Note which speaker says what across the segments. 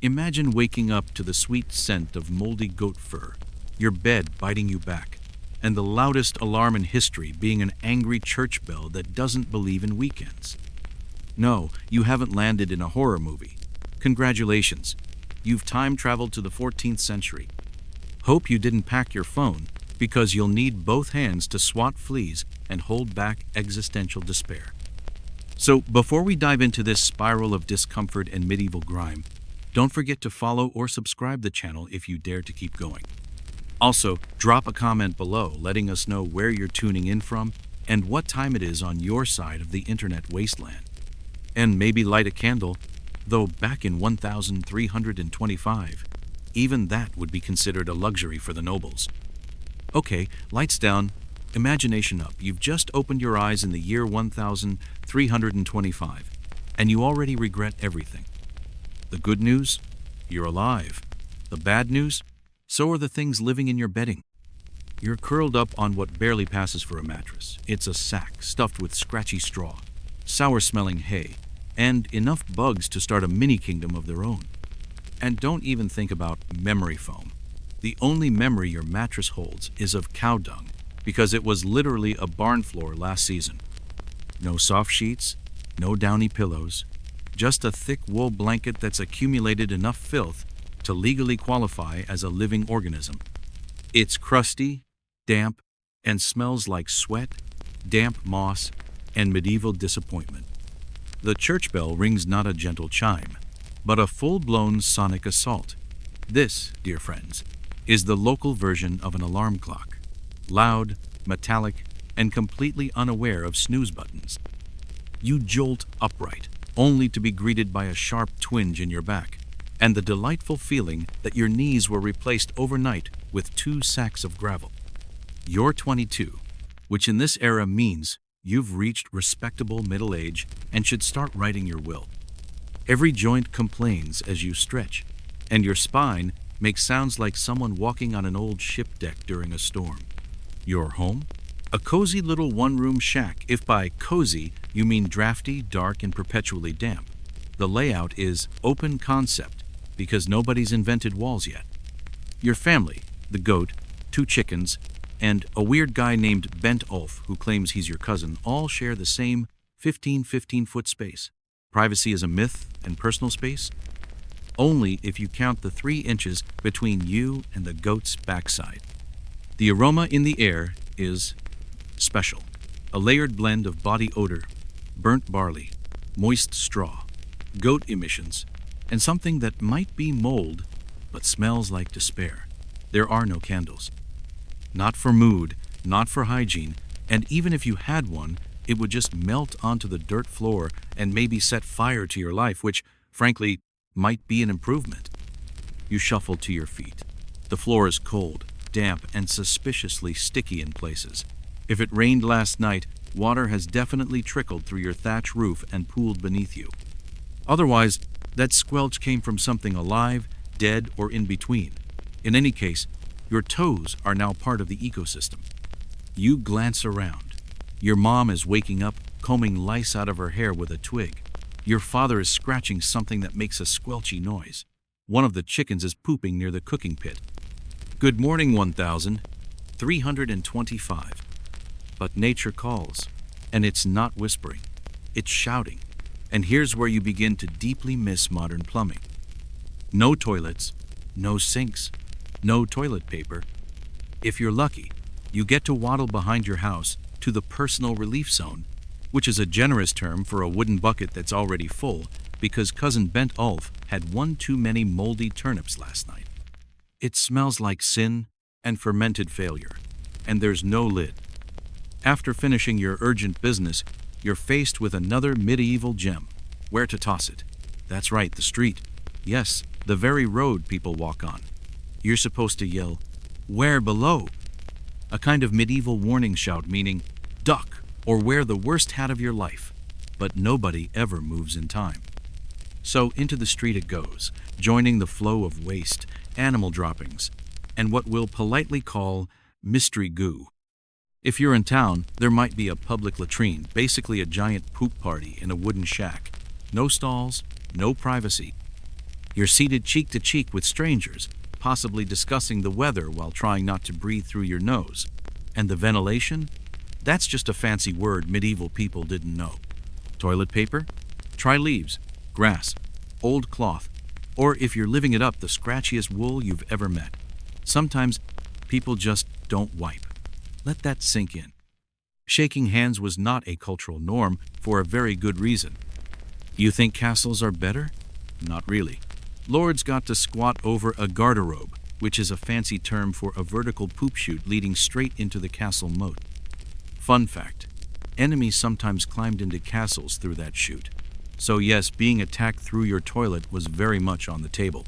Speaker 1: Imagine waking up to the sweet scent of moldy goat fur, your bed biting you back, and the loudest alarm in history being an angry church bell that doesn't believe in weekends. No, you haven't landed in a horror movie. Congratulations, you've time traveled to the 14th century. Hope you didn't pack your phone, because you'll need both hands to swat fleas and hold back existential despair. So, before we dive into this spiral of discomfort and medieval grime, don't forget to follow or subscribe the channel if you dare to keep going. Also, drop a comment below letting us know where you're tuning in from and what time it is on your side of the internet wasteland. And maybe light a candle, though back in 1325, even that would be considered a luxury for the nobles. Okay, lights down, imagination up. You've just opened your eyes in the year 1325, and you already regret everything. The good news? You're alive. The bad news? So are the things living in your bedding. You're curled up on what barely passes for a mattress. It's a sack stuffed with scratchy straw, sour-smelling hay, and enough bugs to start a mini-kingdom of their own. And don't even think about memory foam. The only memory your mattress holds is of cow dung, because it was literally a barn floor last season. No soft sheets, no downy pillows, just a thick wool blanket that's accumulated enough filth to legally qualify as a living organism. It's crusty, damp, and smells like sweat, damp moss, and medieval disappointment. The church bell rings not a gentle chime, but a full-blown sonic assault. This, dear friends, is the local version of an alarm clock. Loud, metallic, and completely unaware of snooze buttons. You jolt upright, only to be greeted by a sharp twinge in your back, and the delightful feeling that your knees were replaced overnight with 2 sacks of gravel. You're 22, which in this era means you've reached respectable middle age and should start writing your will. Every joint complains as you stretch, and your spine makes sounds like someone walking on an old ship deck during a storm. Your home? A cozy little one-room shack, if by cozy you mean drafty, dark, and perpetually damp. The layout is open concept, because nobody's invented walls yet. Your family, the goat, 2 chickens, and a weird guy named Bent Ulf who claims he's your cousin, all share the same 15-foot space. Privacy is a myth, and personal space? Only if you count the 3 inches between you and the goat's backside. The aroma in the air is special. A layered blend of body odor, burnt barley, moist straw, goat emissions, and something that might be mold but smells like despair. There are no candles. Not for mood, not for hygiene, and even if you had one, it would just melt onto the dirt floor and maybe set fire to your life, which, frankly, might be an improvement. You shuffle to your feet. The floor is cold, damp, and suspiciously sticky in places. If it rained last night, water has definitely trickled through your thatch roof and pooled beneath you. Otherwise, that squelch came from something alive, dead, or in between. In any case, your toes are now part of the ecosystem. You glance around. Your mom is waking up, combing lice out of her hair with a twig. Your father is scratching something that makes a squelchy noise. One of the chickens is pooping near the cooking pit. Good morning, 1325. But nature calls, and it's not whispering, it's shouting. And here's where you begin to deeply miss modern plumbing. No toilets, no sinks, no toilet paper. If you're lucky, you get to waddle behind your house to the personal relief zone, which is a generous term for a wooden bucket that's already full because cousin Bent Ulf had one too many moldy turnips last night. It smells like sin and fermented failure, and there's no lid. After finishing your urgent business, you're faced with another medieval gem. Where to toss it? That's right, the street. Yes, the very road people walk on. You're supposed to yell, "Where below?" A kind of medieval warning shout meaning, duck, or wear the worst hat of your life. But nobody ever moves in time. So into the street it goes, joining the flow of waste, animal droppings, and what we'll politely call mystery goo. If you're in town, there might be a public latrine, basically a giant poop party in a wooden shack. No stalls, no privacy. You're seated cheek to cheek with strangers, possibly discussing the weather while trying not to breathe through your nose. And the ventilation? That's just a fancy word medieval people didn't know. Toilet paper? Try leaves, grass, old cloth, or if you're living it up, the scratchiest wool you've ever met. Sometimes people just don't wipe. Let that sink in. Shaking hands was not a cultural norm for a very good reason. You think castles are better? Not really. Lords got to squat over a garderobe, which is a fancy term for a vertical poop chute leading straight into the castle moat. Fun fact, enemies sometimes climbed into castles through that chute. So yes, being attacked through your toilet was very much on the table.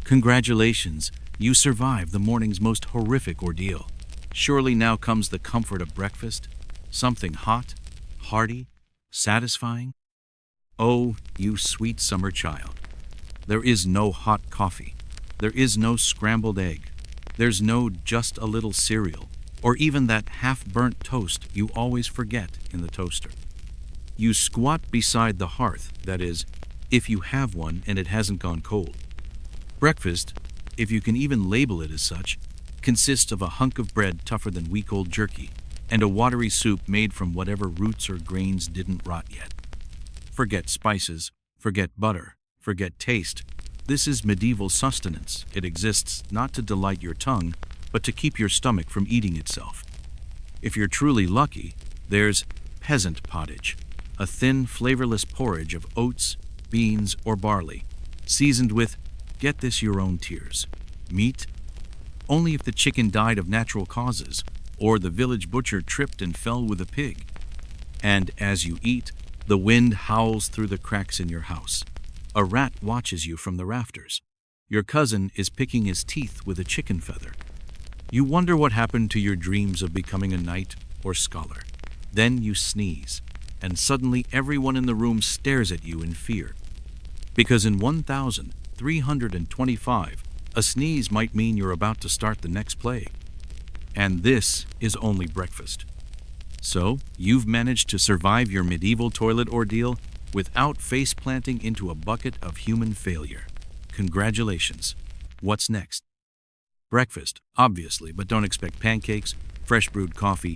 Speaker 1: Congratulations, you survived the morning's most horrific ordeal. Surely now comes the comfort of breakfast, something hot, hearty, satisfying. Oh, you sweet summer child. There is no hot coffee. There is no scrambled egg. There's no just a little cereal, or even that half-burnt toast you always forget in the toaster. You squat beside the hearth, that is, if you have one and it hasn't gone cold. Breakfast, if you can even label it as such, consists of a hunk of bread tougher than week-old jerky, and a watery soup made from whatever roots or grains didn't rot yet. Forget spices, forget butter, forget taste. This is medieval sustenance. It exists not to delight your tongue, but to keep your stomach from eating itself. If you're truly lucky, there's peasant pottage, a thin, flavorless porridge of oats, beans, or barley, seasoned with, get this, your own tears, meat. Only if the chicken died of natural causes, or the village butcher tripped and fell with a pig. And as you eat, the wind howls through the cracks in your house. A rat watches you from the rafters. Your cousin is picking his teeth with a chicken feather. You wonder what happened to your dreams of becoming a knight or scholar. Then you sneeze, and suddenly everyone in the room stares at you in fear. Because in 1325, a sneeze might mean you're about to start the next plague. And this is only breakfast. So, you've managed to survive your medieval toilet ordeal without face-planting into a bucket of human failure. Congratulations. What's next? Breakfast, obviously, but don't expect pancakes, fresh brewed coffee,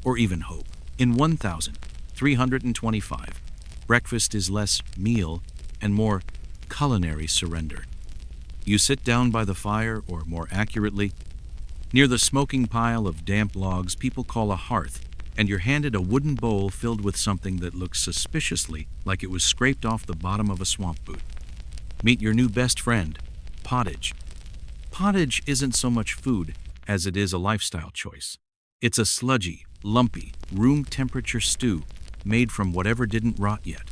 Speaker 1: or even hope. In 1325, breakfast is less meal and more culinary surrender. You sit down by the fire, or more accurately, near the smoking pile of damp logs people call a hearth, and you're handed a wooden bowl filled with something that looks suspiciously like it was scraped off the bottom of a swamp boot. Meet your new best friend, pottage. Pottage isn't so much food as it is a lifestyle choice. It's a sludgy, lumpy, room-temperature stew made from whatever didn't rot yet.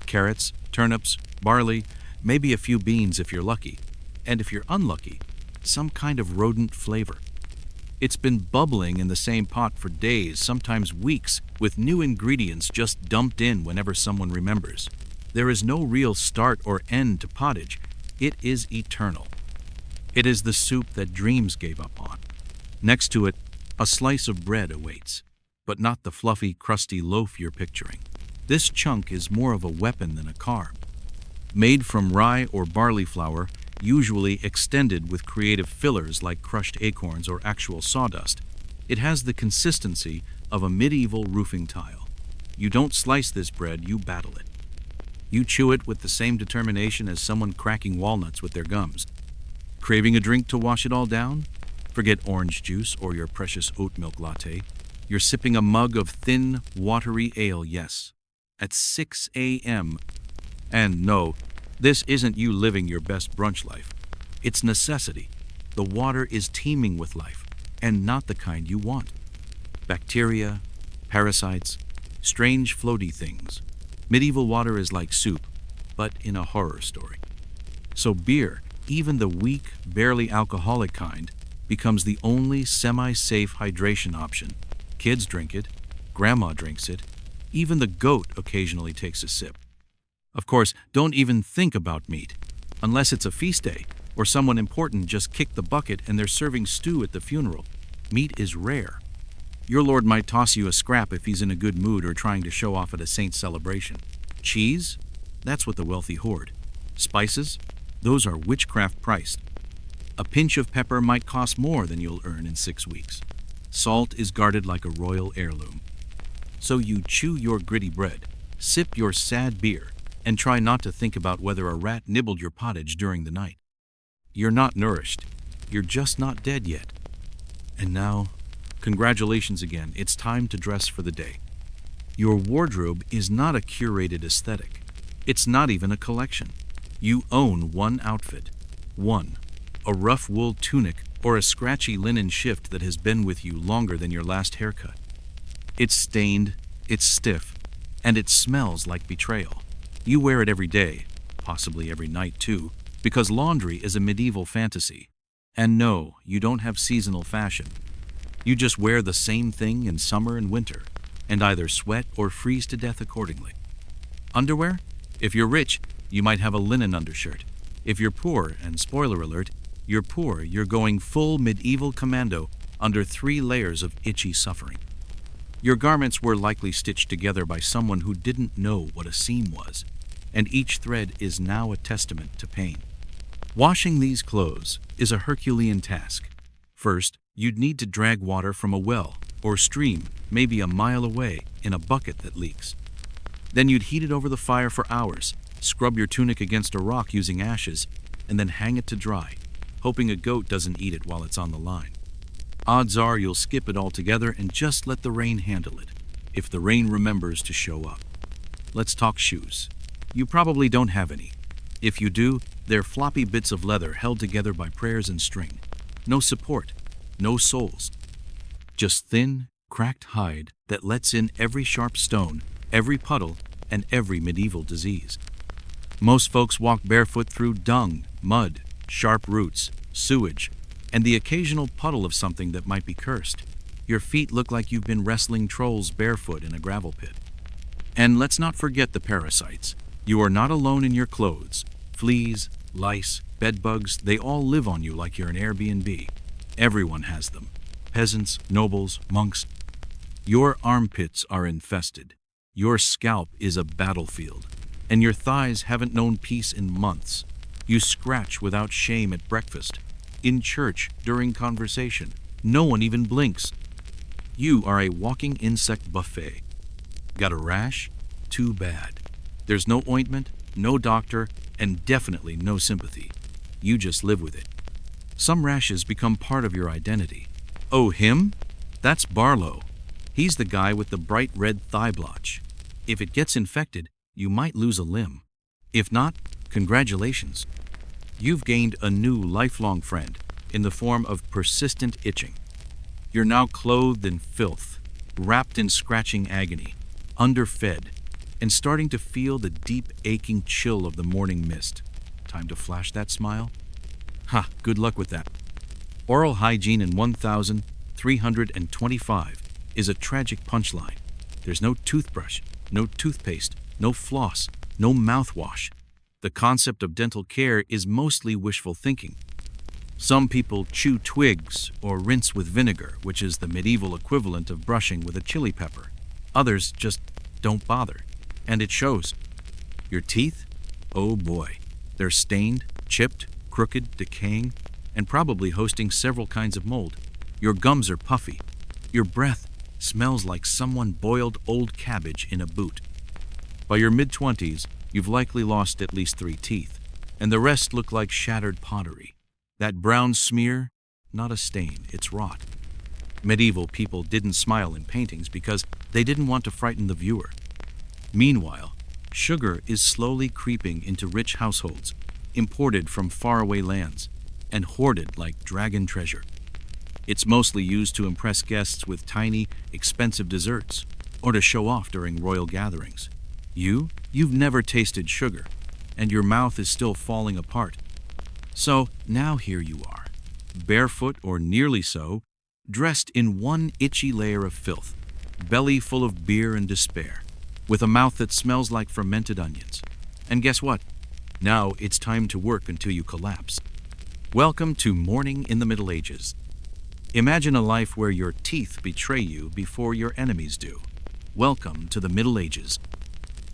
Speaker 1: Carrots, turnips, barley, maybe a few beans if you're lucky, and if you're unlucky, some kind of rodent flavor. It's been bubbling in the same pot for days, sometimes weeks, with new ingredients just dumped in whenever someone remembers. There is no real start or end to pottage. It is eternal. It is the soup that dreams gave up on. Next to it, a slice of bread awaits, but not the fluffy, crusty loaf you're picturing. This chunk is more of a weapon than a carb. Made from rye or barley flour, usually extended with creative fillers like crushed acorns or actual sawdust, it has the consistency of a medieval roofing tile. You don't slice this bread, you battle it. You chew it with the same determination as someone cracking walnuts with their gums. Craving a drink to wash it all down? Forget orange juice or your precious oat milk latte. You're sipping a mug of thin, watery ale, yes, at 6 a.m. And no, this isn't you living your best brunch life. It's necessity. The water is teeming with life, and not the kind you want. Bacteria, parasites, strange floaty things. Medieval water is like soup, but in a horror story. So beer, even the weak, barely alcoholic kind, becomes the only semi-safe hydration option. Kids drink it, grandma drinks it, even the goat occasionally takes a sip. Of course, don't even think about meat, unless it's a feast day, or someone important just kicked the bucket and they're serving stew at the funeral. Meat is rare. Your lord might toss you a scrap if he's in a good mood or trying to show off at a saint's celebration. Cheese? That's what the wealthy hoard. Spices? Those are witchcraft priced. A pinch of pepper might cost more than you'll earn in 6 weeks. Salt is guarded like a royal heirloom. So you chew your gritty bread, sip your sad beer, and try not to think about whether a rat nibbled your pottage during the night. You're not nourished. You're just not dead yet. And now, congratulations again, it's time to dress for the day. Your wardrobe is not a curated aesthetic. It's not even a collection. You own one outfit. One. A rough wool tunic or a scratchy linen shift that has been with you longer than your last haircut. It's stained, it's stiff, and it smells like betrayal. You wear it every day, possibly every night too, because laundry is a medieval fantasy. And no, you don't have seasonal fashion. You just wear the same thing in summer and winter, and either sweat or freeze to death accordingly. Underwear? If you're rich, you might have a linen undershirt. If you're poor, and spoiler alert, you're poor, you're going full medieval commando under 3 layers of itchy suffering. Your garments were likely stitched together by someone who didn't know what a seam was, and each thread is now a testament to pain. Washing these clothes is a Herculean task. First, you'd need to drag water from a well or stream, maybe a mile away, in a bucket that leaks. Then you'd heat it over the fire for hours, scrub your tunic against a rock using ashes, and then hang it to dry, hoping a goat doesn't eat it while it's on the line. Odds are you'll skip it altogether and just let the rain handle it, if the rain remembers to show up. Let's talk shoes. You probably don't have any. If you do, they're floppy bits of leather held together by prayers and string. No support, no soles. Just thin, cracked hide that lets in every sharp stone, every puddle, and every medieval disease. Most folks walk barefoot through dung, mud, sharp roots, sewage, and the occasional puddle of something that might be cursed. Your feet look like you've been wrestling trolls barefoot in a gravel pit. And let's not forget the parasites. You are not alone in your clothes. Fleas, lice, bedbugs, they all live on you like you're an Airbnb. Everyone has them. Peasants, nobles, monks. Your armpits are infested. Your scalp is a battlefield. And your thighs haven't known peace in months. You scratch without shame at breakfast. In church, during conversation. No one even blinks. You are a walking insect buffet. Got a rash? Too bad. There's no ointment, no doctor, and definitely no sympathy. You just live with it. Some rashes become part of your identity. Oh, him? That's Barlow. He's the guy with the bright red thigh blotch. If it gets infected, you might lose a limb. If not, congratulations. You've gained a new lifelong friend in the form of persistent itching. You're now clothed in filth, wrapped in scratching agony, underfed, and starting to feel the deep aching chill of the morning mist. Time to flash that smile? Ha, good luck with that. Oral hygiene in 1325 is a tragic punchline. There's no toothbrush, no toothpaste, no floss, no mouthwash. The concept of dental care is mostly wishful thinking. Some people chew twigs or rinse with vinegar, which is the medieval equivalent of brushing with a chili pepper. Others just don't bother, and it shows. Your teeth? Oh boy. They're stained, chipped, crooked, decaying, and probably hosting several kinds of mold. Your gums are puffy. Your breath smells like someone boiled old cabbage in a boot. By your mid-20s, you've likely lost at least 3 teeth, and the rest look like shattered pottery. That brown smear? Not a stain, it's rot. Medieval people didn't smile in paintings because they didn't want to frighten the viewer. Meanwhile, sugar is slowly creeping into rich households, imported from faraway lands, and hoarded like dragon treasure. It's mostly used to impress guests with tiny, expensive desserts, or to show off during royal gatherings. You've never tasted sugar, and your mouth is still falling apart. So now here you are, barefoot or nearly so, dressed in one itchy layer of filth, belly full of beer and despair, with a mouth that smells like fermented onions. And guess what? Now it's time to work until you collapse. Welcome to Mourning in the Middle Ages. Imagine a life where your teeth betray you before your enemies do. Welcome to the Middle Ages,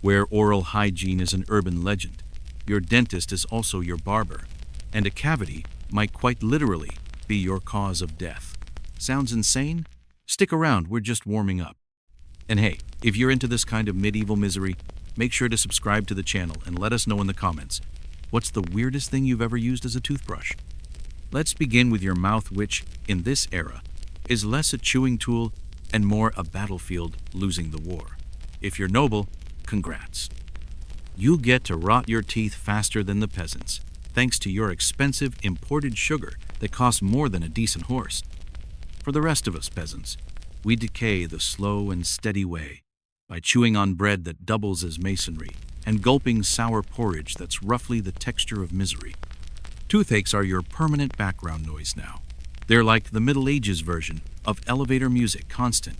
Speaker 1: where oral hygiene is an urban legend, Your dentist is also your barber, and a cavity might quite literally be your cause of death. Sounds insane? Stick around, we're just warming up. And hey, if you're into this kind of medieval misery, make sure to subscribe to the channel and let us know in the comments. What's the weirdest thing you've ever used as a toothbrush? Let's begin with your mouth, which, in this era, is less a chewing tool and more a battlefield losing the war. If you're noble, congrats. You get to rot your teeth faster than the peasants, thanks to your expensive imported sugar that costs more than a decent horse. For the rest of us peasants, we decay the slow and steady way by chewing on bread that doubles as masonry and gulping sour porridge that's roughly the texture of misery. Toothaches are your permanent background noise now. They're like the Middle Ages version of elevator music, constant,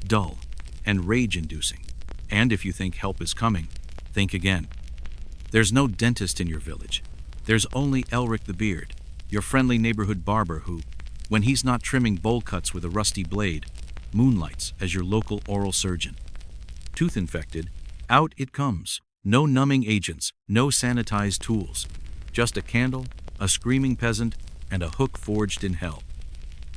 Speaker 1: dull, and rage-inducing. And if you think help is coming, think again. There's no dentist in your village. There's only Elric the Beard, your friendly neighborhood barber who, when he's not trimming bowl cuts with a rusty blade, moonlights as your local oral surgeon. Tooth infected, out it comes. No numbing agents, no sanitized tools. Just a candle, a screaming peasant, and a hook forged in hell.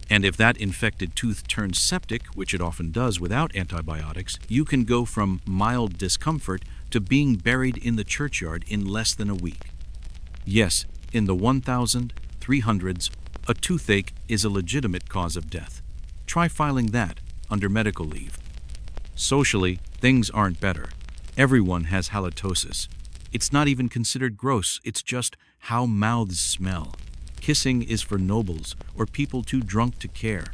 Speaker 1: And if that infected tooth turns septic, which it often does without antibiotics, you can go from mild discomfort to being buried in the churchyard in less than a week. Yes, in the 1300s, a toothache is a legitimate cause of death. Try filing that under medical leave. Socially, things aren't better. Everyone has halitosis. It's not even considered gross, it's just how mouths smell. Kissing is for nobles or people too drunk to care.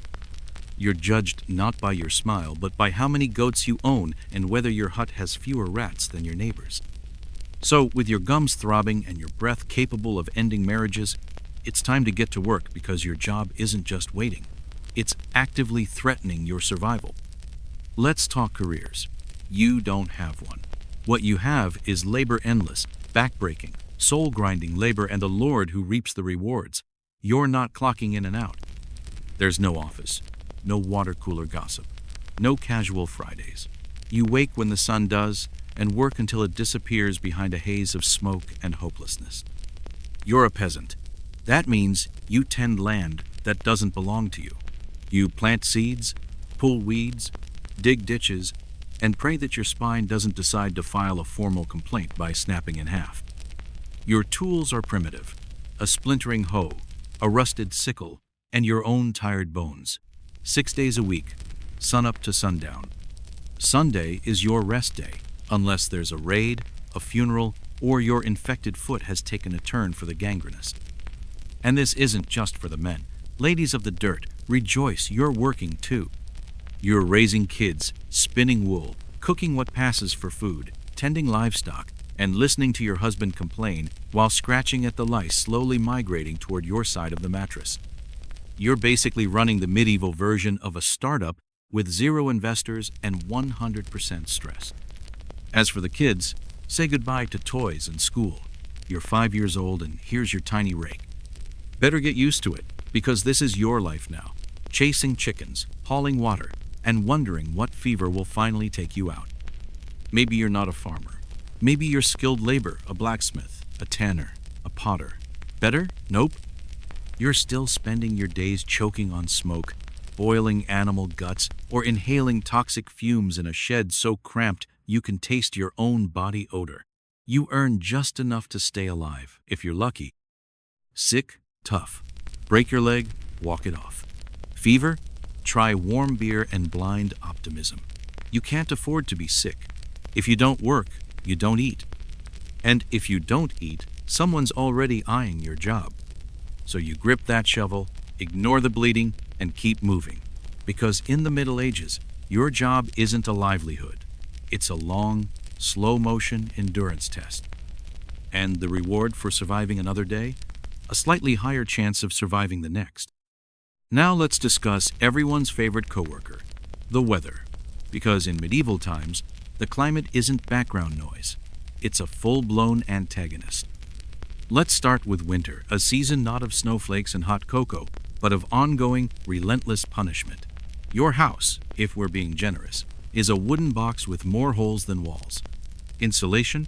Speaker 1: You're judged not by your smile, but by how many goats you own and whether your hut has fewer rats than your neighbors. So, with your gums throbbing and your breath capable of ending marriages, it's time to get to work because your job isn't just waiting. It's actively threatening your survival. Let's talk careers. You don't have one. What you have is labor endless, backbreaking, soul-grinding labor and a lord who reaps the rewards. You're not clocking in and out. There's no office, no water cooler gossip, no casual Fridays. You wake when the sun does and work until it disappears behind a haze of smoke and hopelessness. You're a peasant. That means you tend land that doesn't belong to you. You plant seeds, pull weeds, dig ditches, and pray that your spine doesn't decide to file a formal complaint by snapping in half. Your tools are primitive: a splintering hoe, a rusted sickle, and your own tired bones. 6 days a week, sunup to sundown. Sunday is your rest day, unless there's a raid, a funeral, or your infected foot has taken a turn for the gangrenous. And this isn't just for the men. Ladies of the dirt, rejoice, you're working too. You're raising kids, spinning wool, cooking what passes for food, tending livestock, and listening to your husband complain while scratching at the lice slowly migrating toward your side of the mattress. You're basically running the medieval version of a startup with 0 investors and 100% stress. As for the kids, say goodbye to toys and school. You're 5 years old and here's your tiny rake. Better get used to it, because this is your life now. Chasing chickens, hauling water, and wondering what fever will finally take you out. Maybe you're not a farmer. Maybe you're skilled labor, a blacksmith, a tanner, a potter. Better? Nope. You're still spending your days choking on smoke, boiling animal guts, or inhaling toxic fumes in a shed so cramped you can taste your own body odor. You earn just enough to stay alive, if you're lucky. Sick? Tough. Break your leg? Walk it off. Fever? Try warm beer and blind optimism. You can't afford to be sick. If you don't work, you don't eat. And if you don't eat, someone's already eyeing your job. So you grip that shovel, ignore the bleeding, and keep moving. Because in the Middle Ages, your job isn't a livelihood. It's a long, slow-motion endurance test. And the reward for surviving another day? A slightly higher chance of surviving the next. Now let's discuss everyone's favorite coworker, the weather. Because in medieval times, the climate isn't background noise. It's a full-blown antagonist. Let's start with winter, a season not of snowflakes and hot cocoa, but of ongoing, relentless punishment. Your house, if we're being generous, is a wooden box with more holes than walls. Insulation?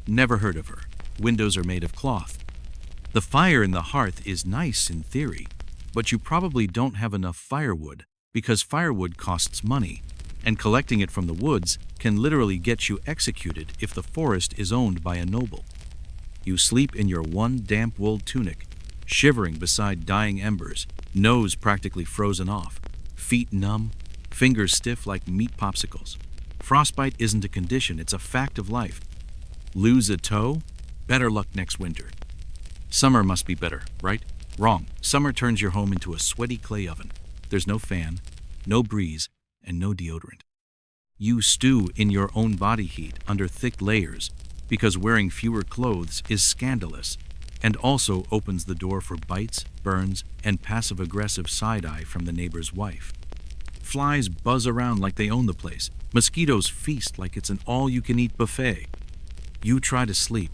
Speaker 1: Never heard of her. windows are made of cloth. The fire in the hearth is nice in theory, but you probably don't have enough firewood because firewood costs money, and collecting it from the woods can literally get you executed if the forest is owned by a noble. You sleep in your one damp wool tunic, shivering beside dying embers, nose practically frozen off, feet numb, fingers stiff like meat popsicles. Frostbite isn't a condition, it's a fact of life. Lose a toe? Better luck next winter. Summer must be better, right? Wrong. Summer turns your home into a sweaty clay oven. There's no fan, no breeze, and no deodorant. You stew in your own body heat under thick layers because wearing fewer clothes is scandalous and also opens the door for bites, burns, and passive-aggressive side-eye from the neighbor's wife. Flies buzz around like they own the place. Mosquitoes feast like it's an all-you-can-eat buffet. You try to sleep,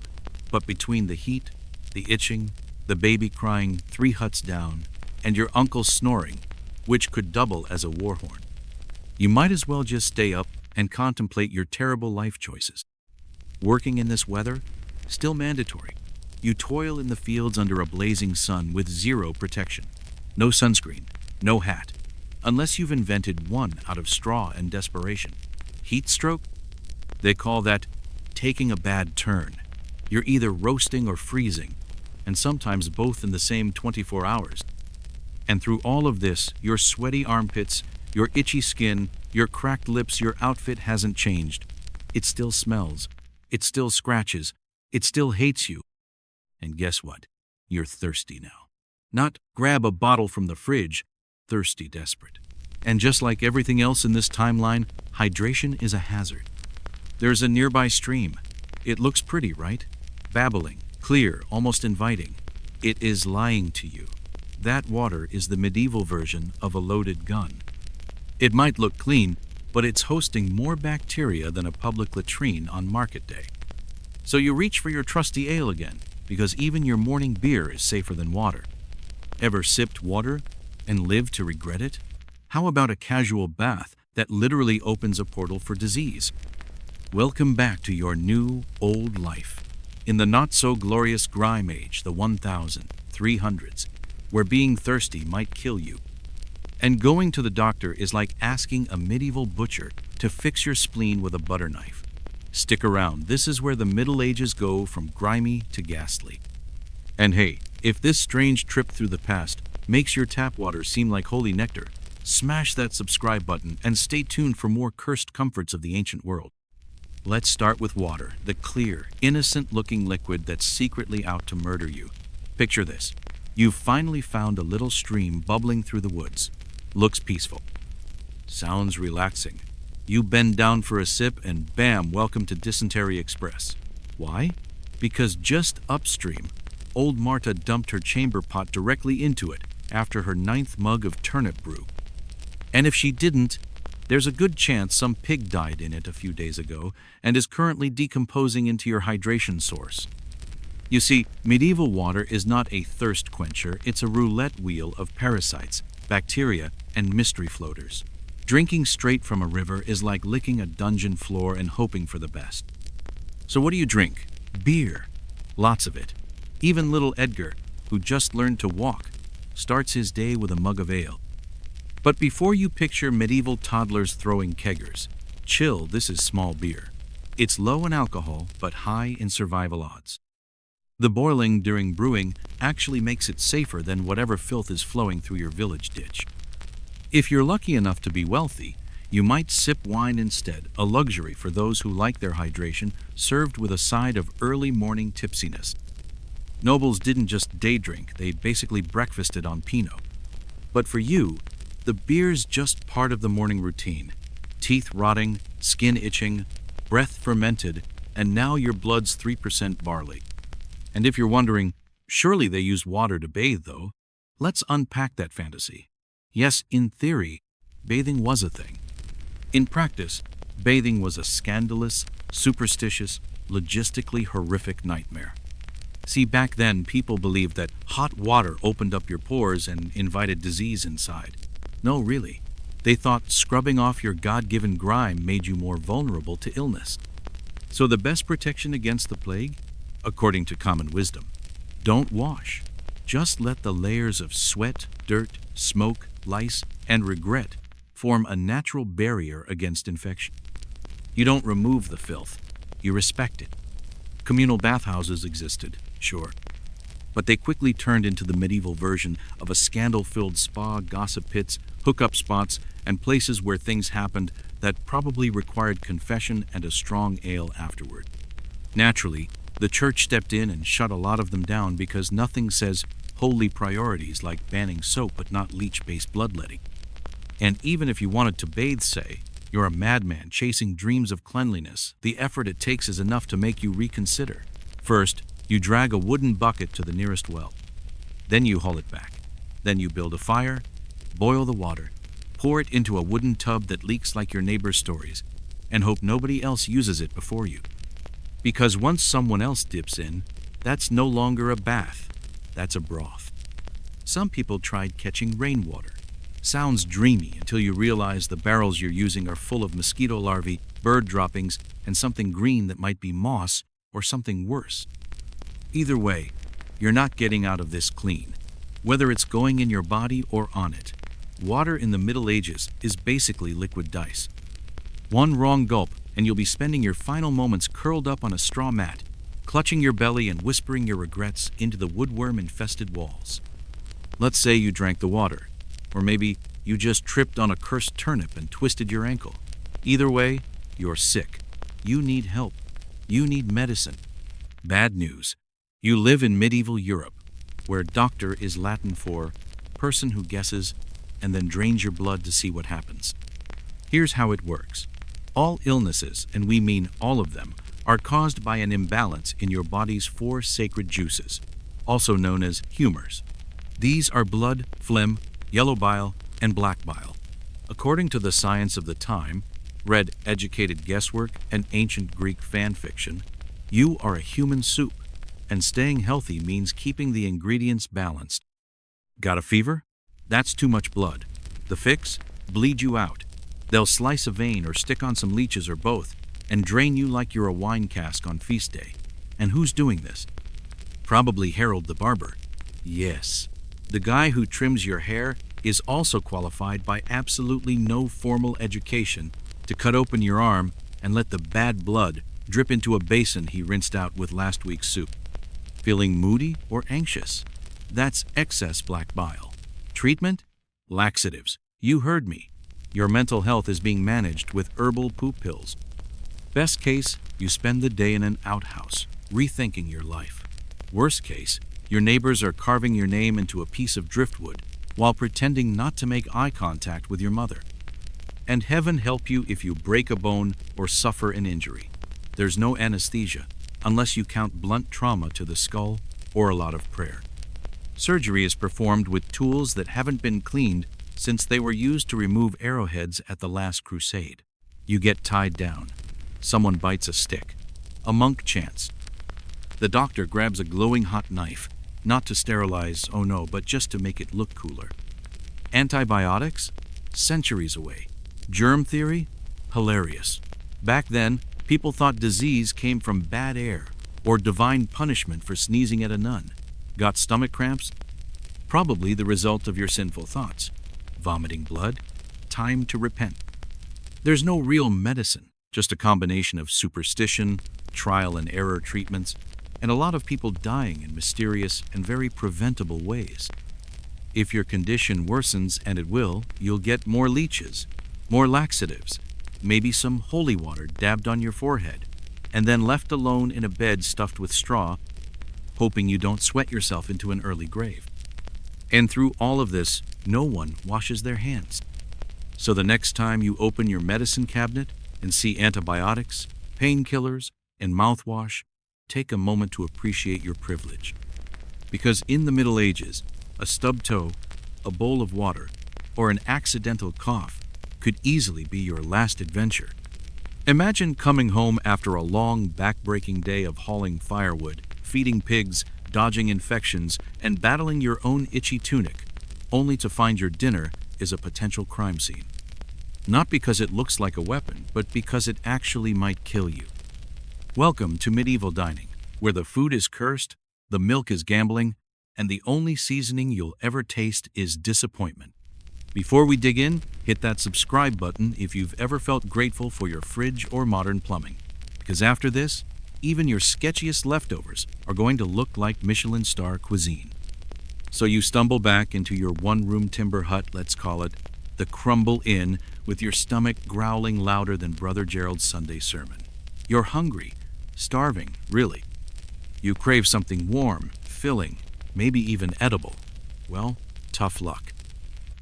Speaker 1: but between the heat, the itching, the baby crying 3 huts down, and your uncle snoring, which could double as a war horn, you might as well just stay up and contemplate your terrible life choices. Working in this weather? Still mandatory. You toil in the fields under a blazing sun with zero protection. No sunscreen, no hat, unless you've invented one out of straw and desperation. Heat stroke? They call that taking a bad turn. You're either roasting or freezing, and sometimes both in the same 24 hours. And through all of this, your sweaty armpits, your itchy skin, your cracked lips, your outfit hasn't changed. It still smells. It still scratches. It still hates you. And guess what? You're thirsty now. Not grab a bottle from the fridge, thirsty desperate. And just like everything else in this timeline, hydration is a hazard. There's a nearby stream. It looks pretty, right? Babbling, clear, almost inviting. It is lying to you. That water is the medieval version of a loaded gun. It might look clean, but it's hosting more bacteria than a public latrine on market day. So you reach for your trusty ale again, because even your morning beer is safer than water. Ever sipped water and lived to regret it? How about a casual bath that literally opens a portal for disease? Welcome back to your new, old life. In the not-so-glorious grime age, the 1300s, where being thirsty might kill you. And going to the doctor is like asking a medieval butcher to fix your spleen with a butter knife. Stick around, this is where the Middle Ages go from grimy to ghastly. And hey, if this strange trip through the past makes your tap water seem like holy nectar, smash that subscribe button and stay tuned for more cursed comforts of the ancient world. Let's start with water, the clear, innocent-looking liquid that's secretly out to murder you. Picture this. You've finally found a little stream bubbling through the woods. Looks peaceful. Sounds relaxing. You bend down for a sip and bam, welcome to Dysentery Express. Why? Because just upstream, old Marta dumped her chamber pot directly into it after her 9th mug of turnip brew. And if she didn't, there's a good chance some pig died in it a few days ago and is currently decomposing into your hydration source. You see, medieval water is not a thirst quencher, it's a roulette wheel of parasites, bacteria, and mystery floaters. Drinking straight from a river is like licking a dungeon floor and hoping for the best. So what do you drink? Beer. Lots of it. Even little Edgar, who just learned to walk, starts his day with a mug of ale. But before you picture medieval toddlers throwing keggers, chill, this is small beer. It's low in alcohol, but high in survival odds. The boiling during brewing actually makes it safer than whatever filth is flowing through your village ditch. If you're lucky enough to be wealthy, you might sip wine instead, a luxury for those who like their hydration served with a side of early morning tipsiness. Nobles didn't just day drink, they basically breakfasted on Pinot. But for you, the beer's just part of the morning routine. Teeth rotting, skin itching, breath fermented, and now your blood's 3% barley. And if you're wondering, surely they used water to bathe though, let's unpack that fantasy. Yes, in theory, bathing was a thing. In practice, bathing was a scandalous, superstitious, logistically horrific nightmare. See, back then, people believed that hot water opened up your pores and invited disease inside. No, really. They thought scrubbing off your God-given grime made you more vulnerable to illness. So the best protection against the plague? according to common wisdom. Don't wash. Just let the layers of sweat, dirt, smoke, lice, and regret form a natural barrier against infection. You don't remove the filth, you respect it. Communal bathhouses existed, sure, but they quickly turned into the medieval version of a scandal-filled spa, gossip pits, hookup spots, and places where things happened that probably required confession and a strong ale afterward. Naturally, the church stepped in and shut a lot of them down because nothing says holy priorities like banning soap but not leech-based bloodletting. And even if you wanted to bathe, say, you're a madman chasing dreams of cleanliness, the effort it takes is enough to make you reconsider. First, you drag a wooden bucket to the nearest well. Then you haul it back. Then you build a fire, boil the water, pour it into a wooden tub that leaks like your neighbor's stories, and hope nobody else uses it before you. Because once someone else dips in, that's no longer a bath, that's a broth. Some people tried catching rainwater. Sounds dreamy until you realize the barrels you're using are full of mosquito larvae, bird droppings, and something green that might be moss or something worse. Either way, you're not getting out of this clean, whether it's going in your body or on it. Water in the Middle Ages is basically liquid dice. One wrong gulp and you'll be spending your final moments curled up on a straw mat, clutching your belly and whispering your regrets into the woodworm-infested walls. Let's say you drank the water, or maybe you just tripped on a cursed turnip and twisted your ankle. Either way, you're sick. You need help. You need medicine. Bad news. You live in medieval Europe, where doctor is Latin for person who guesses and then drains your blood to see what happens. Here's how it works. All illnesses, and we mean all of them, are caused by an imbalance in your body's 4 sacred juices, also known as humors. These are blood, phlegm, yellow bile, and black bile. According to the science of the time, read educated guesswork and ancient Greek fan fiction, you are a human soup, and staying healthy means keeping the ingredients balanced. Got a fever? That's too much blood. The fix? Bleed you out. They'll slice a vein or stick on some leeches or both, and drain you like you're a wine cask on feast day. And who's doing this? Probably Harold the barber. Yes. The guy who trims your hair is also qualified by absolutely no formal education to cut open your arm and let the bad blood drip into a basin he rinsed out with last week's soup. Feeling moody or anxious? That's excess black bile. Treatment? Laxatives. You heard me. Your mental health is being managed with herbal poop pills. Best case, you spend the day in an outhouse, rethinking your life. Worst case, your neighbors are carving your name into a piece of driftwood while pretending not to make eye contact with your mother. And heaven help you if you break a bone or suffer an injury. There's no anesthesia, unless you count blunt trauma to the skull or a lot of prayer. Surgery is performed with tools that haven't been cleaned since they were used to remove arrowheads at the last crusade. You get tied down. Someone bites a stick. A monk chants. The doctor grabs a glowing hot knife, not to sterilize, oh no, but just to make it look cooler. Antibiotics? Centuries away. Germ theory? Hilarious. Back then, people thought disease came from bad air or divine punishment for sneezing at a nun. Got stomach cramps? Probably the result of your sinful thoughts. Vomiting blood? Time to repent. There's no real medicine, just a combination of superstition, trial and error treatments, and a lot of people dying in mysterious and very preventable ways. If your condition worsens, and it will, you'll get more leeches, more laxatives, maybe some holy water dabbed on your forehead, and then left alone in a bed stuffed with straw, hoping you don't sweat yourself into an early grave. And through all of this, no one washes their hands. So the next time you open your medicine cabinet and see antibiotics, painkillers, and mouthwash, take a moment to appreciate your privilege. Because in the Middle Ages, a stubbed toe, a bowl of water, or an accidental cough could easily be your last adventure. Imagine coming home after a long, back-breaking day of hauling firewood, feeding pigs, dodging infections, and battling your own itchy tunic, only to find your dinner is a potential crime scene. Not because it looks like a weapon, but because it actually might kill you. Welcome to medieval dining, where the food is cursed, the milk is gambling, and the only seasoning you'll ever taste is disappointment. Before we dig in, hit that subscribe button if you've ever felt grateful for your fridge or modern plumbing. Because after this, even your sketchiest leftovers are going to look like Michelin star cuisine. So you stumble back into your one-room timber hut, let's call it, the Crumble Inn, with your stomach growling louder than Brother Gerald's Sunday sermon. You're hungry, starving, really. You crave something warm, filling, maybe even edible. Well, tough luck.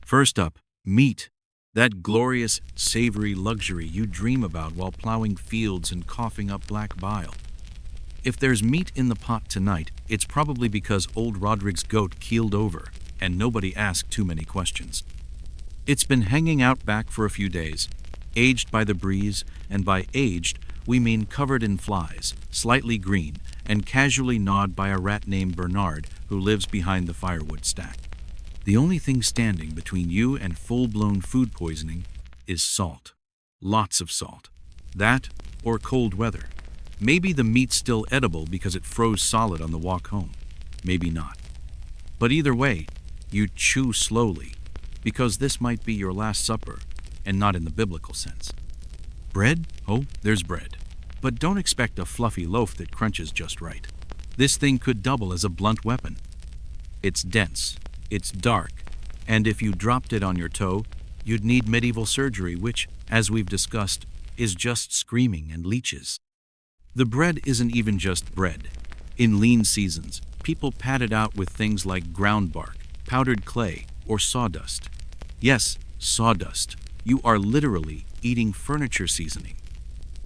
Speaker 1: First up, meat. That glorious, savory luxury you dream about while plowing fields and coughing up black bile. If there's meat in the pot tonight, it's probably because old Rodrigue's goat keeled over, and nobody asked too many questions. It's been hanging out back for a few days, aged by the breeze, and by aged, we mean covered in flies, slightly green, and casually gnawed by a rat named Bernard who lives behind the firewood stack. The only thing standing between you and full-blown food poisoning is salt. Lots of salt. That or cold weather. Maybe the meat's still edible because it froze solid on the walk home. Maybe not. But either way, you chew slowly, because this might be your last supper, and not in the biblical sense. Bread? Oh, there's bread. But don't expect a fluffy loaf that crunches just right. This thing could double as a blunt weapon. It's dense, it's dark, and if you dropped it on your toe, you'd need medieval surgery, which, as we've discussed, is just screaming and leeches. The bread isn't even just bread. In lean seasons, people pad it out with things like ground bark, powdered clay, or sawdust. Yes, sawdust. You are literally eating furniture seasoning.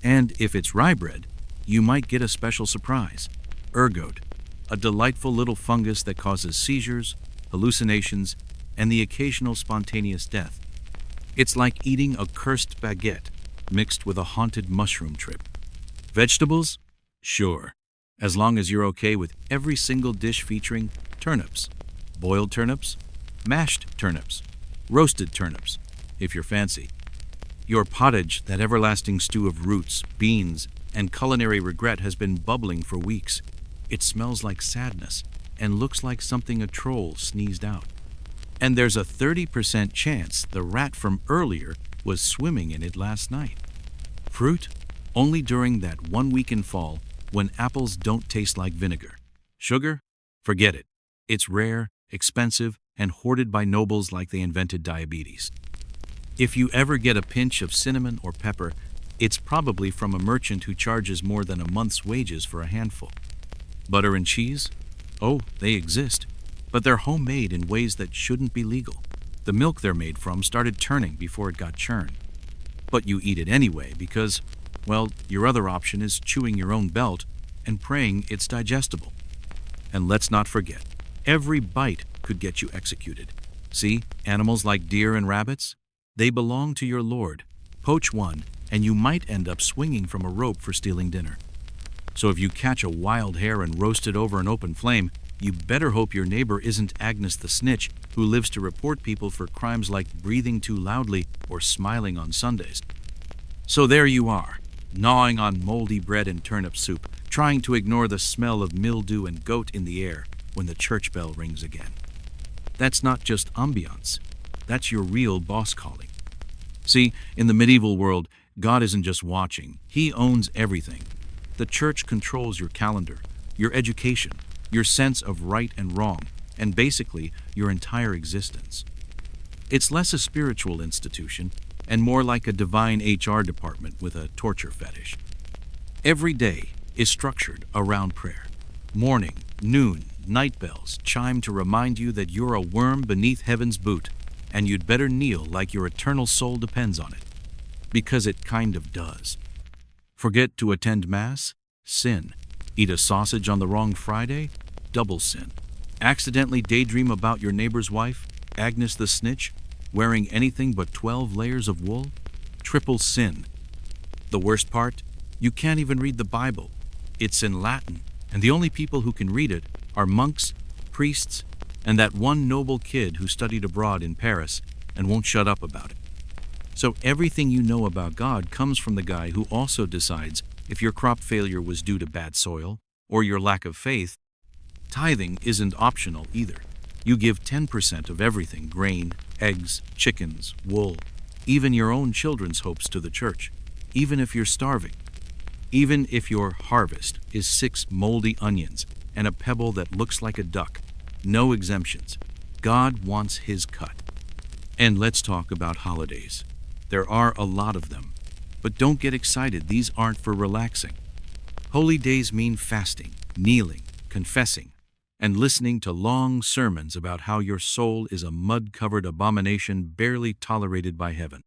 Speaker 1: And if it's rye bread, you might get a special surprise. Ergot, a delightful little fungus that causes seizures, hallucinations, and the occasional spontaneous death. It's like eating a cursed baguette mixed with a haunted mushroom trip. Vegetables? Sure, as long as you're okay with every single dish featuring turnips, boiled turnips, mashed turnips, roasted turnips, if you're fancy. Your pottage, that everlasting stew of roots, beans, and culinary regret has been bubbling for weeks. It smells like sadness and looks like something a troll sneezed out. And there's a 30% chance the rat from earlier was swimming in it last night. Fruit? Only during that 1 week in fall when apples don't taste like vinegar. Sugar? Forget it. It's rare, expensive, and hoarded by nobles like they invented diabetes. If you ever get a pinch of cinnamon or pepper, it's probably from a merchant who charges more than a month's wages for a handful. Butter and cheese? Oh, they exist, but they're homemade in ways that shouldn't be legal. The milk they're made from started turning before it got churned. But you eat it anyway because, well, your other option is chewing your own belt and praying it's digestible. And let's not forget, every bite could get you executed. See, animals like deer and rabbits? They belong to your Lord. Poach one, and you might end up swinging from a rope for stealing dinner. So if you catch a wild hare and roast it over an open flame, you better hope your neighbor isn't Agnes the Snitch, who lives to report people for crimes like breathing too loudly or smiling on Sundays. So there you are, gnawing on moldy bread and turnip soup, trying to ignore the smell of mildew and goat in the air when the church bell rings again. That's not just ambiance. That's your real boss calling. See, in the medieval world, God isn't just watching. He owns everything. The church controls your calendar, your education, your sense of right and wrong, and basically your entire existence. It's less a spiritual institution and more like a divine HR department with a torture fetish. Every day is structured around prayer. Morning, noon, night bells chime to remind you that you're a worm beneath heaven's boot, and you'd better kneel like your eternal soul depends on it. Because it kind of does. Forget to attend Mass? Sin. Eat a sausage on the wrong Friday? Double sin. Accidentally daydream about your neighbor's wife, Agnes the Snitch, wearing anything but 12 layers of wool? Triple sin. The worst part? You can't even read the Bible. It's in Latin, and the only people who can read it are monks, priests, and that one noble kid who studied abroad in Paris and won't shut up about it. So everything you know about God comes from the guy who also decides if your crop failure was due to bad soil, or your lack of faith, tithing isn't optional either. You give 10% of everything: grain, eggs, chickens, wool, even your own children's hopes to the church, even if you're starving. Even if your harvest is 6 moldy onions and a pebble that looks like a duck, no exemptions. God wants his cut. And let's talk about holidays. There are a lot of them, but don't get excited, these aren't for relaxing. Holy days mean fasting, kneeling, confessing, and listening to long sermons about how your soul is a mud-covered abomination barely tolerated by heaven.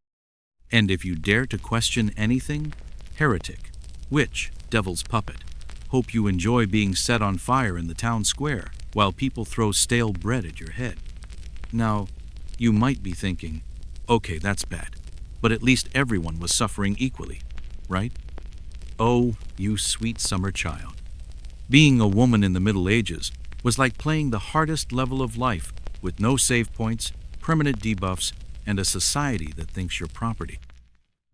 Speaker 1: And if you dare to question anything, heretic, witch, devil's puppet. Hope you enjoy being set on fire in the town square while people throw stale bread at your head. Now, you might be thinking, okay, that's bad, but at least everyone was suffering equally, right? Oh, you sweet summer child. Being a woman in the Middle Ages was like playing the hardest level of life with no save points, permanent debuffs, and a society that thinks you're property.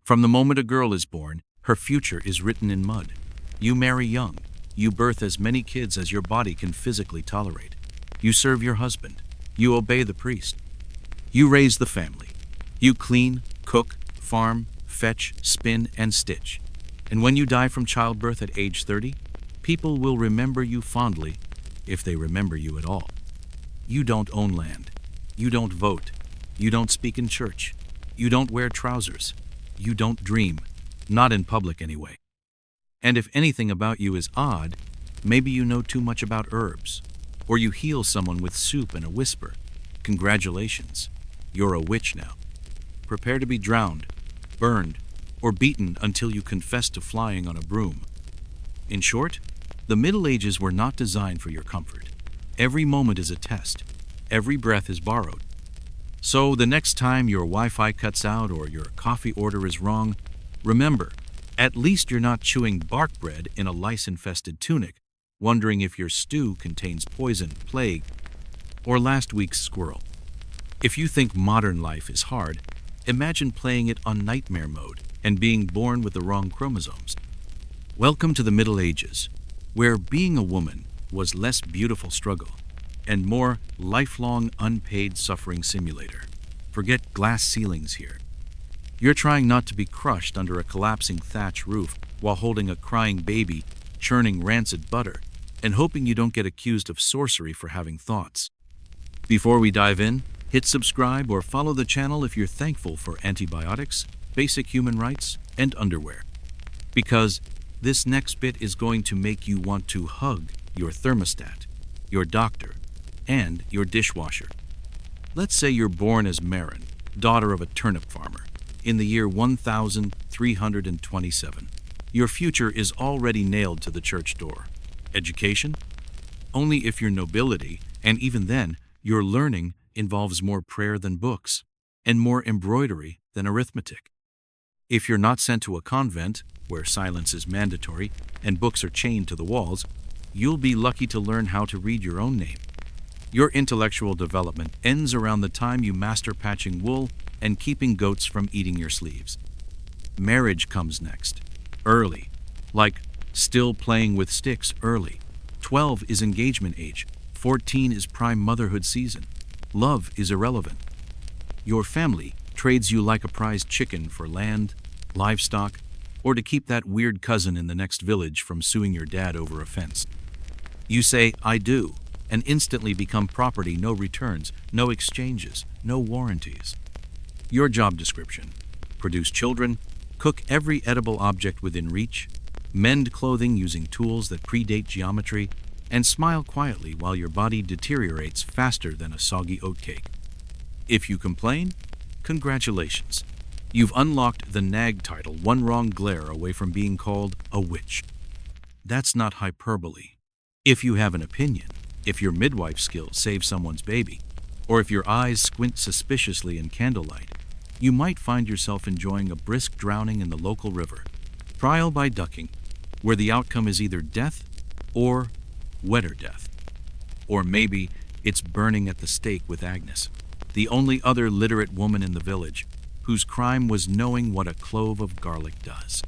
Speaker 1: From the moment a girl is born, her future is written in mud. You marry young. You birth as many kids as your body can physically tolerate. You serve your husband. You obey the priest. You raise the family. You clean, cook, farm, fetch, spin, and stitch. And when you die from childbirth at age 30, people will remember you fondly, if they remember you at all. You don't own land. You don't vote. You don't speak in church. You don't wear trousers. You don't dream. Not in public anyway. And if anything about you is odd, maybe you know too much about herbs, or you heal someone with soup and a whisper. Congratulations, you're a witch now. Prepare to be drowned, burned, or beaten until you confess to flying on a broom. In short, the Middle Ages were not designed for your comfort. Every moment is a test. Every breath is borrowed. So the next time your Wi-Fi cuts out or your coffee order is wrong, remember, at least you're not chewing bark bread in a lice-infested tunic, wondering if your stew contains poison, plague, or last week's squirrel. If you think modern life is hard, imagine playing it on nightmare mode and being born with the wrong chromosomes. Welcome to the Middle Ages, where being a woman was less beautiful struggle and more lifelong unpaid suffering simulator. Forget glass ceilings here. You're trying not to be crushed under a collapsing thatch roof while holding a crying baby, churning rancid butter, and hoping you don't get accused of sorcery for having thoughts. Before we dive in, hit subscribe or follow the channel if you're thankful for antibiotics, basic human rights, and underwear. Because this next bit is going to make you want to hug your thermostat, your doctor, and your dishwasher. Let's say you're born as Marin, daughter of a turnip farmer, in the year 1327. Your future is already nailed to the church door. Education? Only if you're nobility, and even then, your learning involves more prayer than books, and more embroidery than arithmetic. If you're not sent to a convent, where silence is mandatory and books are chained to the walls, you'll be lucky to learn how to read your own name. Your intellectual development ends around the time you master patching wool and keeping goats from eating your sleeves. Marriage comes next, early, like still playing with sticks early. 12 is engagement age, 14 is prime motherhood season. Love is irrelevant. Your family trades you like a prized chicken for land, livestock, or to keep that weird cousin in the next village from suing your dad over a fence. You say, I do, and instantly become property, no returns, no exchanges, no warranties. Your job description: produce children, cook every edible object within reach, mend clothing using tools that predate geometry, and smile quietly while your body deteriorates faster than a soggy oatcake. If you complain, congratulations. You've unlocked the nag title, one wrong glare away from being called a witch. That's not hyperbole. If you have an opinion, if your midwife skills save someone's baby, or if your eyes squint suspiciously in candlelight, you might find yourself enjoying a brisk drowning in the local river, trial by ducking, where the outcome is either death or wetter death. Or maybe it's burning at the stake with Agnes, the only other literate woman in the village, whose crime was knowing what a clove of garlic does.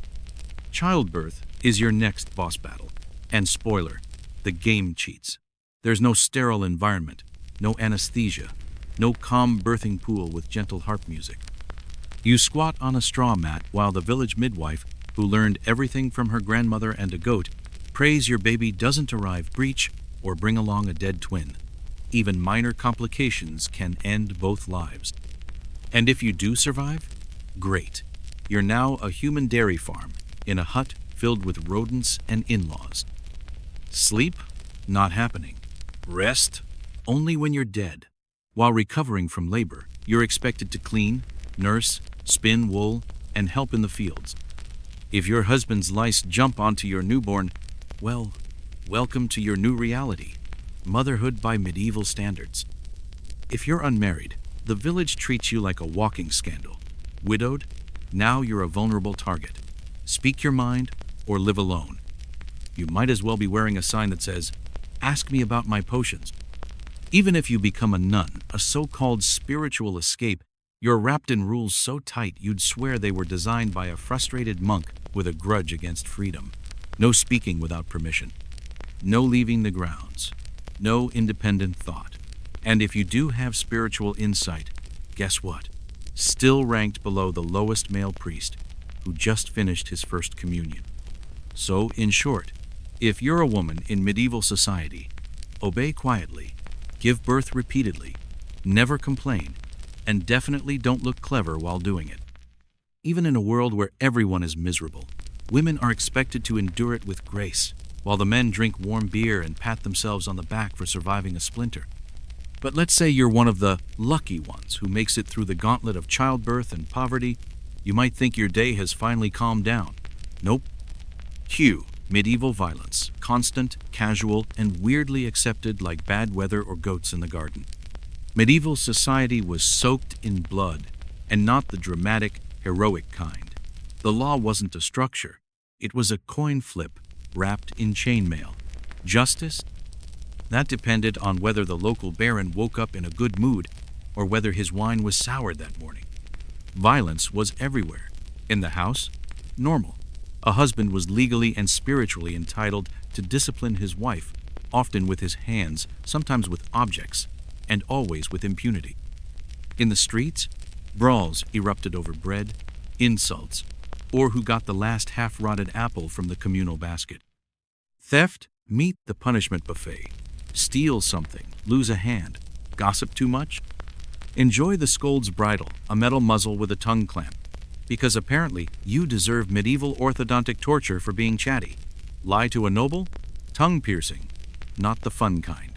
Speaker 1: Childbirth is your next boss battle. And spoiler, The game cheats. There's no sterile environment, no anesthesia, no calm birthing pool with gentle harp music. You squat on a straw mat while the village midwife, who learned everything from her grandmother and a goat, prays your baby doesn't arrive breech or bring along a dead twin. Even minor complications can end both lives. And if you do survive, great. You're now a human dairy farm in a hut filled with rodents and in-laws. Sleep? Not happening. Rest? Only when you're dead. While recovering from labor, you're expected to clean, nurse, spin wool, and help in the fields. If your husband's lice jump onto your newborn, well, welcome to your new reality. Motherhood by medieval standards. If you're unmarried, the village treats you like a walking scandal. Widowed? Now you're a vulnerable target. Speak your mind or live alone. You might as well be wearing a sign that says, "Ask me about my potions." Even if you become a nun, a so-called spiritual escape, you're wrapped in rules so tight you'd swear they were designed by a frustrated monk with a grudge against freedom. No speaking without permission. No leaving the grounds. No independent thought. And if you do have spiritual insight, guess what? Still ranked below the lowest male priest who just finished his first communion. So, in short, if you're a woman in medieval society, obey quietly, give birth repeatedly, never complain, and definitely don't look clever while doing it. Even in a world where everyone is miserable, women are expected to endure it with grace, while the men drink warm beer and pat themselves on the back for surviving a splinter. But let's say you're one of the lucky ones who makes it through the gauntlet of childbirth and poverty. You might think your day has finally calmed down. Nope. Cue medieval violence, constant, casual, and weirdly accepted like bad weather or goats in the garden. Medieval society was soaked in blood, and not the dramatic, heroic kind. The law wasn't a structure. It was a coin flip wrapped in chainmail. Justice? That depended on whether the local baron woke up in a good mood or whether his wine was soured that morning. Violence was everywhere. In the house? Normal. A husband was legally and spiritually entitled to discipline his wife, often with his hands, sometimes with objects, and always with impunity. In the streets, brawls erupted over bread, insults, or who got the last half-rotted apple from the communal basket. Theft? Meet the punishment buffet. Steal something, lose a hand, gossip too much? Enjoy the scold's bridle, a metal muzzle with a tongue clamp, because apparently you deserve medieval orthodontic torture for being chatty. Lie to a noble? Tongue piercing, not the fun kind.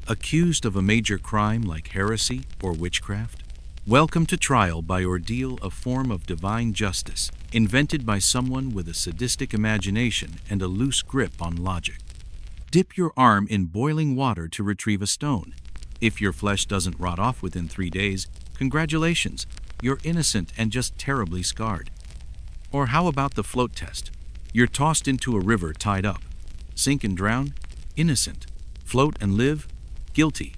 Speaker 1: Accused of a major crime like heresy or witchcraft? Welcome to trial by ordeal, a form of divine justice, invented by someone with a sadistic imagination and a loose grip on logic. Dip your arm in boiling water to retrieve a stone. If your flesh doesn't rot off within 3 days, congratulations, you're innocent and just terribly scarred. Or how about the float test? You're tossed into a river tied up. Sink and drown? Innocent. Float and live? Guilty.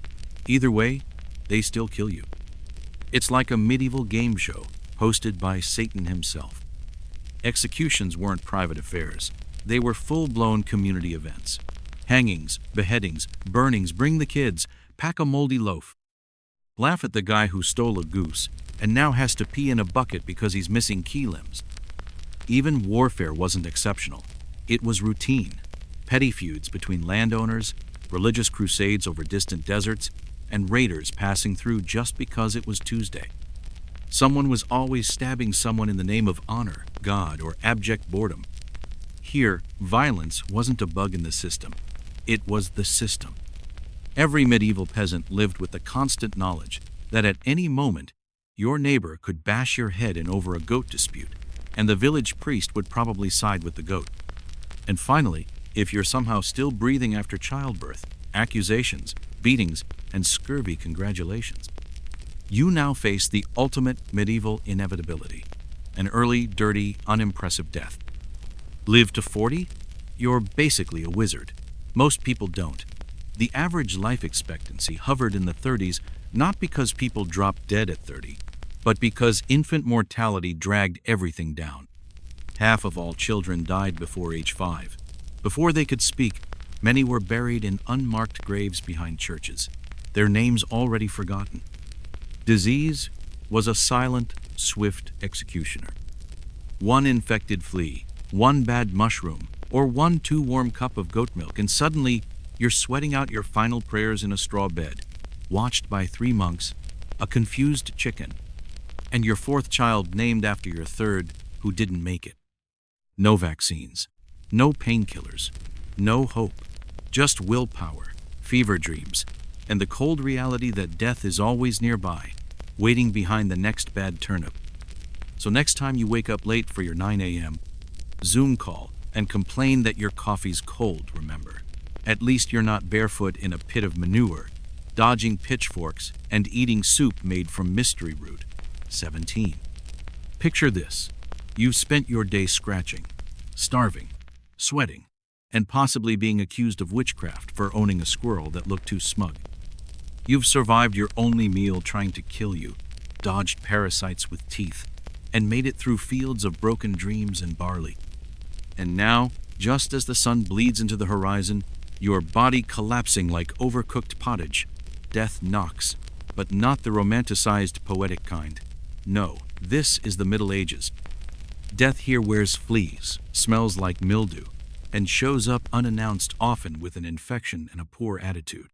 Speaker 1: Either way, they still kill you. It's like a medieval game show hosted by Satan himself. Executions weren't private affairs. They were full-blown community events. Hangings, beheadings, burnings, bring the kids, pack a moldy loaf. Laugh at the guy who stole a goose and now has to pee in a bucket because he's missing key limbs. Even warfare wasn't exceptional. It was routine. Petty feuds between landowners, religious crusades over distant deserts, and raiders passing through just because it was Tuesday. Someone was always stabbing someone in the name of honor, God, or abject boredom. Here, violence wasn't a bug in the system. It was the system. Every medieval peasant lived with the constant knowledge that at any moment, your neighbor could bash your head in over a goat dispute, and the village priest would probably side with the goat. And finally, if you're somehow still breathing after childbirth, accusations, beatings, and scurvy congratulations. You now face the ultimate medieval inevitability, an early, dirty, unimpressive death. Live to 40? You're basically a wizard. Most people don't. The average life expectancy hovered in the 30s, not because people dropped dead at 30, but because infant mortality dragged everything down. Half of all children died before age 5. Before they could speak, Many were buried in unmarked graves behind churches, their names already forgotten. Disease was a silent, swift executioner. One infected flea, one bad mushroom, or one too warm cup of goat milk, and suddenly you're sweating out your final prayers in a straw bed, watched by 3 monks, a confused chicken, and your 4th child named after your 3rd who didn't make it. No vaccines, no painkillers, no hope, just willpower, fever dreams, and the cold reality that death is always nearby, waiting behind the next bad turnip. So next time you wake up late for your 9 a.m. Zoom call and complain that your coffee's cold, remember, at least you're not barefoot in a pit of manure, dodging pitchforks and eating soup made from mystery root. 17. Picture this. You've spent your day scratching, starving, sweating, and possibly being accused of witchcraft for owning a squirrel that looked too smug. You've survived your only meal trying to kill you, dodged parasites with teeth, and made it through fields of broken dreams and barley. And now, just as the sun bleeds into the horizon, your body collapsing like overcooked pottage, death knocks, but not the romanticized poetic kind. No, this is the Middle Ages. Death here wears fleas, smells like mildew, and shows up unannounced, often with an infection and a poor attitude.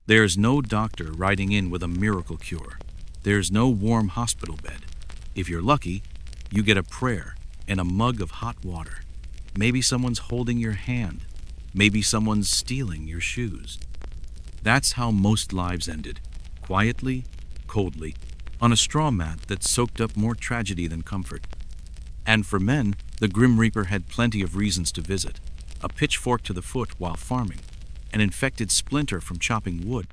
Speaker 1: There's no doctor riding in with a miracle cure. There's no warm hospital bed. If you're lucky, you get a prayer and a mug of hot water. Maybe someone's holding your hand. Maybe someone's stealing your shoes. That's how most lives ended, quietly, coldly, on a straw mat that soaked up more tragedy than comfort. And for men, the Grim Reaper had plenty of reasons to visit. A pitchfork to the foot while farming, an infected splinter from chopping wood,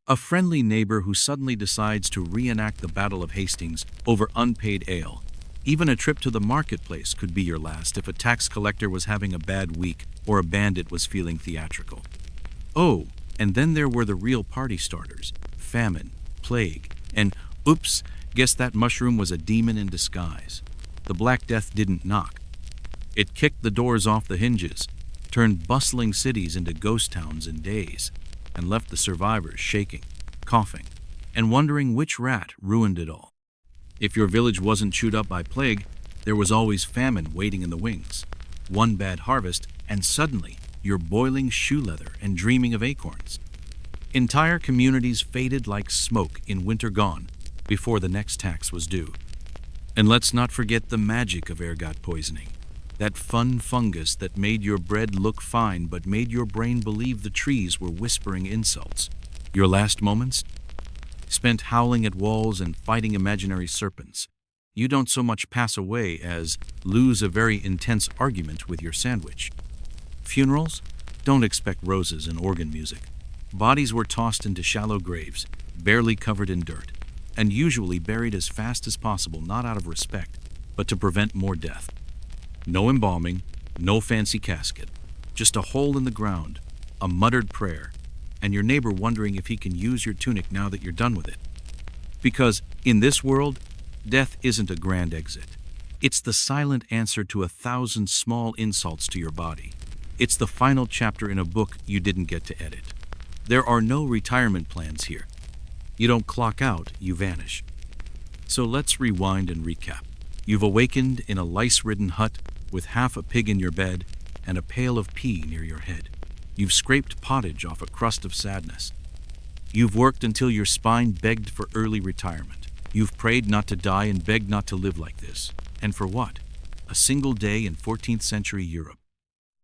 Speaker 1: a friendly neighbor who suddenly decides to reenact the Battle of Hastings over unpaid ale. Even a trip to the marketplace could be your last if a tax collector was having a bad week or a bandit was feeling theatrical. Oh, and then there were the real party starters: famine, plague, and oops, guess that mushroom was a demon in disguise. The Black Death didn't knock. It kicked the doors off the hinges, turned bustling cities into ghost towns in days, and left the survivors shaking, coughing, and wondering which rat ruined it all. If your village wasn't chewed up by plague, there was always famine waiting in the wings. One bad harvest, and suddenly you're boiling shoe leather and dreaming of acorns. Entire communities faded like smoke in winter gone before the next tax was due. And let's not forget the magic of ergot poisoning. That fun fungus that made your bread look fine but made your brain believe the trees were whispering insults. Your last moments? Spent howling at walls and fighting imaginary serpents. You don't so much pass away as lose a very intense argument with your sandwich. Funerals? Don't expect roses and organ music. Bodies were tossed into shallow graves, barely covered in dirt, and usually buried as fast as possible, not out of respect, but to prevent more death. No embalming, no fancy casket, just a hole in the ground, a muttered prayer, and your neighbor wondering if he can use your tunic now that you're done with it. Because in this world, death isn't a grand exit. It's the silent answer to 1,000 small insults to your body. It's the final chapter in a book you didn't get to edit. There are no retirement plans here. You don't clock out, you vanish. So let's rewind and recap. You've awakened in a lice-ridden hut with half a pig in your bed and a pail of pee near your head. You've scraped pottage off a crust of sadness. You've worked until your spine begged for early retirement. You've prayed not to die and begged not to live like this. And for what? A single day in 14th century Europe.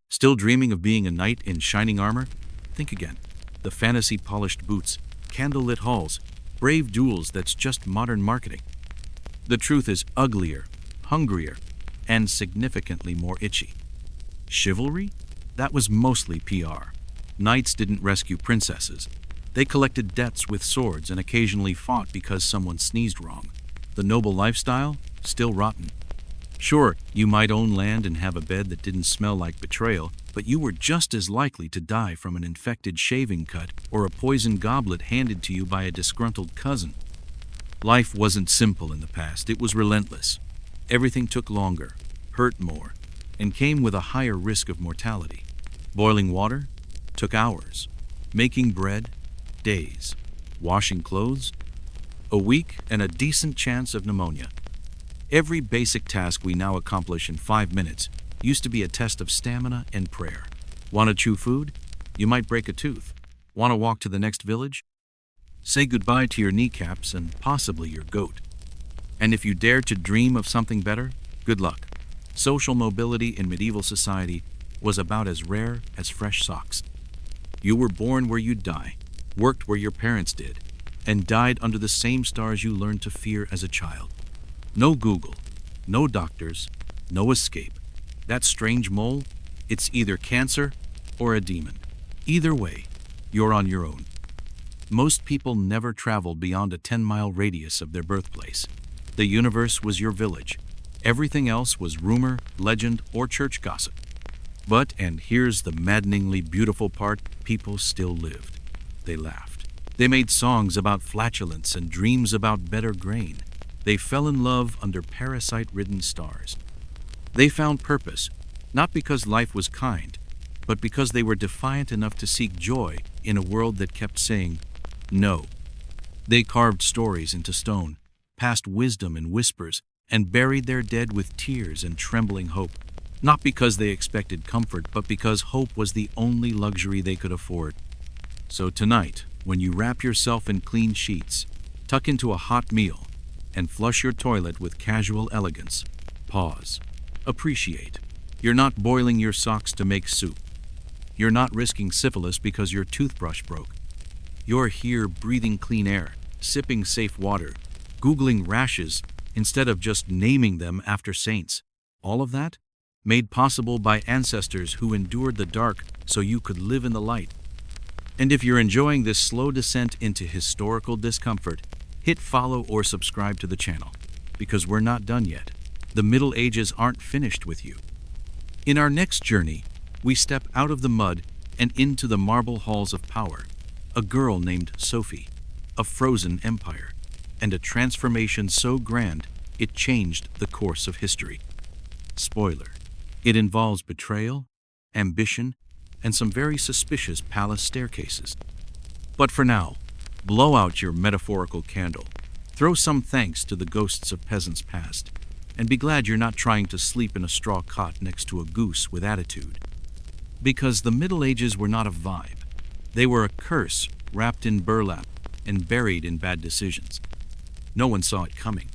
Speaker 1: Still dreaming of being a knight in shining armor? Think again. The fantasy-polished boots, candlelit halls, brave duels, that's just modern marketing. The truth is uglier, hungrier, and significantly more itchy. Chivalry? That was mostly PR. Knights didn't rescue princesses. They collected debts with swords and occasionally fought because someone sneezed wrong. The noble lifestyle? Still rotten. Sure, you might own land and have a bed that didn't smell like betrayal, but you were just as likely to die from an infected shaving cut or a poisoned goblet handed to you by a disgruntled cousin. Life wasn't simple in the past, it was relentless. Everything took longer, hurt more, and came with a higher risk of mortality. Boiling water? took hours. Making bread, days. Washing clothes, a week, and a decent chance of pneumonia. Every basic task we now accomplish in 5 minutes used to be a test of stamina and prayer. Want to chew food? You might break a tooth. Want to walk to the next village? Say goodbye to your kneecaps and possibly your goat. And if you dare to dream of something better, good luck. Social mobility in medieval society was about as rare as fresh socks. You were born where you'd die, worked where your parents did, and died under the same stars you learned to fear as a child. No Google, no doctors, no escape. That strange mole, it's either cancer or a demon. Either way, you're on your own. Most people never traveled beyond a 10-mile radius of their birthplace. The universe was your village. Everything else was rumor, legend, or church gossip. But, and here's the maddeningly beautiful part, people still lived. They laughed. They made songs about flatulence and dreams about better grain. They fell in love under parasite-ridden stars. They found purpose, not because life was kind, but because they were defiant enough to seek joy in a world that kept saying, no. They carved stories into stone, passed wisdom in whispers, and buried their dead with tears and trembling hope, not because they expected comfort, but because hope was the only luxury they could afford. So tonight, when you wrap yourself in clean sheets, tuck into a hot meal, and flush your toilet with casual elegance, pause. Appreciate. You're not boiling your socks to make soup. You're not risking syphilis because your toothbrush broke. You're here breathing clean air, sipping safe water, Googling rashes instead of just naming them after saints. All of that made possible by ancestors who endured the dark so you could live in the light. And if you're enjoying this slow descent into historical discomfort, hit follow or subscribe to the channel, because we're not done yet. The Middle Ages aren't finished with you. In our next journey, we step out of the mud and into the marble halls of power. A girl named Sophie, a frozen empire, and a transformation so grand it changed the course of history. Spoiler, it involves betrayal, ambition, and some very suspicious palace staircases. But for now, blow out your metaphorical candle, throw some thanks to the ghosts of peasants past, and be glad you're not trying to sleep in a straw cot next to a goose with attitude. Because the Middle Ages were not a vibe. They were a curse wrapped in burlap and buried in bad decisions. No one saw it coming.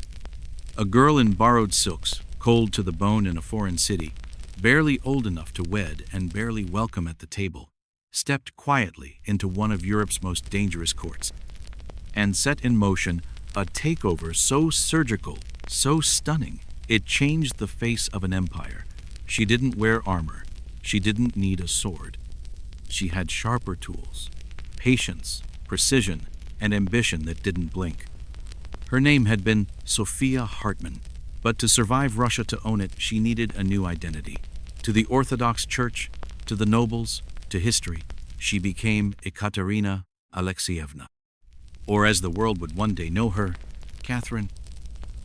Speaker 1: A girl in borrowed silks, cold to the bone in a foreign city, barely old enough to wed and barely welcome at the table, stepped quietly into one of Europe's most dangerous courts and set in motion a takeover so surgical, so stunning, it changed the face of an empire. She didn't wear armor. She didn't need a sword. She had sharper tools, patience, precision, and ambition that didn't blink. Her name had been Sophia Hartmann, but to survive Russia to own it, she needed a new identity. To the Orthodox Church, to the nobles, to history, she became Ekaterina Alexeyevna. Or as the world would one day know her, Catherine.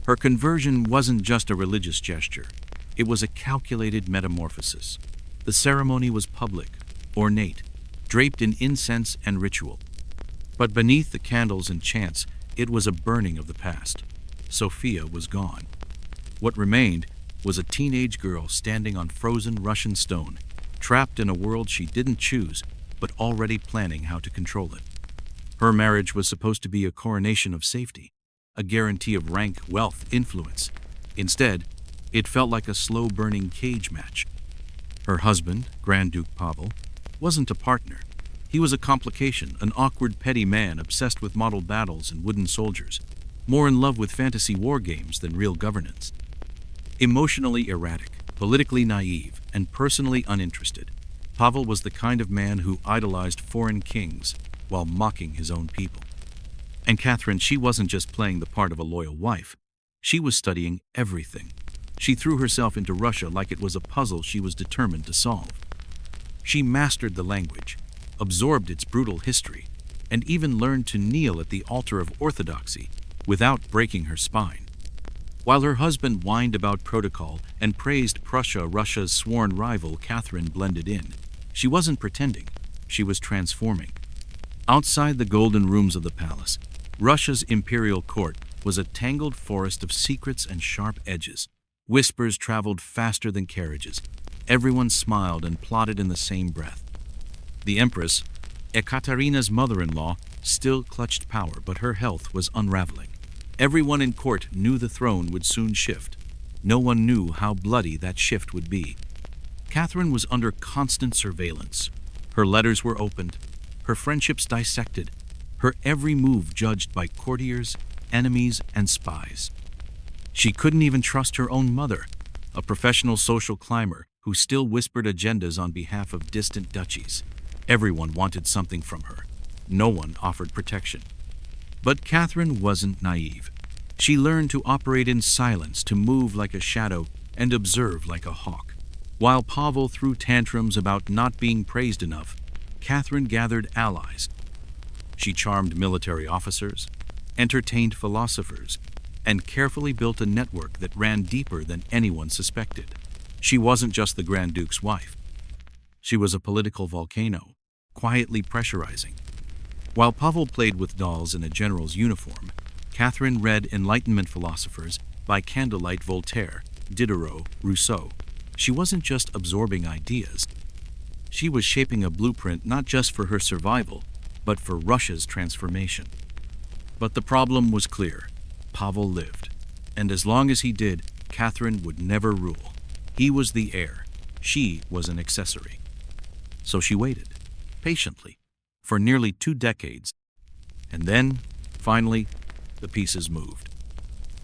Speaker 1: Her conversion wasn't just a religious gesture. It was a calculated metamorphosis. The ceremony was public, ornate, draped in incense and ritual. But beneath the candles and chants, it was a burning of the past. Sophia was gone. What remained was a teenage girl standing on frozen Russian stone, trapped in a world she didn't choose, but already planning how to control it. Her marriage was supposed to be a coronation of safety, a guarantee of rank, wealth, influence. Instead, it felt like a slow-burning cage match. Her husband, Grand Duke Pavel, wasn't a partner. He was a complication, an awkward, petty man obsessed with model battles and wooden soldiers, more in love with fantasy war games than real governance. Emotionally erratic, politically naive, and personally uninterested, Pavel was the kind of man who idolized foreign kings while mocking his own people. And Catherine, she wasn't just playing the part of a loyal wife. She was studying everything. She threw herself into Russia like it was a puzzle she was determined to solve. She mastered the language, absorbed its brutal history, and even learned to kneel at the altar of orthodoxy without breaking her spine. While her husband whined about protocol and praised Prussia, Russia's sworn rival, Catherine blended in. She wasn't pretending. she was transforming. Outside the golden rooms of the palace, Russia's imperial court was a tangled forest of secrets and sharp edges. Whispers traveled faster than carriages. Everyone smiled and plotted in the same breath. The Empress, Ekaterina's mother-in-law, still clutched power, but her health was unraveling. Everyone in court knew the throne would soon shift. No one knew how bloody that shift would be. Catherine was under constant surveillance. Her letters were opened, her friendships dissected, her every move judged by courtiers, enemies, and spies. She couldn't even trust her own mother, a professional social climber who still whispered agendas on behalf of distant duchies. Everyone wanted something from her. No one offered protection. But Catherine wasn't naive. She learned to operate in silence, to move like a shadow and observe like a hawk. While Pavel threw tantrums about not being praised enough, Catherine gathered allies. She charmed military officers, entertained philosophers, and carefully built a network that ran deeper than anyone suspected. She wasn't just the Grand Duke's wife. She was a political volcano, quietly pressurizing. While Pavel played with dolls in a general's uniform, Catherine read Enlightenment philosophers by candlelight: Voltaire, Diderot, Rousseau. She wasn't just absorbing ideas. She was shaping a blueprint not just for her survival, but for Russia's transformation. But the problem was clear. Pavel lived, and as long as he did, Catherine would never rule. He was the heir. She was an accessory. So she waited, patiently, for nearly 2 decades. And then, finally, the pieces moved.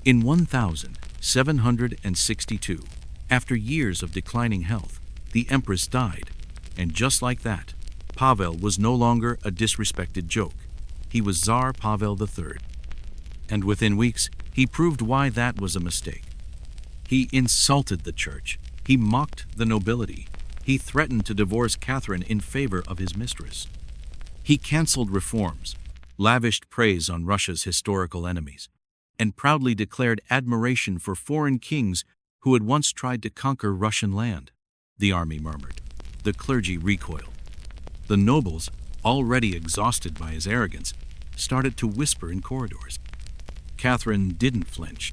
Speaker 1: In 1762, after years of declining health, the Empress died, and just like that, Pavel was no longer a disrespected joke. He was Tsar Pavel III. And within weeks, he proved why that was a mistake. He insulted the church. He mocked the nobility. He threatened to divorce Catherine in favor of his mistress. He canceled reforms, lavished praise on Russia's historical enemies, and proudly declared admiration for foreign kings who had once tried to conquer Russian land. The army murmured. The clergy recoiled. The nobles, already exhausted by his arrogance, started to whisper in corridors. Catherine didn't flinch.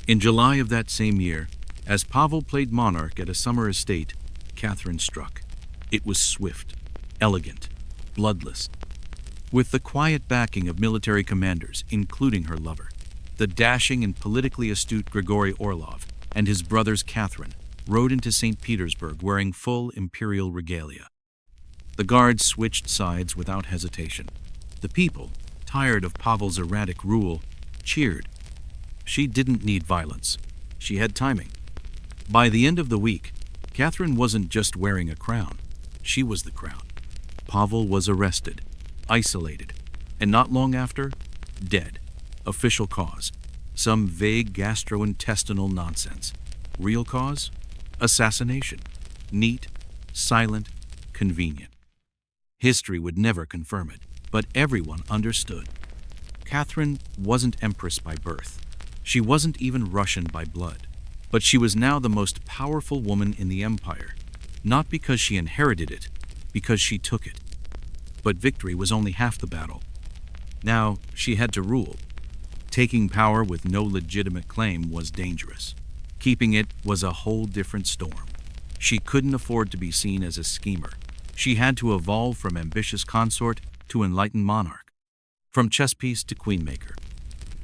Speaker 1: In July of that same year, as Pavel played monarch at a summer estate, Catherine struck. It was swift, elegant, bloodless. With the quiet backing of military commanders, including her lover, the dashing and politically astute Grigory Orlov and his brothers Catherine rode into St. Petersburg wearing full imperial regalia. The guards switched sides without hesitation. The people, tired of Pavel's erratic rule, cheered. She didn't need violence. She had timing. By the end of the week, Catherine wasn't just wearing a crown. She was the crown. Pavel was arrested, isolated, and not long after, dead. Official cause: some vague gastrointestinal nonsense. Real cause? Assassination. Neat, silent, convenient. History would never confirm it, but everyone understood. Catherine wasn't empress by birth. She wasn't even Russian by blood. But she was now the most powerful woman in the empire, not because she inherited it, because she took it. But victory was only half the battle. Now she had to rule. Taking power with no legitimate claim was dangerous. Keeping it was a whole different storm. She couldn't afford to be seen as a schemer. She had to evolve from ambitious consort to enlightened monarch, from chess piece to queenmaker.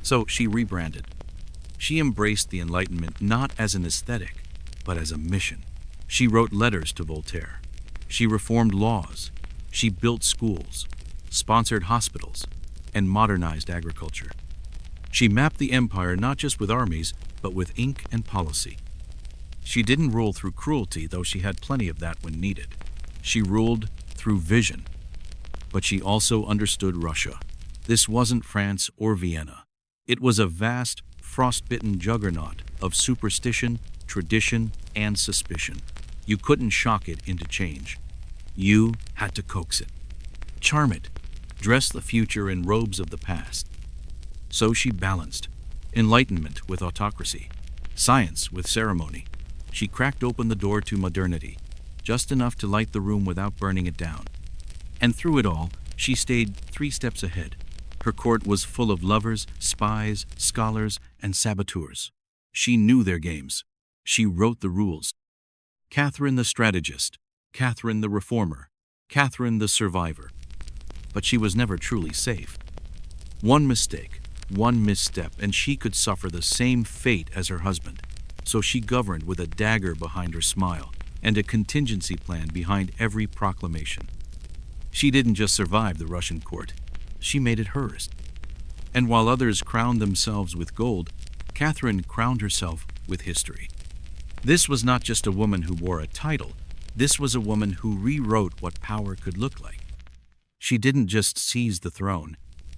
Speaker 1: So she rebranded. She embraced the Enlightenment not as an aesthetic, but as a mission. She wrote letters to Voltaire. She reformed laws. She built schools, sponsored hospitals, and modernized agriculture. She mapped the empire not just with armies, but with ink and policy. She didn't rule through cruelty, though she had plenty of that when needed. She ruled through vision. But she also understood Russia. This wasn't France or Vienna. It was a vast, frostbitten juggernaut of superstition, tradition, and suspicion. You couldn't shock it into change. You had to coax it, charm it, dress the future in robes of the past. So she balanced enlightenment with autocracy, science with ceremony. She cracked open the door to modernity, just enough to light the room without burning it down. And through it all, she stayed 3 steps ahead. Her court was full of lovers, spies, scholars, and saboteurs. She knew their games. She wrote the rules. Catherine the strategist, Catherine the reformer, Catherine the survivor. But she was never truly safe. One mistake, one misstep, and she could suffer the same fate as her husband. So she governed with a dagger behind her smile and a contingency plan behind every proclamation. She didn't just survive the Russian court, she made it hers. And while others crowned themselves with gold, Catherine crowned herself with history. This was not just a woman who wore a title, this was a woman who rewrote what power could look like. She didn't just seize the throne,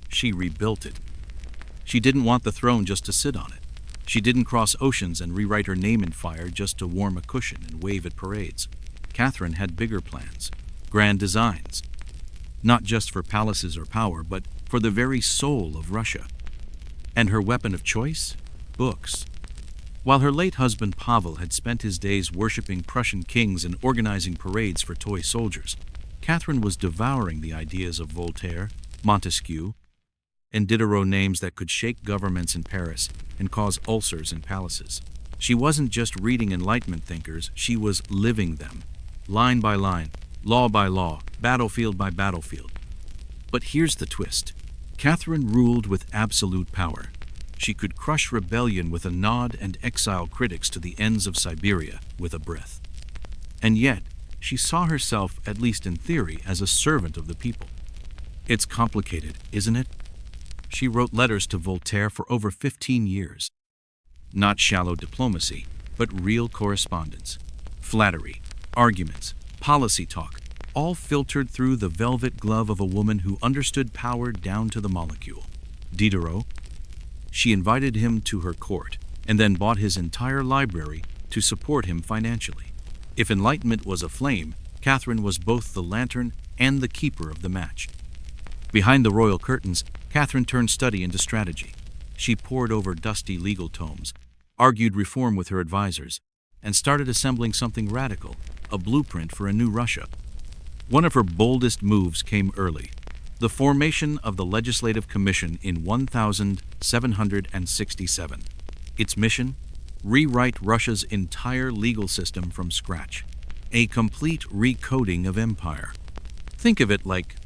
Speaker 1: she rebuilt it. She didn't want the throne just to sit on it. She didn't cross oceans and rewrite her name in fire just to warm a cushion and wave at parades. Catherine had bigger plans, grand designs. Not just for palaces or power, but for the very soul of Russia. And her weapon of choice? Books. While her late husband Pavel had spent his days worshipping Prussian kings and organizing parades for toy soldiers, Catherine was devouring the ideas of Voltaire, Montesquieu, and Diderot, names that could shake governments in Paris and cause ulcers in palaces. She wasn't just reading Enlightenment thinkers, she was living them, line by line, law by law, battlefield by battlefield. But here's the twist. Catherine ruled with absolute power. She could crush rebellion with a nod and exile critics to the ends of Siberia with a breath. And yet, she saw herself, at least in theory, as a servant of the people. It's complicated, isn't it? She wrote letters to Voltaire for over 15 years. Not shallow diplomacy, but real correspondence. Flattery, arguments, policy talk, all filtered through the velvet glove of a woman who understood power down to the molecule. Diderot. She invited him to her court and then bought his entire library to support him financially. If Enlightenment was a flame, Catherine was both the lantern and the keeper of the match. Behind the royal curtains, Catherine turned study into strategy. She pored over dusty legal tomes, argued reform with her advisors, and started assembling something radical, a blueprint for a new Russia. One of her boldest moves came early: the formation of the Legislative Commission in 1767. Its mission? Rewrite Russia's entire legal system from scratch. A complete recoding of empire. Think of it like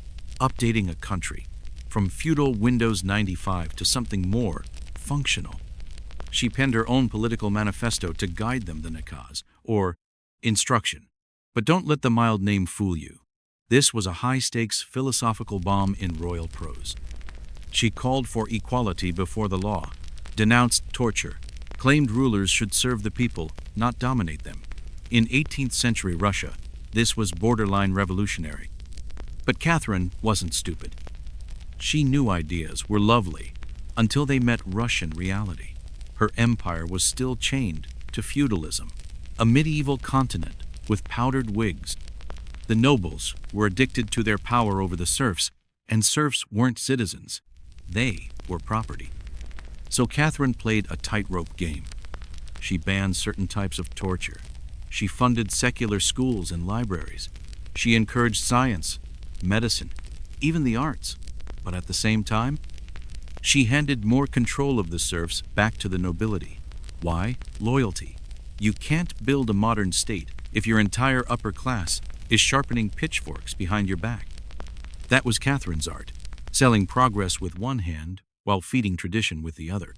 Speaker 1: updating a country, from feudal Windows 95 to something more functional. She penned her own political manifesto to guide them, the nakaz, or instruction. But don't let the mild name fool you. This was a high-stakes philosophical bomb in royal prose. She called for equality before the law, denounced torture, claimed rulers should serve the people, not dominate them. In 18th century Russia, this was borderline revolutionary. But Catherine wasn't stupid. She knew ideas were lovely until they met Russian reality. Her empire was still chained to feudalism, a medieval continent with powdered wigs. The nobles were addicted to their power over the serfs, and serfs weren't citizens. They were property. So Catherine played a tightrope game. She banned certain types of torture. She funded secular schools and libraries. She encouraged science, medicine, even the arts. But at the same time, she handed more control of the serfs back to the nobility. Why? Loyalty. You can't build a modern state if your entire upper class is sharpening pitchforks behind your back. That was Catherine's art, selling progress with one hand while feeding tradition with the other.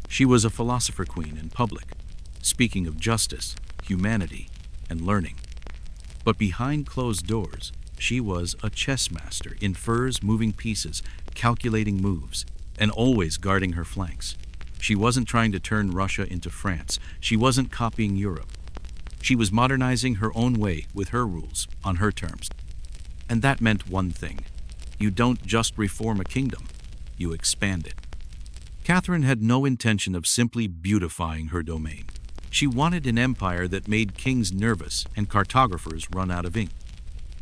Speaker 1: She was a philosopher queen in public, speaking of justice, humanity, and learning. But behind closed doors, she was a chess master in furs, moving pieces, calculating moves, and always guarding her flanks. She wasn't trying to turn Russia into France. She wasn't copying Europe. She was modernizing her own way with her rules, on her terms. And that meant one thing. You don't just reform a kingdom, you expand it. Catherine had no intention of simply beautifying her domain. She wanted an empire that made kings nervous and cartographers run out of ink.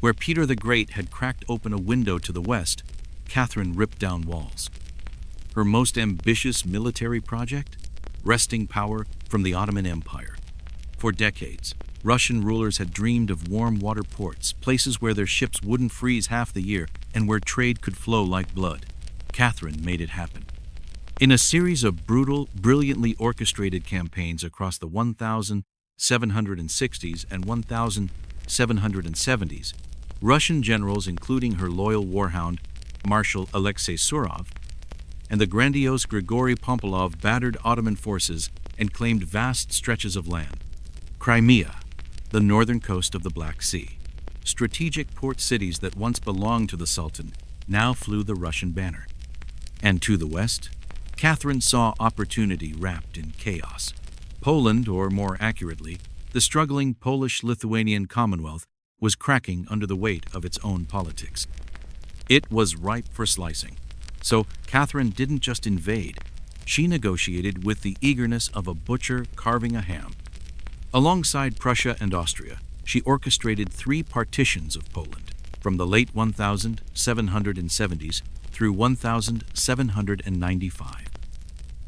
Speaker 1: Where Peter the Great had cracked open a window to the west, Catherine ripped down walls. Her most ambitious military project? Wresting power from the Ottoman Empire. For decades, Russian rulers had dreamed of warm water ports, places where their ships wouldn't freeze half the year and where trade could flow like blood. Catherine made it happen. In a series of brutal, brilliantly orchestrated campaigns across the 1760s and 1770s, Russian generals, including her loyal warhound, Marshal Alexei Surov, and the grandiose Grigory Pompilov, battered Ottoman forces and claimed vast stretches of land. Crimea, the northern coast of the Black Sea. Strategic port cities that once belonged to the Sultan now flew the Russian banner. And to the west, Catherine saw opportunity wrapped in chaos. Poland, or more accurately, the struggling Polish-Lithuanian Commonwealth, was cracking under the weight of its own politics. It was ripe for slicing. So Catherine didn't just invade, she negotiated with the eagerness of a butcher carving a ham. Alongside Prussia and Austria, she orchestrated 3 partitions of Poland, from the late 1770s through 1795.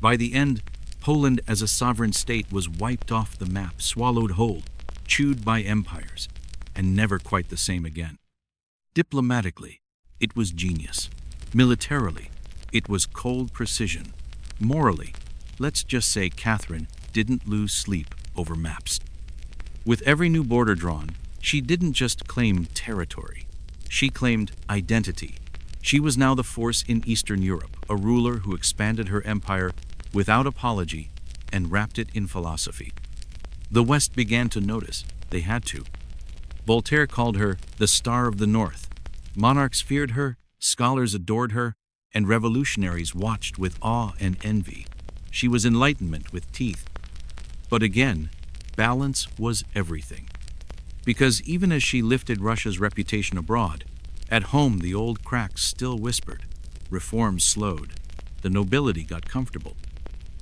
Speaker 1: By the end, Poland as a sovereign state was wiped off the map, swallowed whole, chewed by empires, and never quite the same again. Diplomatically, it was genius. Militarily, it was cold precision. Morally, let's just say Catherine didn't lose sleep over maps. With every new border drawn, she didn't just claim territory. She claimed identity. She was now the force in Eastern Europe, a ruler who expanded her empire without apology and wrapped it in philosophy. The West began to notice. They had to. Voltaire called her the Star of the North. Monarchs feared her, scholars adored her, and revolutionaries watched with awe and envy. She was enlightenment with teeth. But again, balance was everything. Because even as she lifted Russia's reputation abroad, at home the old cracks still whispered. Reforms slowed. The nobility got comfortable.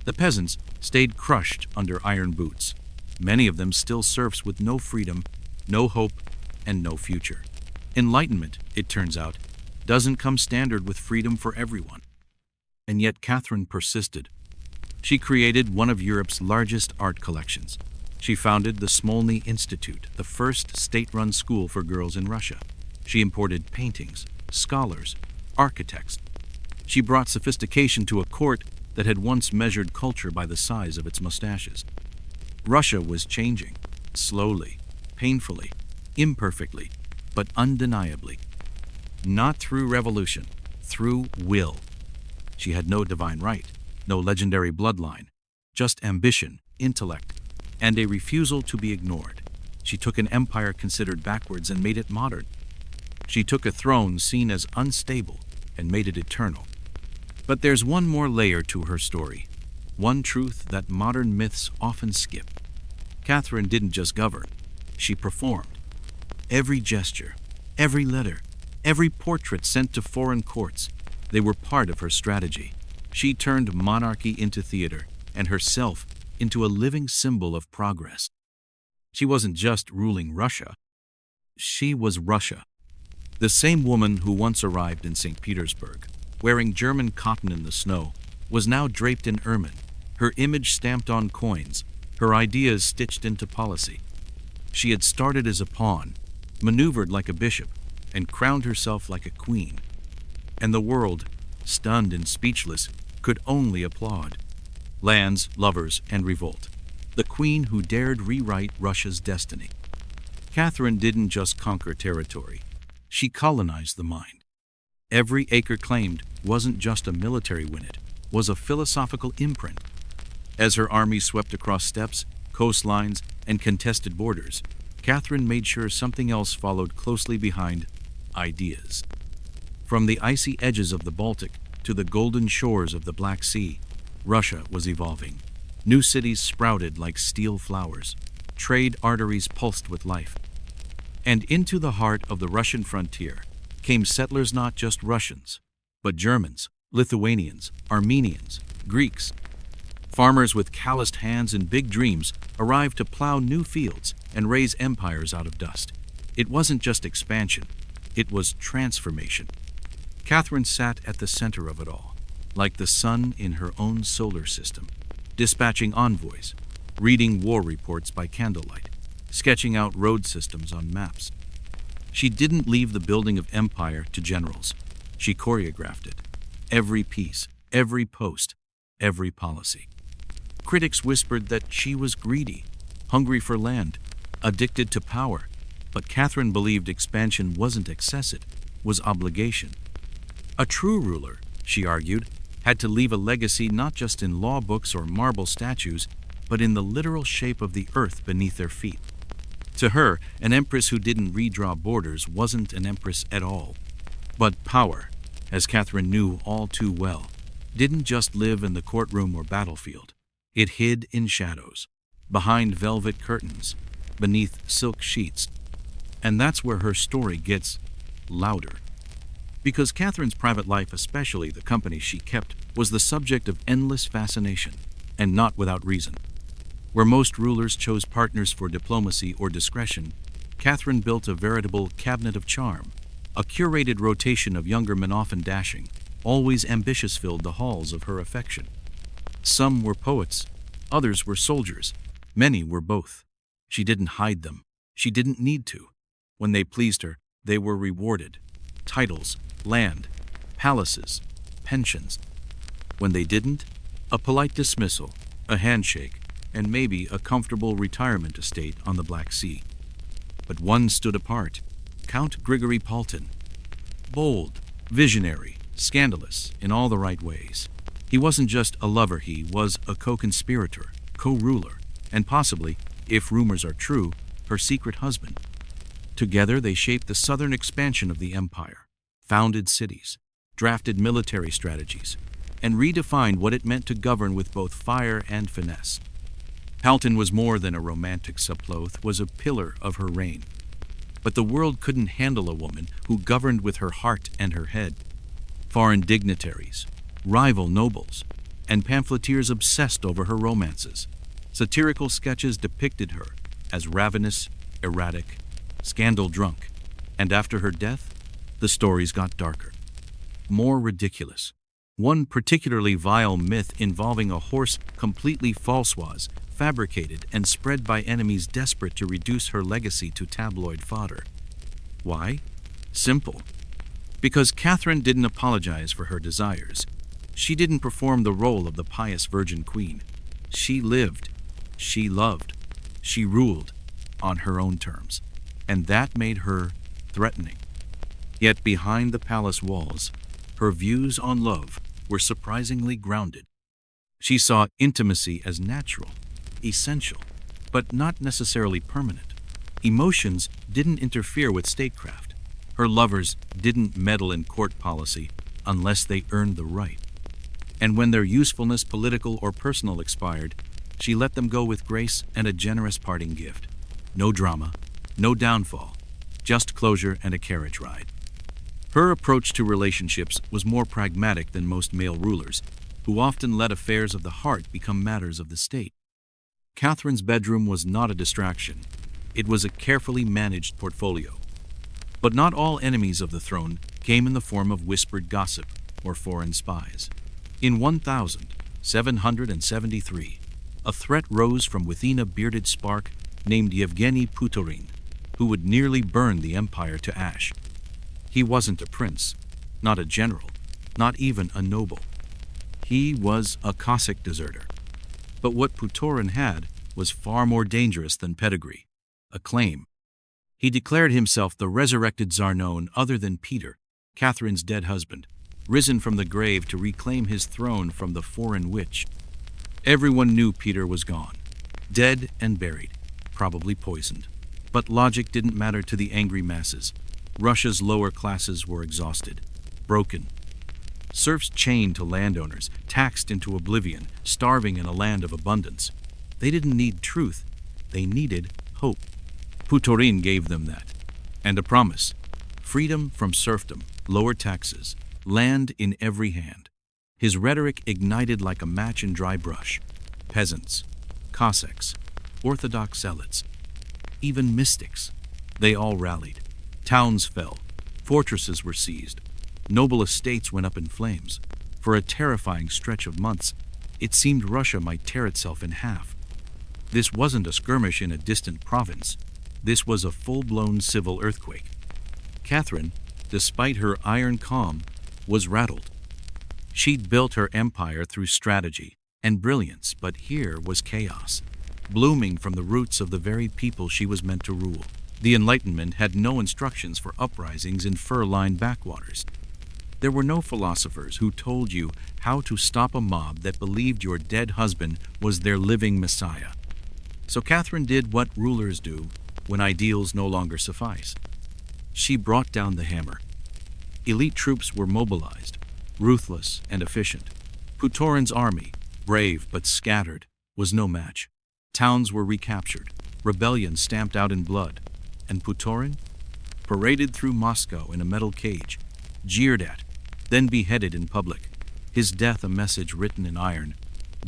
Speaker 1: The peasants stayed crushed under iron boots. Many of them still serfs with no freedom, no hope, and no future. Enlightenment, it turns out, doesn't come standard with freedom for everyone. And yet Catherine persisted. She created one of Europe's largest art collections. She founded the Smolny Institute, the first state-run school for girls in Russia. She imported paintings, scholars, architects. She brought sophistication to a court that had once measured culture by the size of its mustaches. Russia was changing, slowly, painfully, imperfectly, but undeniably. Not through revolution, through will. She had no divine right, no legendary bloodline, just ambition, intellect, and a refusal to be ignored. She took an empire considered backwards and made it modern. She took a throne seen as unstable and made it eternal. But there's one more layer to her story, one truth that modern myths often skip. Catherine didn't just govern, she performed. Every gesture, every letter, every portrait sent to foreign courts, they were part of her strategy. She turned monarchy into theater and herself into a living symbol of progress. She wasn't just ruling Russia, she was Russia. The same woman who once arrived in St. Petersburg, wearing German cotton in the snow, was now draped in ermine, her image stamped on coins, her ideas stitched into policy. She had started as a pawn, maneuvered like a bishop, and crowned herself like a queen. And the world, stunned and speechless, could only applaud. Lands, lovers, and revolt. The queen who dared rewrite Russia's destiny. Catherine didn't just conquer territory. She colonized the mind. Every acre claimed wasn't just a military win, it was a philosophical imprint. As her army swept across steppes, coastlines, and contested borders, Catherine made sure something else followed closely behind: ideas. From the icy edges of the Baltic to the golden shores of the Black Sea, Russia was evolving. New cities sprouted like steel flowers. Trade arteries pulsed with life. And into the heart of the Russian frontier came settlers, not just Russians, but Germans, Lithuanians, Armenians, Greeks. Farmers with calloused hands and big dreams arrived to plow new fields and raise empires out of dust. It wasn't just expansion, it was transformation. Catherine sat at the center of it all, like the sun in her own solar system, dispatching envoys, reading war reports by candlelight, sketching out road systems on maps. She didn't leave the building of empire to generals. She choreographed it. Every piece, every post, every policy. Critics whispered that she was greedy, hungry for land, addicted to power. But Catherine believed expansion wasn't excess, it was obligation. A true ruler, she argued, had to leave a legacy not just in law books or marble statues, but in the literal shape of the earth beneath their feet. To her, an empress who didn't redraw borders wasn't an empress at all. But power, as Catherine knew all too well, didn't just live in the courtroom or battlefield. It hid in shadows, behind velvet curtains, beneath silk sheets. And that's where her story gets louder. Because Catherine's private life, especially the company she kept, was the subject of endless fascination, and not without reason. Where most rulers chose partners for diplomacy or discretion, Catherine built a veritable cabinet of charm. A curated rotation of younger men, often dashing, always ambitious, filled the halls of her affection. Some were poets, others were soldiers, many were both. She didn't hide them. She didn't need to. When they pleased her, they were rewarded. Titles, land, palaces, pensions. When they didn't, a polite dismissal, a handshake, and maybe a comfortable retirement estate on the Black Sea. But one stood apart, Count Grigory Paltin. Bold, visionary, scandalous in all the right ways. He wasn't just a lover, he was a co-conspirator, co-ruler, and possibly, if rumors are true, her secret husband. Together they shaped the southern expansion of the empire, founded cities, drafted military strategies, and redefined what it meant to govern with both fire and finesse. Paltin was more than a romantic subcloth, was a pillar of her reign. But the world couldn't handle a woman who governed with her heart and her head. Foreign dignitaries, rival nobles, and pamphleteers obsessed over her romances. Satirical sketches depicted her as ravenous, erratic, scandal-drunk, and after her death, the stories got darker, more ridiculous. One particularly vile myth involving a horse, completely false, was fabricated and spread by enemies desperate to reduce her legacy to tabloid fodder. Why? Simple. Because Catherine didn't apologize for her desires. She didn't perform the role of the pious virgin queen. She lived, she loved, she ruled on her own terms, and that made her threatening. Yet behind the palace walls, her views on love were surprisingly grounded. She saw intimacy as natural, essential, but not necessarily permanent. Emotions didn't interfere with statecraft. Her lovers didn't meddle in court policy unless they earned the right. And when their usefulness, political or personal, expired, she let them go with grace and a generous parting gift. No drama, no downfall, just closure and a carriage ride. Her approach to relationships was more pragmatic than most male rulers, who often let affairs of the heart become matters of the state. Catherine's bedroom was not a distraction. It was a carefully managed portfolio. But not all enemies of the throne came in the form of whispered gossip or foreign spies. In 1773, a threat rose from within a bearded spark named Yevgeny Putorin, who would nearly burn the empire to ash. He wasn't a prince, not a general, not even a noble. He was a Cossack deserter. But what Putorin had was far more dangerous than pedigree, a claim. He declared himself the resurrected Tsar, none other than Peter, Catherine's dead husband, risen from the grave to reclaim his throne from the foreign witch. Everyone knew Peter was gone, dead and buried, probably poisoned. But logic didn't matter to the angry masses. Russia's lower classes were exhausted, broken. Serfs chained to landowners, taxed into oblivion, starving in a land of abundance. They didn't need truth, they needed hope. Putorin gave them that, and a promise: freedom from serfdom, lower taxes, land in every hand. His rhetoric ignited like a match in dry brush. Peasants, Cossacks, Orthodox zealots, even mystics, they all rallied. Towns fell, fortresses were seized, noble estates went up in flames. For a terrifying stretch of months, it seemed Russia might tear itself in half. This wasn't a skirmish in a distant province. This was a full-blown civil earthquake. Catherine, despite her iron calm, was rattled. She'd built her empire through strategy and brilliance, but here was chaos, blooming from the roots of the very people she was meant to rule. The Enlightenment had no instructions for uprisings in fur-lined backwaters. There were no philosophers who told you how to stop a mob that believed your dead husband was their living messiah. So Catherine did what rulers do when ideals no longer suffice. She brought down the hammer. Elite troops were mobilized, ruthless and efficient. Putorin's army, brave but scattered, was no match. Towns were recaptured, rebellion stamped out in blood, and Putorin, paraded through Moscow in a metal cage, jeered at, then beheaded in public. His death a message written in iron: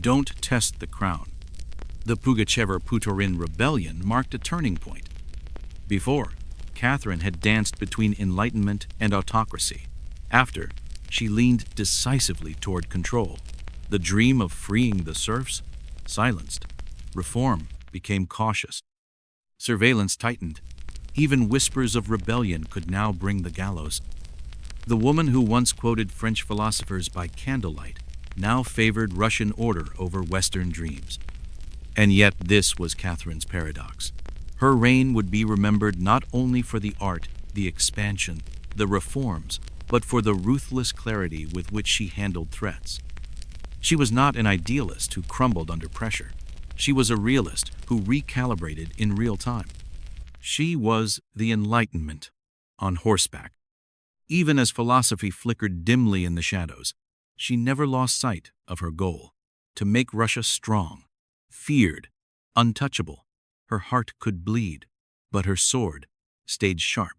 Speaker 1: don't test the crown. The Pugachever-Putorin rebellion marked a turning point. Before, Catherine had danced between enlightenment and autocracy. After, she leaned decisively toward control. The dream of freeing the serfs silenced. Reform became cautious. Surveillance tightened. Even whispers of rebellion could now bring the gallows. The woman who once quoted French philosophers by candlelight now favored Russian order over Western dreams. And yet this was Catherine's paradox. Her reign would be remembered not only for the art, the expansion, the reforms, but for the ruthless clarity with which she handled threats. She was not an idealist who crumbled under pressure. She was a realist who recalibrated in real time. She was the Enlightenment on horseback. Even as philosophy flickered dimly in the shadows, she never lost sight of her goal: to make Russia strong, feared, untouchable. Her heart could bleed, but her sword stayed sharp.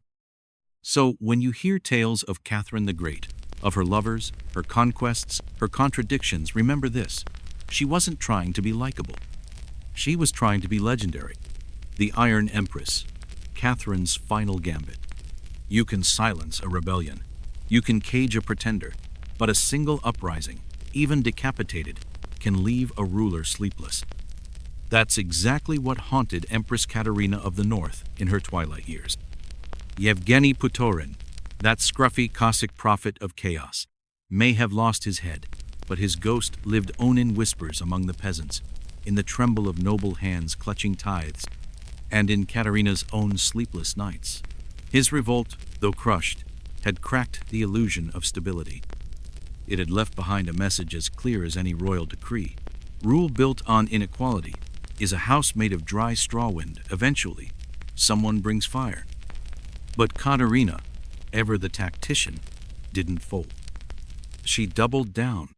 Speaker 1: So when you hear tales of Catherine the Great, of her lovers, her conquests, her contradictions, remember this: she wasn't trying to be likable. She was trying to be legendary. The Iron Empress, Catherine's final gambit. You can silence a rebellion. You can cage a pretender. But a single uprising, even decapitated, can leave a ruler sleepless. That's exactly what haunted Empress Katerina of the North in her twilight years. Yevgeny Putorin, that scruffy Cossack prophet of chaos, may have lost his head, but his ghost lived on in whispers among the peasants, in the tremble of noble hands clutching tithes, and in Katerina's own sleepless nights. His revolt, though crushed, had cracked the illusion of stability. It had left behind a message as clear as any royal decree. Rule built on inequality is a house made of dry straw wind. Eventually, someone brings fire. But Katerina, ever the tactician, didn't fold. She doubled down.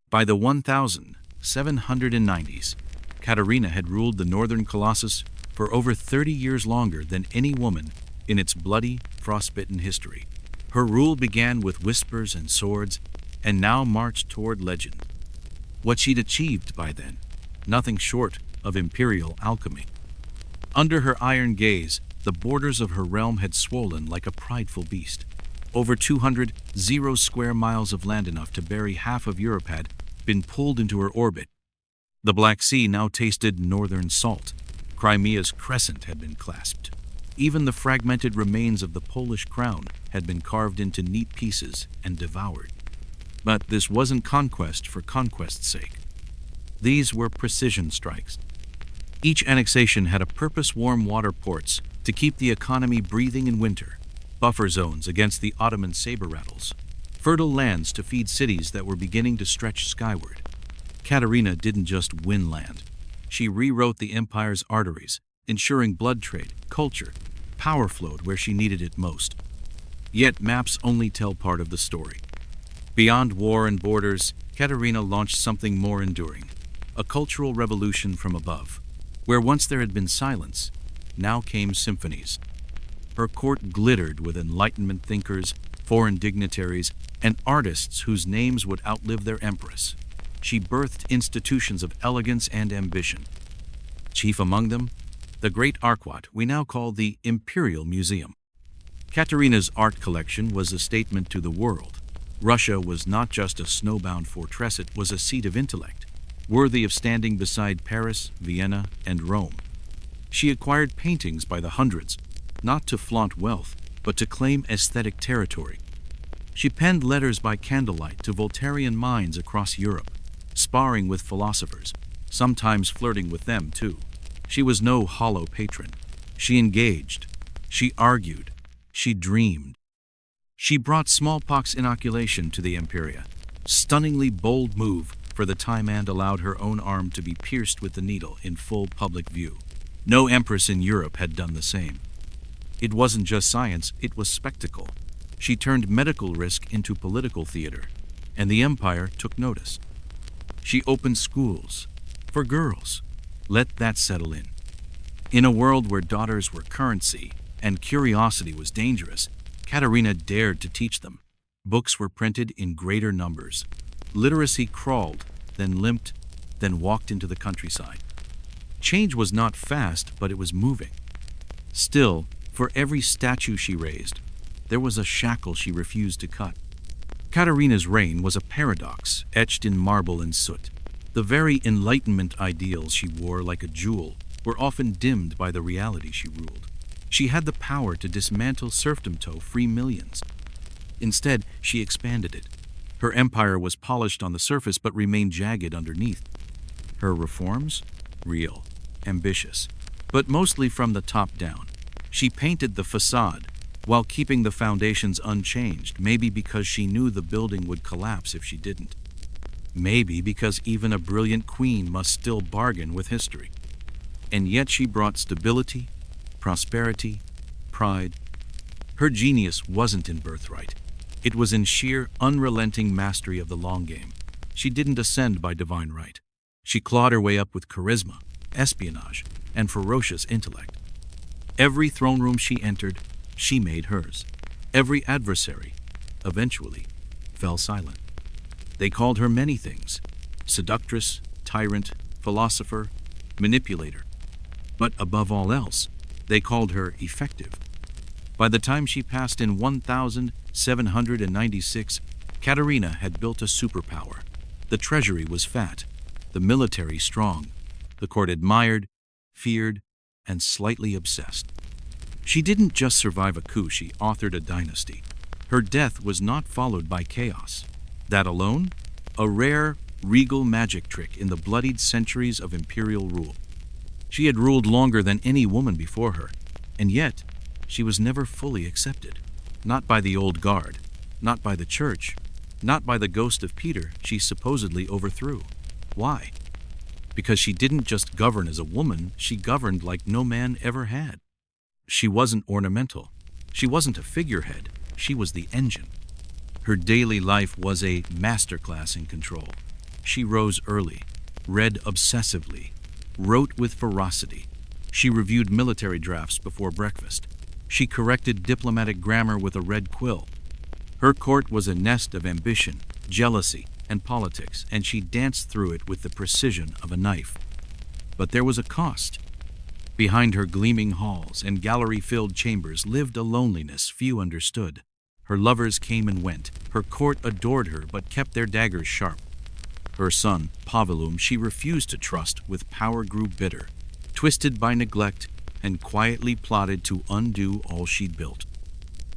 Speaker 1: By the 1790s, Katerina had ruled the northern Colossus for over 30 years longer than any woman in its bloody, frostbitten history. Her rule began with whispers and swords, and now marched toward legend. What she'd achieved by then, nothing short of imperial alchemy. Under her iron gaze, the borders of her realm had swollen like a prideful beast. Over 200 square miles of land, enough to bury half of Europe, had been pulled into her orbit. The Black Sea now tasted northern salt. Crimea's crescent had been clasped. Even the fragmented remains of the Polish crown had been carved into neat pieces and devoured. But this wasn't conquest for conquest's sake. These were precision strikes. Each annexation had a purpose: warm water ports to keep the economy breathing in winter, buffer zones against the Ottoman saber rattles, fertile lands to feed cities that were beginning to stretch skyward. Katerina didn't just win land. She rewrote the empire's arteries, ensuring blood trade, culture, power flowed where she needed it most. Yet maps only tell part of the story. Beyond war and borders, Katerina launched something more enduring: a cultural revolution from above. Where once there had been silence, now came symphonies. Her court glittered with Enlightenment thinkers, foreign dignitaries, and artists whose names would outlive their empress. She birthed institutions of elegance and ambition. Chief among them, the Great Arquat we now call the Imperial Museum. Katerina's art collection was a statement to the world. Russia was not just a snowbound fortress, it was a seat of intellect. worthy of standing beside Paris, Vienna, and Rome. She acquired paintings by the hundreds, not to flaunt wealth, but to claim aesthetic territory. She penned letters by candlelight to Voltairean minds across Europe, sparring with philosophers, sometimes flirting with them too. She was no hollow patron. She engaged. She argued. She dreamed. She brought smallpox inoculation to the Empiria, stunningly bold move for the time, and allowed her own arm to be pierced with the needle in full public view. No empress in Europe had done the same. It wasn't just science, it was spectacle. She turned medical risk into political theater, and the empire took notice. She opened schools for girls. Let that settle in. In a world where daughters were currency and curiosity was dangerous, Katerina dared to teach them. Books were printed in greater numbers. Literacy crawled, then limped, then walked into the countryside. Change was not fast, but it was moving. Still, for every statue she raised, there was a shackle she refused to cut. Katerina's reign was a paradox etched in marble and soot. The very Enlightenment ideals she wore like a jewel were often dimmed by the reality she ruled. She had the power to dismantle serfdom to free millions. Instead, she expanded it. Her empire was polished on the surface but remained jagged underneath. Her reforms? Real, ambitious, but mostly from the top down. She painted the facade while keeping the foundations unchanged, maybe because she knew the building would collapse if she didn't. Maybe because even a brilliant queen must still bargain with history. And yet she brought stability, prosperity, pride. Her genius wasn't in birthright. It was in sheer, unrelenting mastery of the long game. She didn't ascend by divine right. She clawed her way up with charisma, espionage, and ferocious intellect. Every throne room she entered, she made hers. Every adversary, eventually, fell silent. They called her many things: seductress, tyrant, philosopher, manipulator. But above all else, they called her effective. By the time she passed in 1796, Katerina had built a superpower. The treasury was fat, the military strong, the court admired, feared, and slightly obsessed. She didn't just survive a coup, she authored a dynasty. Her death was not followed by chaos. That alone? A rare, regal magic trick in the bloodied centuries of imperial rule. She had ruled longer than any woman before her, and yet she was never fully accepted. Not by the old guard, not by the church, not by the ghost of Peter she supposedly overthrew. Why? Because she didn't just govern as a woman, she governed like no man ever had. She wasn't ornamental. She wasn't a figurehead. She was the engine. Her daily life was a masterclass in control. She rose early, read obsessively, wrote with ferocity. She reviewed military drafts before breakfast. She corrected diplomatic grammar with a red quill. Her court was a nest of ambition, jealousy, and politics, and she danced through it with the precision of a knife. But there was a cost. Behind her gleaming halls and gallery-filled chambers lived a loneliness few understood. Her lovers came and went. Her court adored her but kept their daggers sharp. Her son, Pavelum, she refused to trust, with power grew bitter, twisted by neglect, and quietly plotted to undo all she'd built.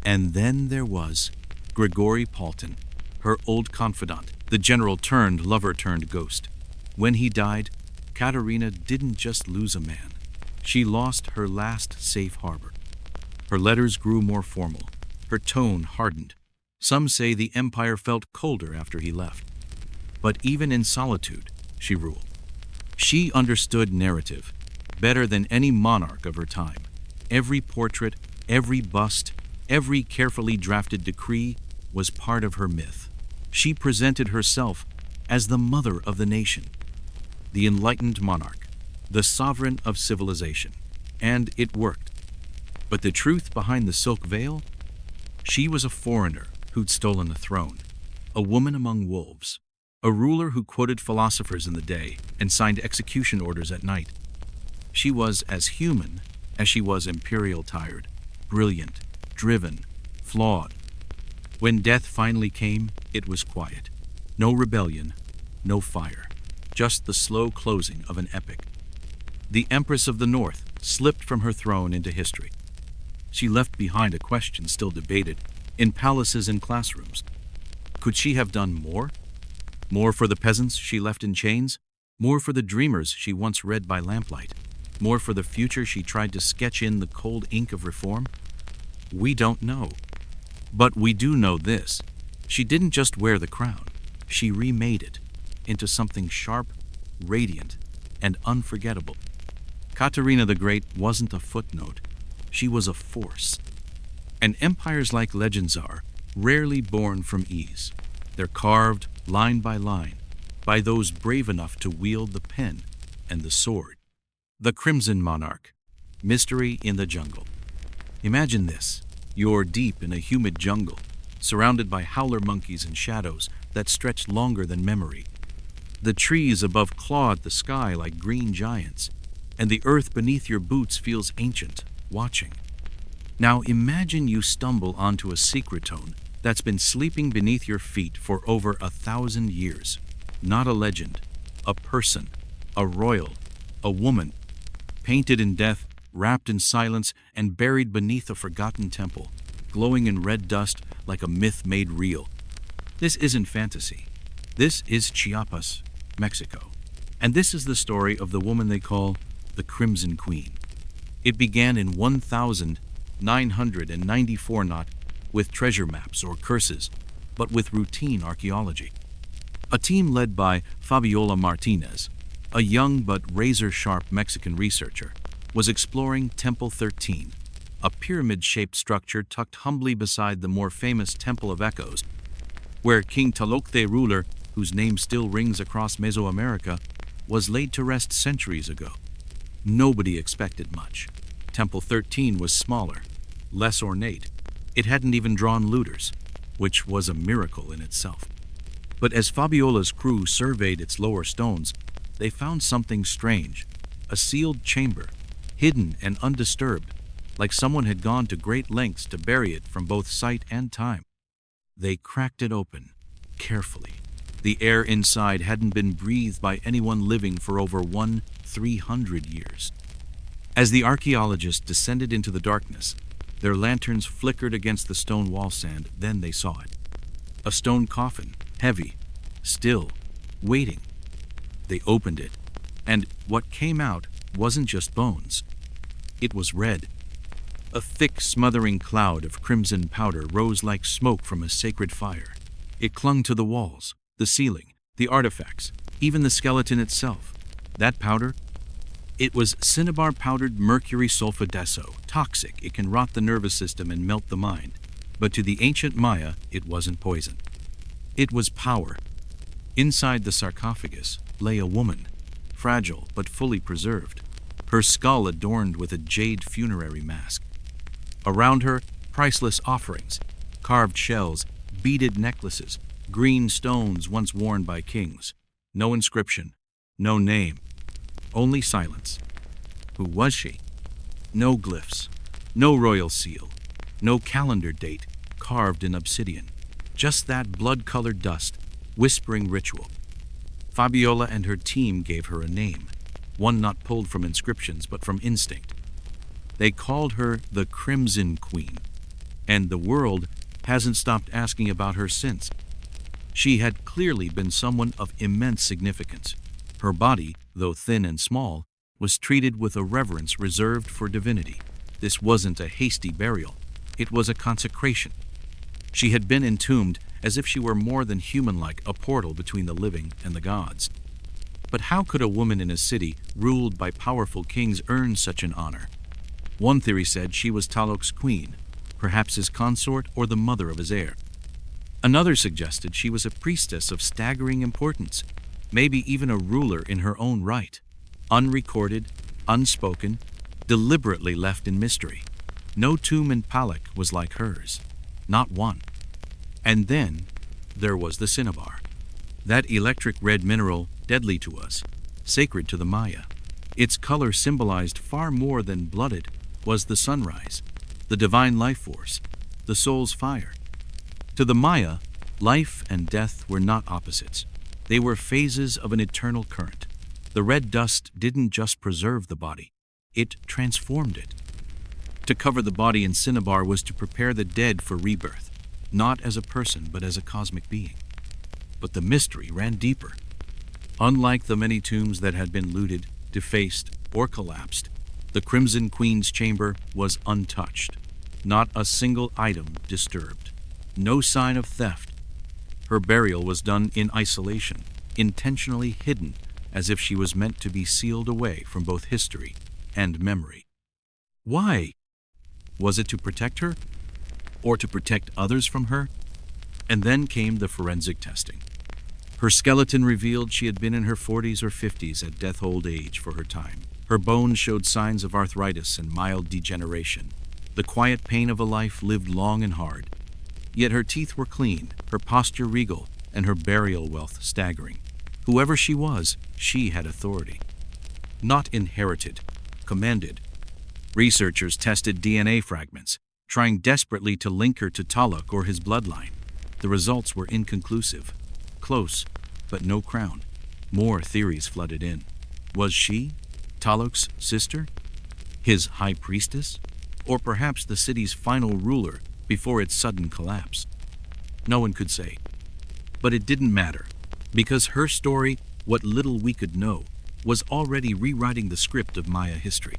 Speaker 1: And then there was Grigory Paltin, her old confidant, the general turned lover turned ghost. When he died, Katerina didn't just lose a man. She lost her last safe harbor. Her letters grew more formal. Her tone hardened. Some say the empire felt colder after he left. But even in solitude, she ruled. She understood narrative better than any monarch of her time. Every portrait, every bust, every carefully drafted decree was part of her myth. She presented herself as the mother of the nation, the enlightened monarch, the sovereign of civilization. And it worked. But the truth behind the silk veil? She was a foreigner who'd stolen the throne, a woman among wolves, a ruler who quoted philosophers in the day and signed execution orders at night. She was as human as she was imperial, tired, brilliant, driven, flawed. When death finally came, it was quiet. No rebellion, no fire. just the slow closing of an epic. The Empress of the North slipped from her throne into history. She left behind a question still debated in palaces and classrooms. Could she have done more? More for the peasants she left in chains? More for the dreamers she once read by lamplight? More for the future she tried to sketch in the cold ink of reform? We don't know. But we do know this. She didn't just wear the crown. She remade it into something sharp, radiant, and unforgettable. Katerina the Great wasn't a footnote. She was a force. And empires like legends are rarely born from ease. They're carved, line by line, by those brave enough to wield the pen and the sword. The Crimson Monarch. Mystery in the jungle. Imagine this. You're deep in a humid jungle, surrounded by howler monkeys and shadows that stretch longer than memory. The trees above claw at the sky like green giants, and the earth beneath your boots feels ancient, watching. Now imagine you stumble onto a secretome that's been sleeping beneath your feet for over 1,000 years. Not a legend, a person, a royal, a woman, painted in death, wrapped in silence, and buried beneath a forgotten temple, glowing in red dust like a myth made real. This isn't fantasy. This is Chiapas, Mexico. And this is the story of the woman they call the Crimson Queen. It began in 1994 not with treasure maps or curses, but with routine archaeology. A team led by Fabiola Martinez, a young but razor-sharp Mexican researcher, was exploring Temple 13, a pyramid-shaped structure tucked humbly beside the more famous Temple of Echoes, where King Tlaloc ruler, whose name still rings across Mesoamerica, was laid to rest centuries ago. Nobody expected much. Temple 13 was smaller, less ornate. It hadn't even drawn looters, which was a miracle in itself. But as Fabiola's crew surveyed its lower stones, they found something strange, a sealed chamber, hidden and undisturbed, like someone had gone to great lengths to bury it from both sight and time. They cracked it open, carefully. The air inside hadn't been breathed by anyone living for over 300 years. As the archaeologists descended into the darkness, their lanterns flickered against the stone wall sand, then they saw it. A stone coffin, heavy, still, waiting. They opened it, and what came out wasn't just bones. It was red. A thick, smothering cloud of crimson powder rose like smoke from a sacred fire. It clung to the walls, the ceiling, the artifacts, even the skeleton itself. That powder? It was cinnabar-powdered mercury sulfadeso, toxic. It can rot the nervous system and melt the mind. But to the ancient Maya, it wasn't poison. It was power. Inside the sarcophagus lay a woman, fragile but fully preserved, her skull adorned with a jade funerary mask. Around her, priceless offerings, carved shells, beaded necklaces, green stones once worn by kings. No inscription, no name, only silence. Who was she? No glyphs, no royal seal, no calendar date carved in obsidian. Just that blood-colored dust, whispering ritual. Fabiola and her team gave her a name, one not pulled from inscriptions but from instinct. They called her the Crimson Queen, and the world hasn't stopped asking about her since. She had clearly been someone of immense significance. Her body, though thin and small, was treated with a reverence reserved for divinity. This wasn't a hasty burial. It was a consecration. She had been entombed as if she were more than human-like, a portal between the living and the gods. But how could a woman in a city ruled by powerful kings earn such an honor? One theory said she was Tlaloc's queen, perhaps his consort or the mother of his heir. Another suggested she was a priestess of staggering importance, maybe even a ruler in her own right, unrecorded, unspoken, deliberately left in mystery. No tomb in Palak was like hers, not one. And then there was the cinnabar, that electric red mineral deadly to us, sacred to the Maya. Its color symbolized far more than blooded was the sunrise, the divine life force, the soul's fire. To the Maya, life and death were not opposites. They were phases of an eternal current. The red dust didn't just preserve the body, it transformed it. To cover the body in cinnabar was to prepare the dead for rebirth, not as a person but as a cosmic being. But the mystery ran deeper. Unlike the many tombs that had been looted, defaced, or collapsed, the Crimson Queen's chamber was untouched. Not a single item disturbed. No sign of theft. Her burial was done in isolation, intentionally hidden, as if she was meant to be sealed away from both history and memory. Why? Was it to protect her? Or to protect others from her? And then came the forensic testing. Her skeleton revealed she had been in her 40s or 50s at death-old age for her time. Her bones showed signs of arthritis and mild degeneration. The quiet pain of a life lived long and hard. Yet her teeth were clean, her posture regal, and her burial wealth staggering. Whoever she was, she had authority. Not inherited, commanded. Researchers tested DNA fragments, trying desperately to link her to Taluk or his bloodline. The results were inconclusive. Close, but no crown. More theories flooded in. Was she Taluk's sister? His high priestess? Or perhaps the city's final ruler before its sudden collapse? No one could say. But it didn't matter, because her story, what little we could know, was already rewriting the script of Maya history.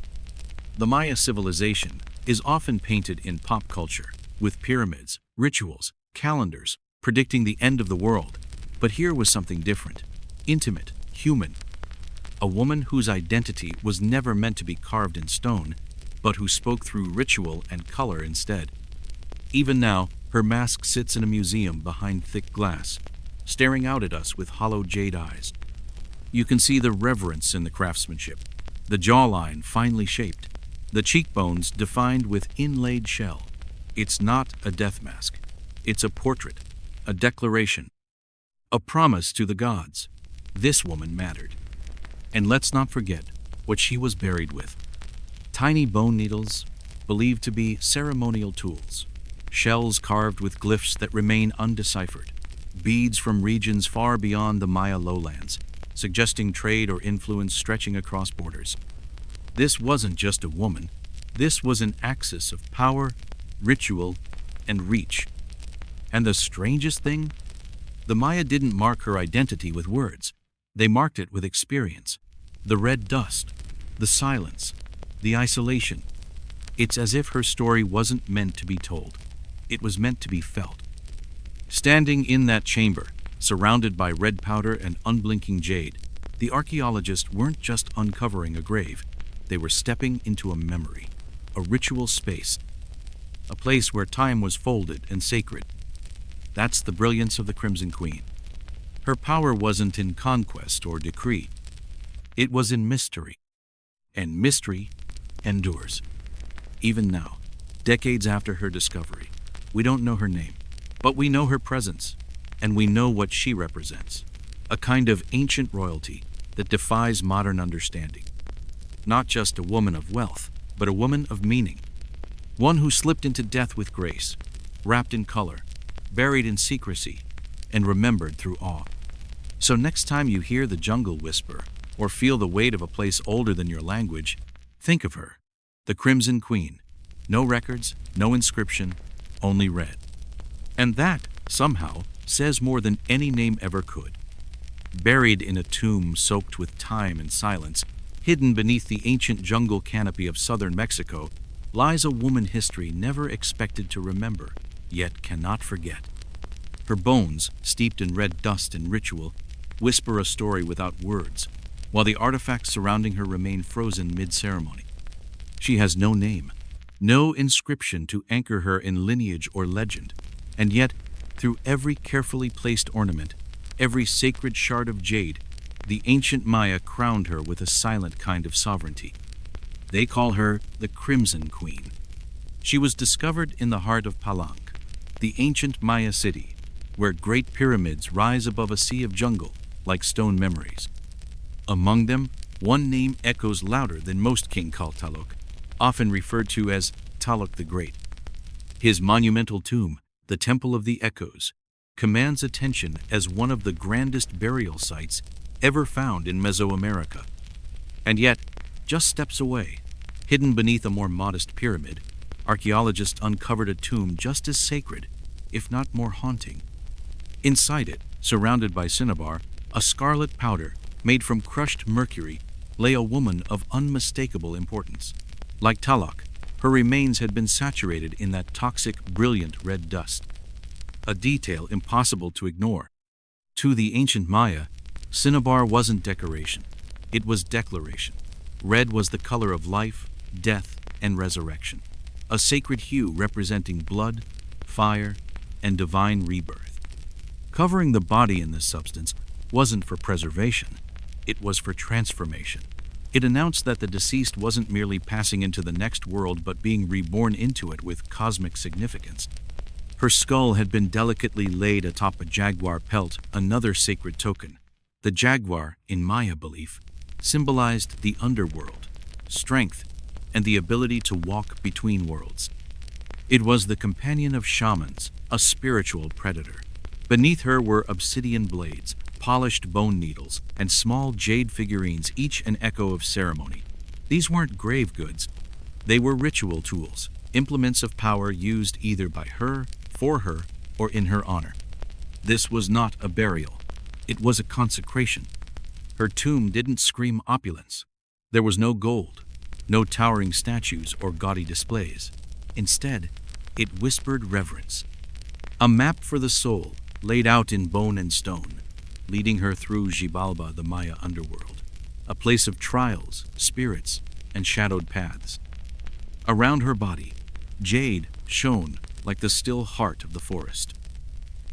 Speaker 1: The Maya civilization is often painted in pop culture, with pyramids, rituals, calendars, predicting the end of the world. But here was something different, intimate, human. A woman whose identity was never meant to be carved in stone, but who spoke through ritual and color instead. Even now, her mask sits in a museum behind thick glass, staring out at us with hollow jade eyes. You can see the reverence in the craftsmanship, the jawline finely shaped, the cheekbones defined with inlaid shell. It's not a death mask. It's a portrait, a declaration, a promise to the gods. This woman mattered. And let's not forget what she was buried with. Tiny bone needles, believed to be ceremonial tools. Shells carved with glyphs that remain undeciphered. Beads from regions far beyond the Maya lowlands, suggesting trade or influence stretching across borders. This wasn't just a woman. This was an axis of power, ritual, and reach. And the strangest thing? The Maya didn't mark her identity with words. They marked it with experience. The red dust, the silence, the isolation. It's as if her story wasn't meant to be told. It was meant to be felt. Standing in that chamber, surrounded by red powder and unblinking jade, the archaeologists weren't just uncovering a grave. They were stepping into a memory, a ritual space, a place where time was folded and sacred. That's the brilliance of the Crimson Queen. Her power wasn't in conquest or decree. It was in mystery. And mystery endures. Even now, decades after her discovery, we don't know her name, but we know her presence, and we know what she represents. A kind of ancient royalty that defies modern understanding. Not just a woman of wealth, but a woman of meaning. One who slipped into death with grace, wrapped in color, buried in secrecy, and remembered through awe. So next time you hear the jungle whisper, or feel the weight of a place older than your language, think of her, the Crimson Queen. No records, no inscription, only red. And that, somehow, says more than any name ever could. Buried in a tomb soaked with time and silence, hidden beneath the ancient jungle canopy of southern Mexico, lies a woman history never expected to remember, yet cannot forget. Her bones, steeped in red dust and ritual, whisper a story without words, while the artifacts surrounding her remain frozen mid-ceremony. She has no name, no inscription to anchor her in lineage or legend, and yet, through every carefully placed ornament, every sacred shard of jade, the ancient Maya crowned her with a silent kind of sovereignty. They call her the Crimson Queen. She was discovered in the heart of Palenque, the ancient Maya city, where great pyramids rise above a sea of jungle like stone memories. Among them, one name echoes louder than most King called Taluk, often referred to as Taluk the Great. His monumental tomb, the Temple of the Echoes, commands attention as one of the grandest burial sites ever found in Mesoamerica. And yet, just steps away, hidden beneath a more modest pyramid, archaeologists uncovered a tomb just as sacred, if not more haunting. Inside it, surrounded by cinnabar, a scarlet powder made from crushed mercury, lay a woman of unmistakable importance. Like Talak, her remains had been saturated in that toxic, brilliant red dust, a detail impossible to ignore. To the ancient Maya, cinnabar wasn't decoration, it was declaration. Red was the color of life, death, and resurrection, a sacred hue representing blood, fire, and divine rebirth. Covering the body in this substance wasn't for preservation, it was for transformation. It announced that the deceased wasn't merely passing into the next world but being reborn into it with cosmic significance. Her skull had been delicately laid atop a jaguar pelt, another sacred token. The jaguar, in Maya belief, symbolized the underworld, strength, and the ability to walk between worlds. It was the companion of shamans, a spiritual predator. Beneath her were obsidian blades, polished bone needles, and small jade figurines, each an echo of ceremony. These weren't grave goods. They were ritual tools, implements of power used either by her, for her, or in her honor. This was not a burial. It was a consecration. Her tomb didn't scream opulence. There was no gold, no towering statues or gaudy displays. Instead, it whispered reverence. A map for the soul, laid out in bone and stone, leading her through Xibalba, the Maya underworld, a place of trials, spirits, and shadowed paths. Around her body, jade shone like the still heart of the forest.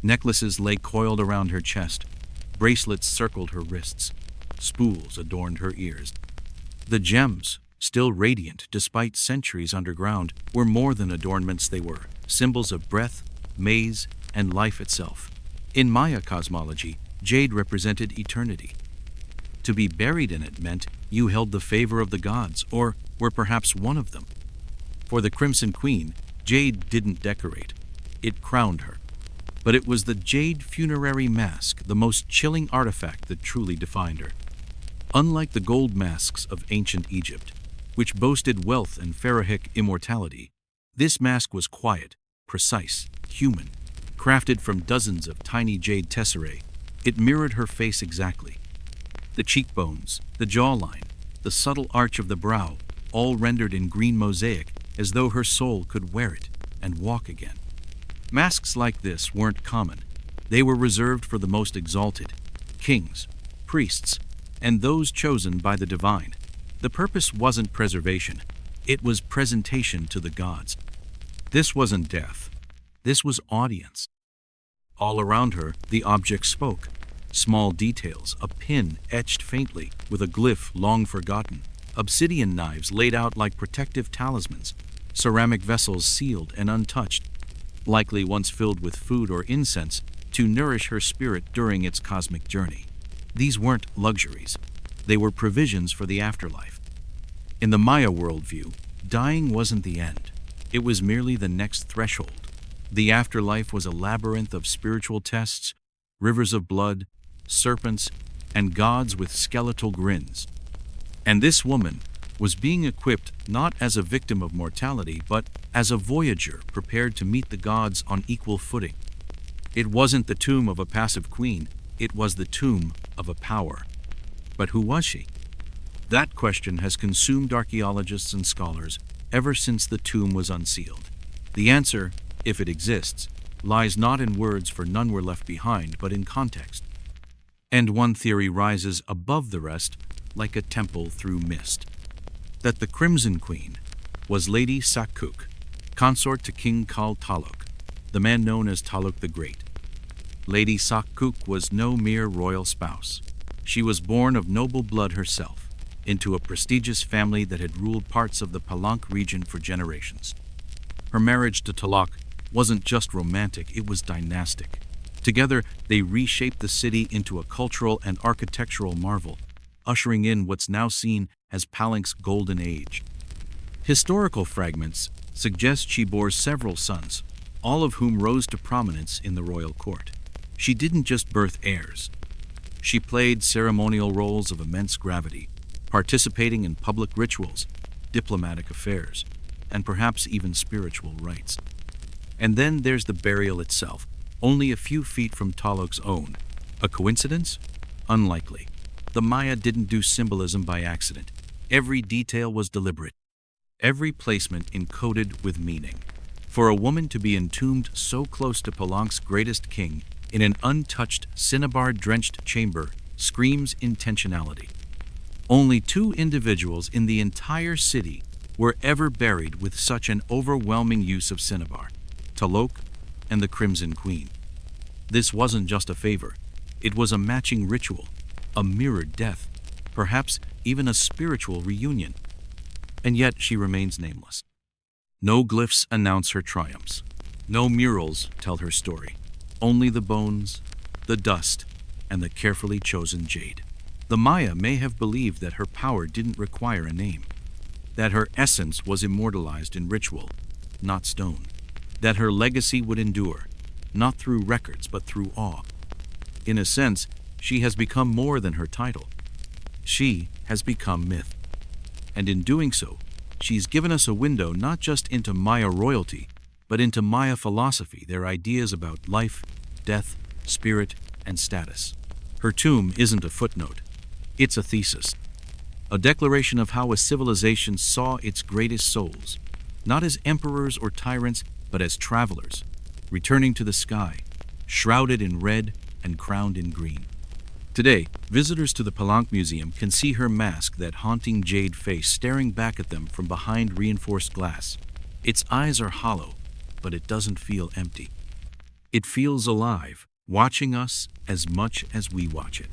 Speaker 1: Necklaces lay coiled around her chest, bracelets circled her wrists, spools adorned her ears. The gems, still radiant despite centuries underground, were more than adornments. They were symbols of breath, maze, and life itself. In Maya cosmology, jade represented eternity. To be buried in it meant you held the favor of the gods, or were perhaps one of them. For the Crimson Queen, jade didn't decorate, it crowned her. But it was the jade funerary mask, the most chilling artifact that truly defined her. Unlike the gold masks of ancient Egypt, which boasted wealth and pharaohic immortality, this mask was quiet, precise, human. Crafted from dozens of tiny jade tesserae, it mirrored her face exactly. The cheekbones, the jawline, the subtle arch of the brow, all rendered in green mosaic as though her soul could wear it and walk again. Masks like this weren't common. They were reserved for the most exalted, kings, priests, and those chosen by the divine. The purpose wasn't preservation, it was presentation to the gods. This wasn't death, this was audience. All around her, the object spoke. Small details, a pin etched faintly with a glyph long forgotten, obsidian knives laid out like protective talismans, ceramic vessels sealed and untouched, likely once filled with food or incense to nourish her spirit during its cosmic journey. These weren't luxuries, they were provisions for the afterlife. In the Maya worldview, dying wasn't the end, it was merely the next threshold. The afterlife was a labyrinth of spiritual tests, rivers of blood, serpents, and gods with skeletal grins. And this woman was being equipped not as a victim of mortality, but as a voyager prepared to meet the gods on equal footing. It wasn't the tomb of a passive queen, it was the tomb of a power. But who was she? That question has consumed archaeologists and scholars ever since the tomb was unsealed. The answer, if it exists, lies not in words, for none were left behind, but in context. And one theory rises above the rest like a temple through mist. That the Crimson Queen was Lady Sakuk, consort to King Kal Taluk, the man known as Taluk the Great. Lady Sakuk was no mere royal spouse. She was born of noble blood herself, into a prestigious family that had ruled parts of the Palank region for generations. Her marriage to Taluk wasn't just romantic, it was dynastic. Together, they reshaped the city into a cultural and architectural marvel, ushering in what's now seen as Palank's golden age. Historical fragments suggest she bore several sons, all of whom rose to prominence in the royal court. She didn't just birth heirs. She played ceremonial roles of immense gravity, participating in public rituals, diplomatic affairs, and perhaps even spiritual rites. And then there's the burial itself, only a few feet from Talok's own. A coincidence? Unlikely. The Maya didn't do symbolism by accident. Every detail was deliberate. Every placement encoded with meaning. For a woman to be entombed so close to Palank's greatest king in an untouched, cinnabar-drenched chamber screams intentionality. Only 2 individuals in the entire city were ever buried with such an overwhelming use of cinnabar: Talok and the Crimson Queen. This wasn't just a favor. It was a matching ritual, a mirrored death, perhaps even a spiritual reunion. And yet she remains nameless. No glyphs announce her triumphs. No murals tell her story. Only the bones, the dust, and the carefully chosen jade. The Maya may have believed that her power didn't require a name, that her essence was immortalized in ritual, not stone, that her legacy would endure, not through records but through awe. In a sense, she has become more than her title. She has become myth. And in doing so, she's given us a window not just into Maya royalty, but into Maya philosophy, their ideas about life, death, spirit, and status. Her tomb isn't a footnote. It's a thesis. A declaration of how a civilization saw its greatest souls, not as emperors or tyrants, but as travelers, returning to the sky, shrouded in red and crowned in green. Today, visitors to the Palank Museum can see her mask, that haunting jade face staring back at them from behind reinforced glass. Its eyes are hollow, but it doesn't feel empty. It feels alive, watching us as much as we watch it.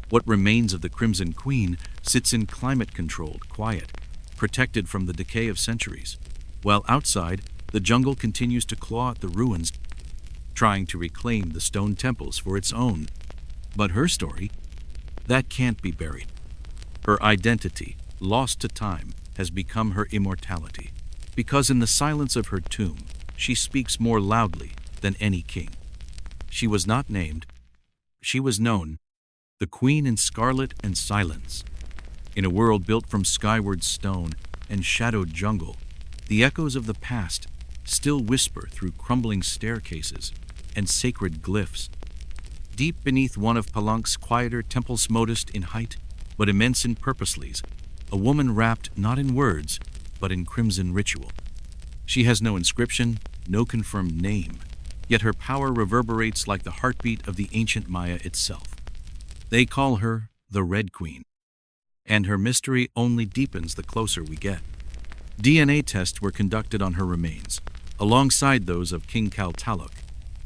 Speaker 1: What remains of the Crimson Queen sits in climate-controlled quiet, protected from the decay of centuries, while outside, the jungle continues to claw at the ruins, trying to reclaim the stone temples for its own. But her story, that can't be buried. Her identity, lost to time, has become her immortality, because in the silence of her tomb, she speaks more loudly than any king. She was not named, she was known, the Queen in scarlet and silence. In a world built from skyward stone and shadowed jungle, the echoes of the past still whisper through crumbling staircases and sacred glyphs. Deep beneath one of Palank's quieter temples, modest in height, but immense in purposelies, a woman wrapped not in words, but in crimson ritual. She has no inscription, no confirmed name, yet her power reverberates like the heartbeat of the ancient Maya itself. They call her the Red Queen, and her mystery only deepens the closer we get. DNA tests were conducted on her remains, alongside those of King Talok,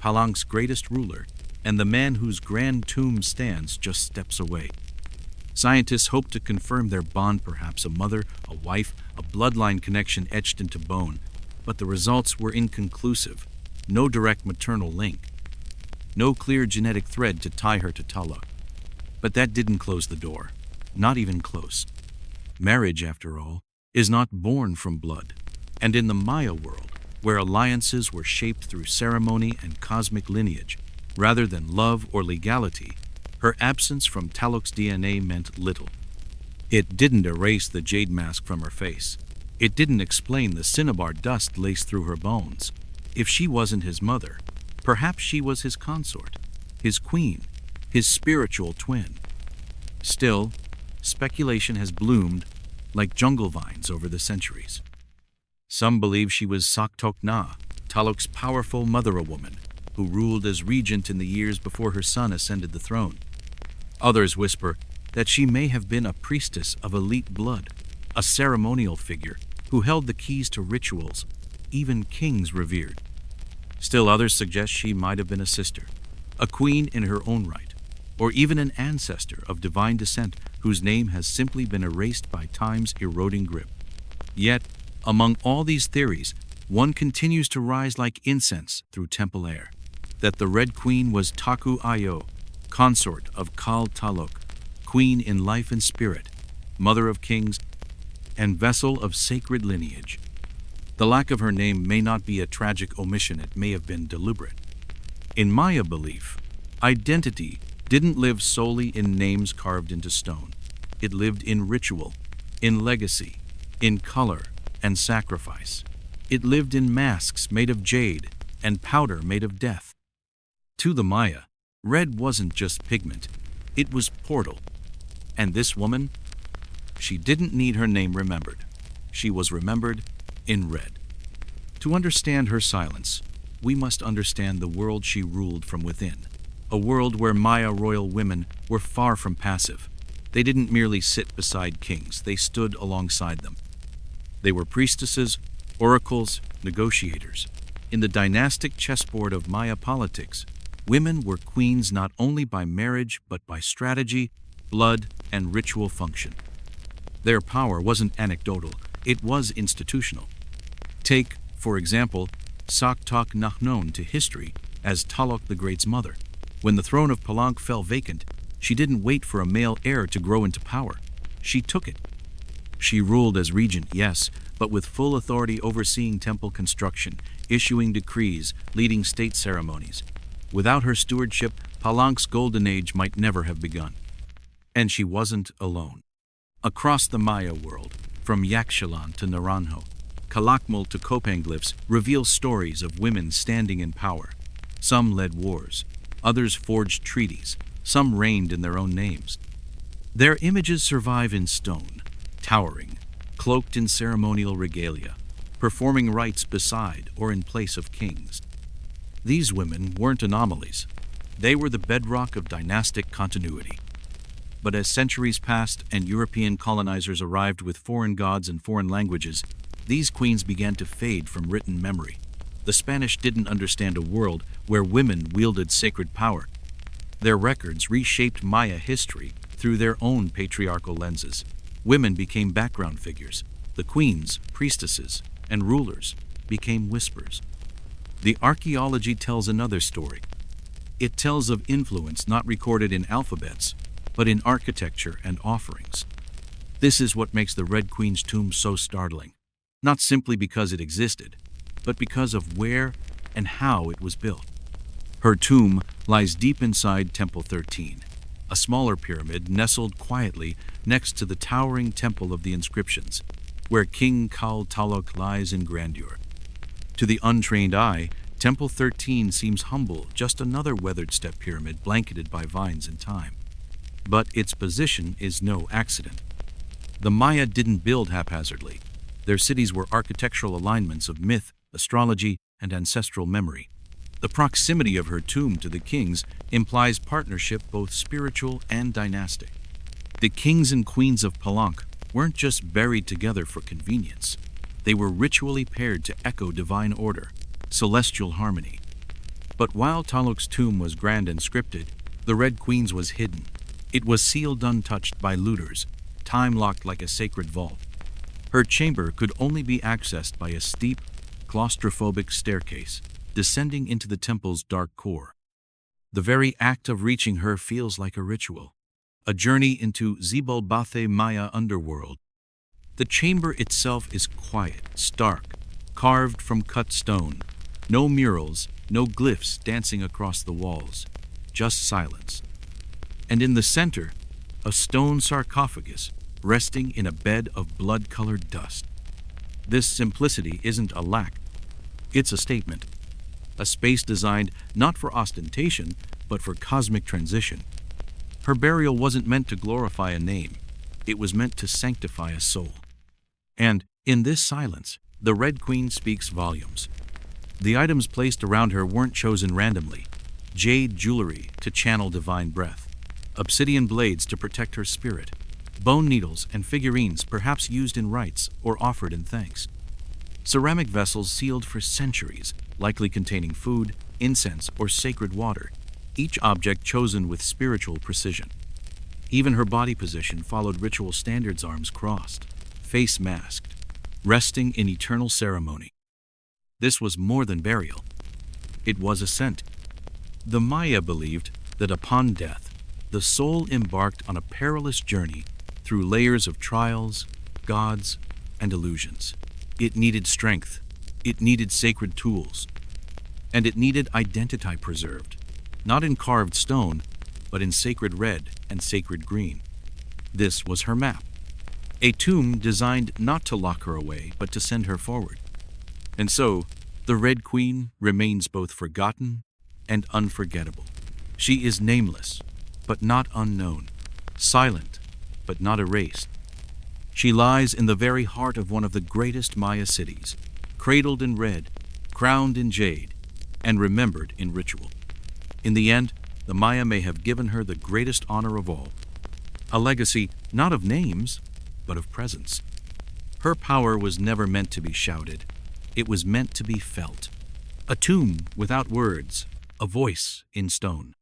Speaker 1: Palank's greatest ruler, and the man whose grand tomb stands just steps away. Scientists hope to confirm their bond, perhaps a mother, a wife, a bloodline connection etched into bone, but the results were inconclusive. No direct maternal link, no clear genetic thread to tie her to Talok. But that didn't close the door, not even close. Marriage, after all, is not born from blood, and in the Maya world, where alliances were shaped through ceremony and cosmic lineage, rather than love or legality, her absence from Talok's DNA meant little. It didn't erase the jade mask from her face. It didn't explain the cinnabar dust laced through her bones. If she wasn't his mother, perhaps she was his consort, his queen, his spiritual twin. Still, speculation has bloomed like jungle vines over the centuries. Some believe she was Saktok Na, Talok's powerful mother-a-woman, who ruled as regent in the years before her son ascended the throne. Others whisper that she may have been a priestess of elite blood, a ceremonial figure who held the keys to rituals even kings revered. Still others suggest she might have been a sister, a queen in her own right, or even an ancestor of divine descent whose name has simply been erased by time's eroding grip. Yet, among all these theories, one continues to rise like incense through temple air, that the Red Queen was Taku Ayo, consort of Kal Talok, queen in life and spirit, mother of kings, and vessel of sacred lineage. The lack of her name may not be a tragic omission, it may have been deliberate. In Maya belief, Identity didn't live solely in names carved into stone. It lived in ritual, in legacy, in color and sacrifice. It lived in masks made of jade and powder made of death. To the Maya, red wasn't just pigment, it was portal. And this woman? She didn't need her name remembered. She was remembered in red. To understand her silence, we must understand the world she ruled from within. A world where Maya royal women were far from passive. They didn't merely sit beside kings, they stood alongside them. They were priestesses, oracles, negotiators. In the dynastic chessboard of Maya politics, women were queens not only by marriage but by strategy, blood, and ritual function. Their power wasn't anecdotal, it was institutional. Take, for example, Saktak Nahnon to history as Talok the Great's mother. When the throne of Palank fell vacant, she didn't wait for a male heir to grow into power. She took it. She ruled as regent, yes, but with full authority overseeing temple construction, issuing decrees, leading state ceremonies. Without her stewardship, Palank's golden age might never have begun. And she wasn't alone. Across the Maya world, from Yaxchilan to Naranjo, Calakmul to Copanglyphs reveal stories of women standing in power. Some led wars, others forged treaties, some reigned in their own names. Their images survive in stone, towering, cloaked in ceremonial regalia, performing rites beside or in place of kings. These women weren't anomalies. They were the bedrock of dynastic continuity. But as centuries passed and European colonizers arrived with foreign gods and foreign languages, these queens began to fade from written memory. The Spanish didn't understand a world where women wielded sacred power. Their records reshaped Maya history through their own patriarchal lenses. Women became background figures. The queens, priestesses, and rulers became whispers. The archaeology tells another story. It tells of influence not recorded in alphabets, but in architecture and offerings. This is what makes the Red Queen's tomb so startling, not simply because it existed, but because of where and how it was built. Her tomb lies deep inside Temple 13, a smaller pyramid nestled quietly next to the towering Temple of the Inscriptions, where King Kal Talok lies in grandeur. To the untrained eye, Temple 13 seems humble, just another weathered step pyramid blanketed by vines and time. But its position is no accident. The Maya didn't build haphazardly. Their cities were architectural alignments of myth, astrology, and ancestral memory. The proximity of her tomb to the kings implies partnership both spiritual and dynastic. The kings and queens of Palank weren't just buried together for convenience. They were ritually paired to echo divine order, celestial harmony. But while Talok's tomb was grand and scripted, the Red Queen's was hidden. It was sealed untouched by looters, time-locked like a sacred vault. Her chamber could only be accessed by a steep, claustrophobic staircase, descending into the temple's dark core. The very act of reaching her feels like a ritual, a journey into Zibalbathe Maya underworld. The chamber itself is quiet, stark, carved from cut stone. No murals, no glyphs dancing across the walls, just silence. And in the center, a stone sarcophagus resting in a bed of blood-colored dust. This simplicity isn't a lack, it's a statement. A space designed not for ostentation, but for cosmic transition. Her burial wasn't meant to glorify a name, it was meant to sanctify a soul. And in this silence, the Red Queen speaks volumes. The items placed around her weren't chosen randomly. Jade jewelry to channel divine breath, obsidian blades to protect her spirit, bone needles and figurines perhaps used in rites or offered in thanks. Ceramic vessels sealed for centuries, likely containing food, incense, or sacred water, each object chosen with spiritual precision. Even her body position followed ritual standards, arms crossed, face masked, resting in eternal ceremony. This was more than burial. It was ascent. The Maya believed that upon death, the soul embarked on a perilous journey through layers of trials, gods, and illusions. It needed strength, it needed sacred tools, and it needed identity preserved. not in carved stone, but in sacred red and sacred green. This was her map, a tomb designed not to lock her away, but to send her forward. And so, the Red Queen remains both forgotten and unforgettable. She is nameless, but not unknown, silent, but not erased. She lies in the very heart of one of the greatest Maya cities, cradled in red, crowned in jade, and remembered in ritual. In the end, the Maya may have given her the greatest honor of all, a legacy not of names, but of presence. Her power was never meant to be shouted. It was meant to be felt. A tomb without words, a voice in stone.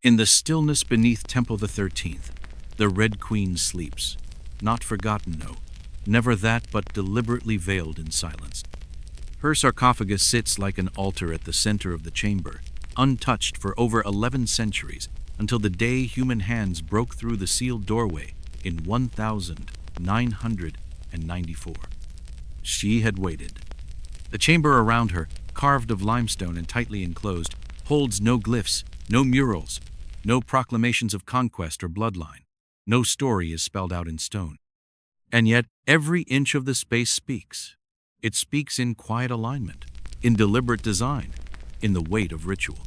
Speaker 1: In the stillness beneath Temple the 13th, the Red Queen sleeps, not forgotten, no, never that, but deliberately veiled in silence. Her sarcophagus sits like an altar at the center of the chamber, untouched for over 11 centuries, until the day human hands broke through the sealed doorway in 1994. She had waited. The chamber around her, carved of limestone and tightly enclosed, holds no glyphs, no murals, no proclamations of conquest or bloodline. No story is spelled out in stone. And yet, every inch of the space speaks. It speaks in quiet alignment, in deliberate design, in the weight of ritual.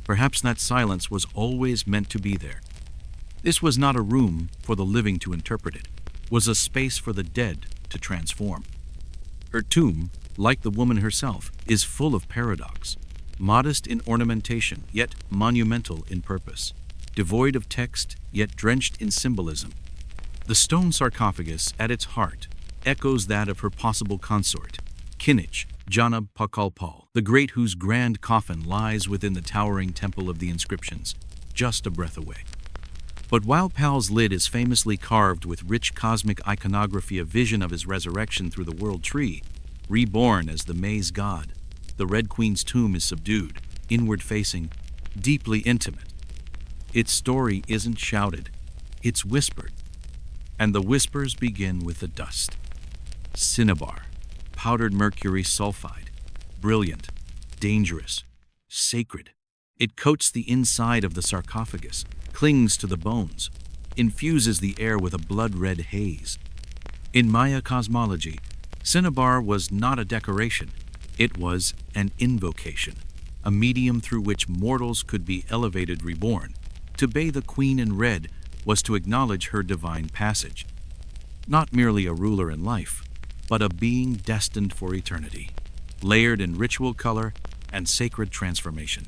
Speaker 1: Perhaps that silence was always meant to be there. This was not a room for the living to interpret it, was a space for the dead to transform. Her tomb, like the woman herself, is full of paradox, modest in ornamentation, yet monumental in purpose, devoid of text, yet drenched in symbolism. The stone sarcophagus, at its heart, echoes that of her possible consort, Kinich Janab Pakalpal, the great whose grand coffin lies within the towering temple of the inscriptions, just a breath away. But while Pal's lid is famously carved with rich cosmic iconography, a vision of his resurrection through the world tree, reborn as the maize god, the Red Queen's tomb is subdued, inward-facing, deeply intimate. Its story isn't shouted, it's whispered. And the whispers begin with the dust. Cinnabar, powdered mercury sulfide, brilliant, dangerous, sacred. It coats the inside of the sarcophagus, clings to the bones, infuses the air with a blood-red haze. In Maya cosmology, cinnabar was not a decoration, it was an invocation, a medium through which mortals could be elevated, reborn. To bathe the queen in red was to acknowledge her divine passage. Not merely a ruler in life, but a being destined for eternity, layered in ritual color and sacred transformation.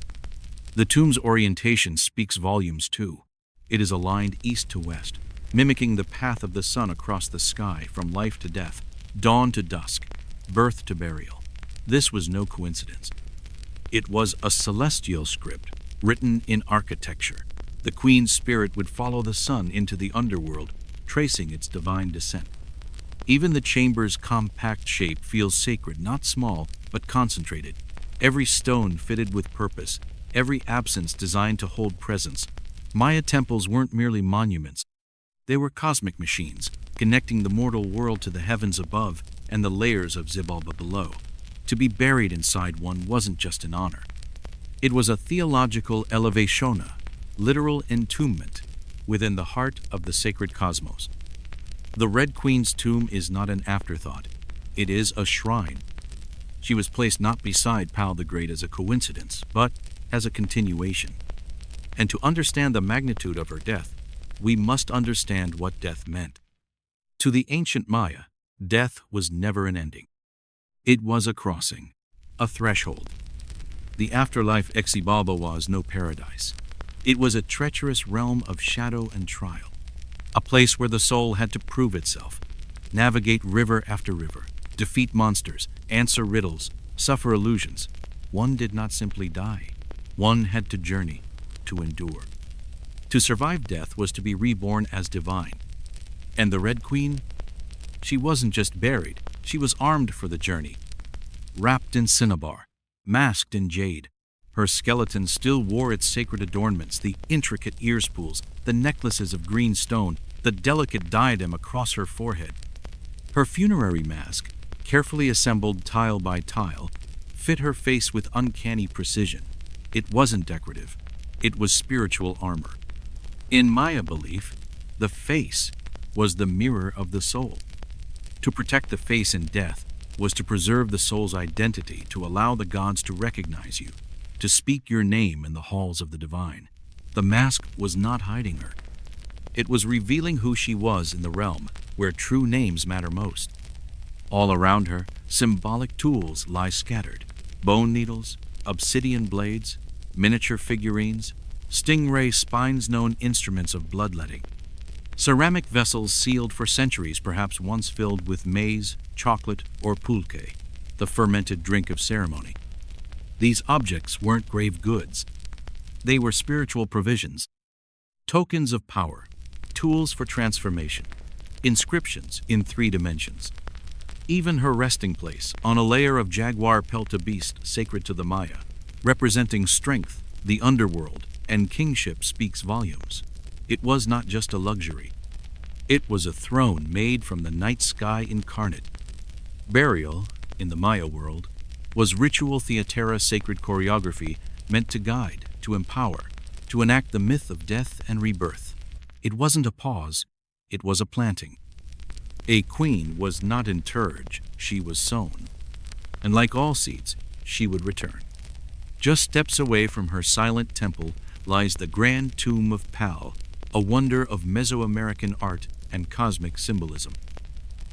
Speaker 1: The tomb's orientation speaks volumes too. It is aligned east to west, mimicking the path of the sun across the sky from life to death, dawn to dusk, birth to burial. This was no coincidence. It was a celestial script written in architecture. The queen's spirit would follow the sun into the underworld, tracing its divine descent. Even the chamber's compact shape feels sacred, not small, but concentrated. Every stone fitted with purpose, every absence designed to hold presence. Maya temples weren't merely monuments. They were cosmic machines, connecting the mortal world to the heavens above and the layers of Xibalba below. To be buried inside one wasn't just an honor. It was a theological elevationa, literal entombment, within the heart of the sacred cosmos. The Red Queen's tomb is not an afterthought. It is a shrine. She was placed not beside Pal the Great as a coincidence, but as a continuation. And to understand the magnitude of her death, we must understand what death meant. To the ancient Maya, death was never an ending. It was a crossing, a threshold. The afterlife ex Xibalba was no paradise. It was a treacherous realm of shadow and trial, a place where the soul had to prove itself, navigate river after river, defeat monsters, answer riddles, suffer illusions. One did not simply die. One had to journey, to endure. To survive death was to be reborn as divine. And the Red Queen? She wasn't just buried, she was armed for the journey. Wrapped in cinnabar, masked in jade, her skeleton still wore its sacred adornments, the intricate ear spools, the necklaces of green stone, the delicate diadem across her forehead. Her funerary mask, carefully assembled tile by tile, fit her face with uncanny precision. It wasn't decorative. It was spiritual armor. In Maya belief, the face was the mirror of the soul. To protect the face in death was to preserve the soul's identity, to allow the gods to recognize you, to speak your name in the halls of the divine. The mask was not hiding her. It was revealing who she was in the realm where true names matter most. All around her, symbolic tools lie scattered: bone needles, obsidian blades, miniature figurines, stingray spines, known instruments of bloodletting. Ceramic vessels sealed for centuries, perhaps once filled with maize, chocolate, or pulque, the fermented drink of ceremony. These objects weren't grave goods. They were spiritual provisions, tokens of power, tools for transformation, inscriptions in 3 dimensions. Even her resting place, on a layer of jaguar pelta beast sacred to the Maya, representing strength, the underworld, and kingship, speaks volumes. It was not just a luxury. It was a throne made from the night sky incarnate. Burial, in the Maya world, was ritual theater, sacred choreography meant to guide, to empower, to enact the myth of death and rebirth. It wasn't a pause, it was a planting. A queen was not interred, she was sown. And like all seeds, she would return. Just steps away from her silent temple lies the grand tomb of Pal, a wonder of Mesoamerican art and cosmic symbolism.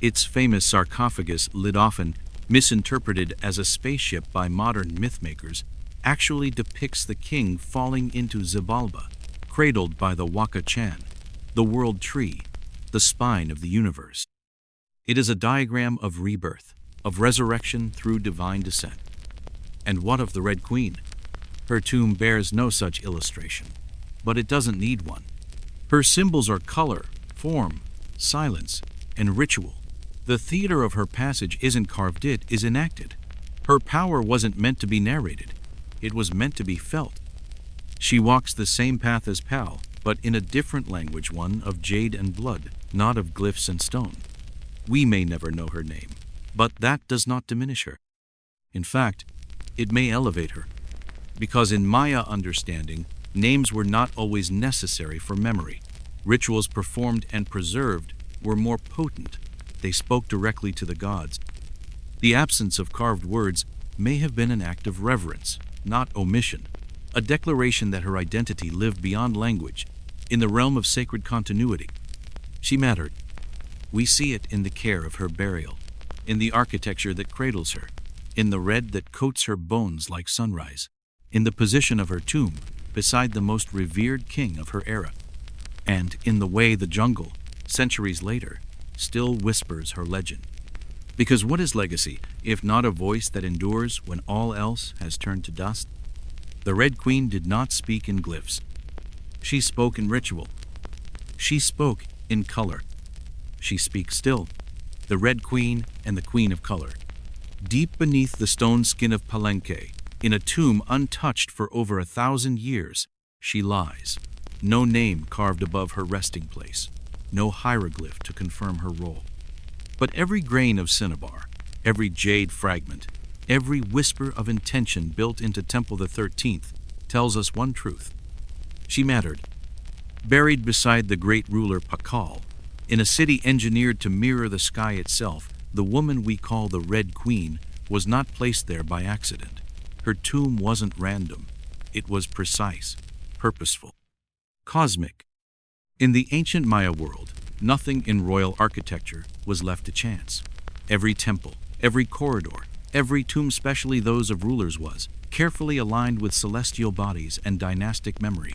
Speaker 1: Its famous sarcophagus, lid often misinterpreted as a spaceship by modern mythmakers, actually depicts the king falling into Xibalba, cradled by the Waka Chan, the world tree, the spine of the universe. It is a diagram of rebirth, of resurrection through divine descent. And what of the Red Queen? Her tomb bears no such illustration, but it doesn't need one. Her symbols are color, form, silence, and ritual. The theater of her passage isn't carved, it is enacted. Her power wasn't meant to be narrated, it was meant to be felt. She walks the same path as Pal, but in a different language, one of jade and blood, not of glyphs and stone. We may never know her name, but that does not diminish her. In fact, it may elevate her, because in Maya understanding, names were not always necessary for memory. Rituals performed and preserved were more potent. They spoke directly to the gods. The absence of carved words may have been an act of reverence, not omission, a declaration that her identity lived beyond language, in the realm of sacred continuity. She mattered. We see it in the care of her burial, in the architecture that cradles her, in the red that coats her bones like sunrise, in the position of her tomb beside the most revered king of her era, and in the way the jungle, centuries later, still whispers her legend. Because what is legacy, if not a voice that endures when all else has turned to dust? The Red Queen did not speak in glyphs. She spoke in ritual. She spoke in color. She speaks still, the Red Queen and the Queen of Color. Deep beneath the stone skin of Palenque, in a tomb untouched for over 1,000 years, she lies. No name carved above her resting place, no hieroglyph to confirm her role. But every grain of cinnabar, every jade fragment, every whisper of intention built into Temple the 13th tells us one truth. She mattered. Buried beside the great ruler Pakal, in a city engineered to mirror the sky itself, the woman we call the Red Queen was not placed there by accident. Her tomb wasn't random. It was precise, purposeful, cosmic. In the ancient Maya world, nothing in royal architecture was left to chance. Every temple, every corridor, every tomb, especially those of rulers, was carefully aligned with celestial bodies and dynastic memory.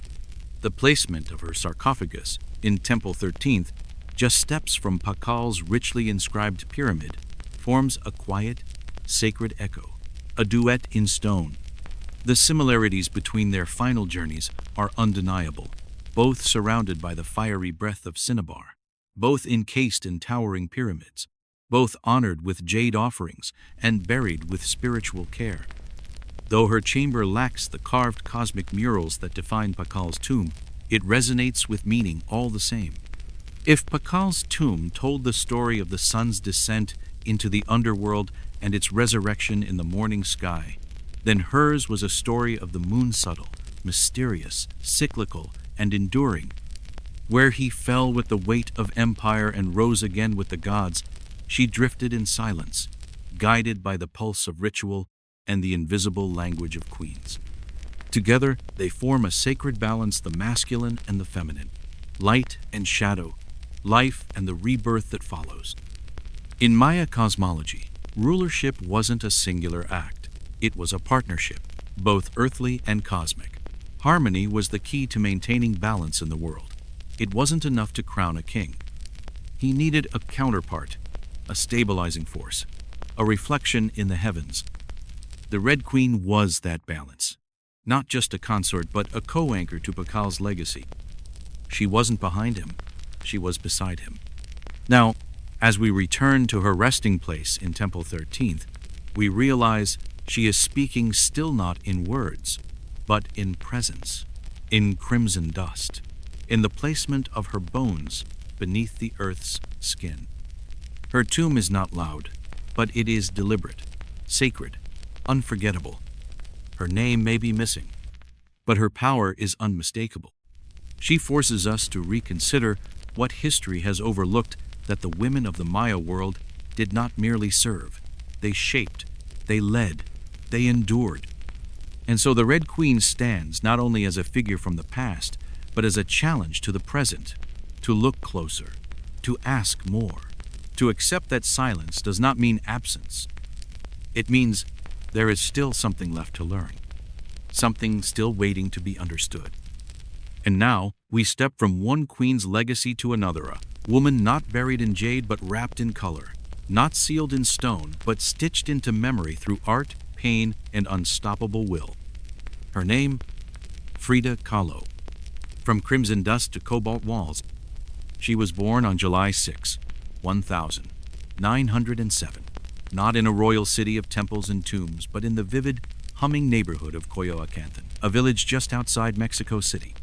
Speaker 1: The placement of her sarcophagus in Temple 13th, just steps from Pakal's richly inscribed pyramid, forms a quiet, sacred echo, a duet in stone. The similarities between their final journeys are undeniable, both surrounded by the fiery breath of cinnabar, both encased in towering pyramids, both honored with jade offerings and buried with spiritual care. Though her chamber lacks the carved cosmic murals that define Pakal's tomb, it resonates with meaning all the same. If Pakal's tomb told the story of the sun's descent into the underworld and its resurrection in the morning sky, then hers was a story of the moon's subtle, mysterious, cyclical, and enduring. Where he fell with the weight of empire and rose again with the gods, she drifted in silence, guided by the pulse of ritual and the invisible language of queens. Together, they form a sacred balance, the masculine and the feminine, light and shadow, life and the rebirth that follows. In Maya cosmology, rulership wasn't a singular act. It was a partnership, both earthly and cosmic. Harmony was the key to maintaining balance in the world. It wasn't enough to crown a king. He needed a counterpart, a stabilizing force, a reflection in the heavens. The Red Queen was that balance. Not just a consort, but a co-anchor to Pakal's legacy. She wasn't behind him, she was beside him. Now, as we return to her resting place in Temple 13th, we realize she is speaking still not in words, but in presence, in crimson dust, in the placement of her bones beneath the earth's skin. Her tomb is not loud, but it is deliberate, sacred, unforgettable. Her name may be missing, but her power is unmistakable. She forces us to reconsider what history has overlooked, that the women of the Maya world did not merely serve. They shaped, they led, they endured. And so the Red Queen stands not only as a figure from the past, but as a challenge to the present, to look closer, to ask more, to accept that silence does not mean absence. It means there is still something left to learn, something still waiting to be understood. And now we step from one queen's legacy to another, a woman not buried in jade but wrapped in color, not sealed in stone but stitched into memory through art, pain, and unstoppable will. Her name, Frida Kahlo. From crimson dust to cobalt walls, she was born on July 6, 1907, not in a royal city of temples and tombs, but in the vivid, humming neighborhood of Coyoacán, a village just outside Mexico City.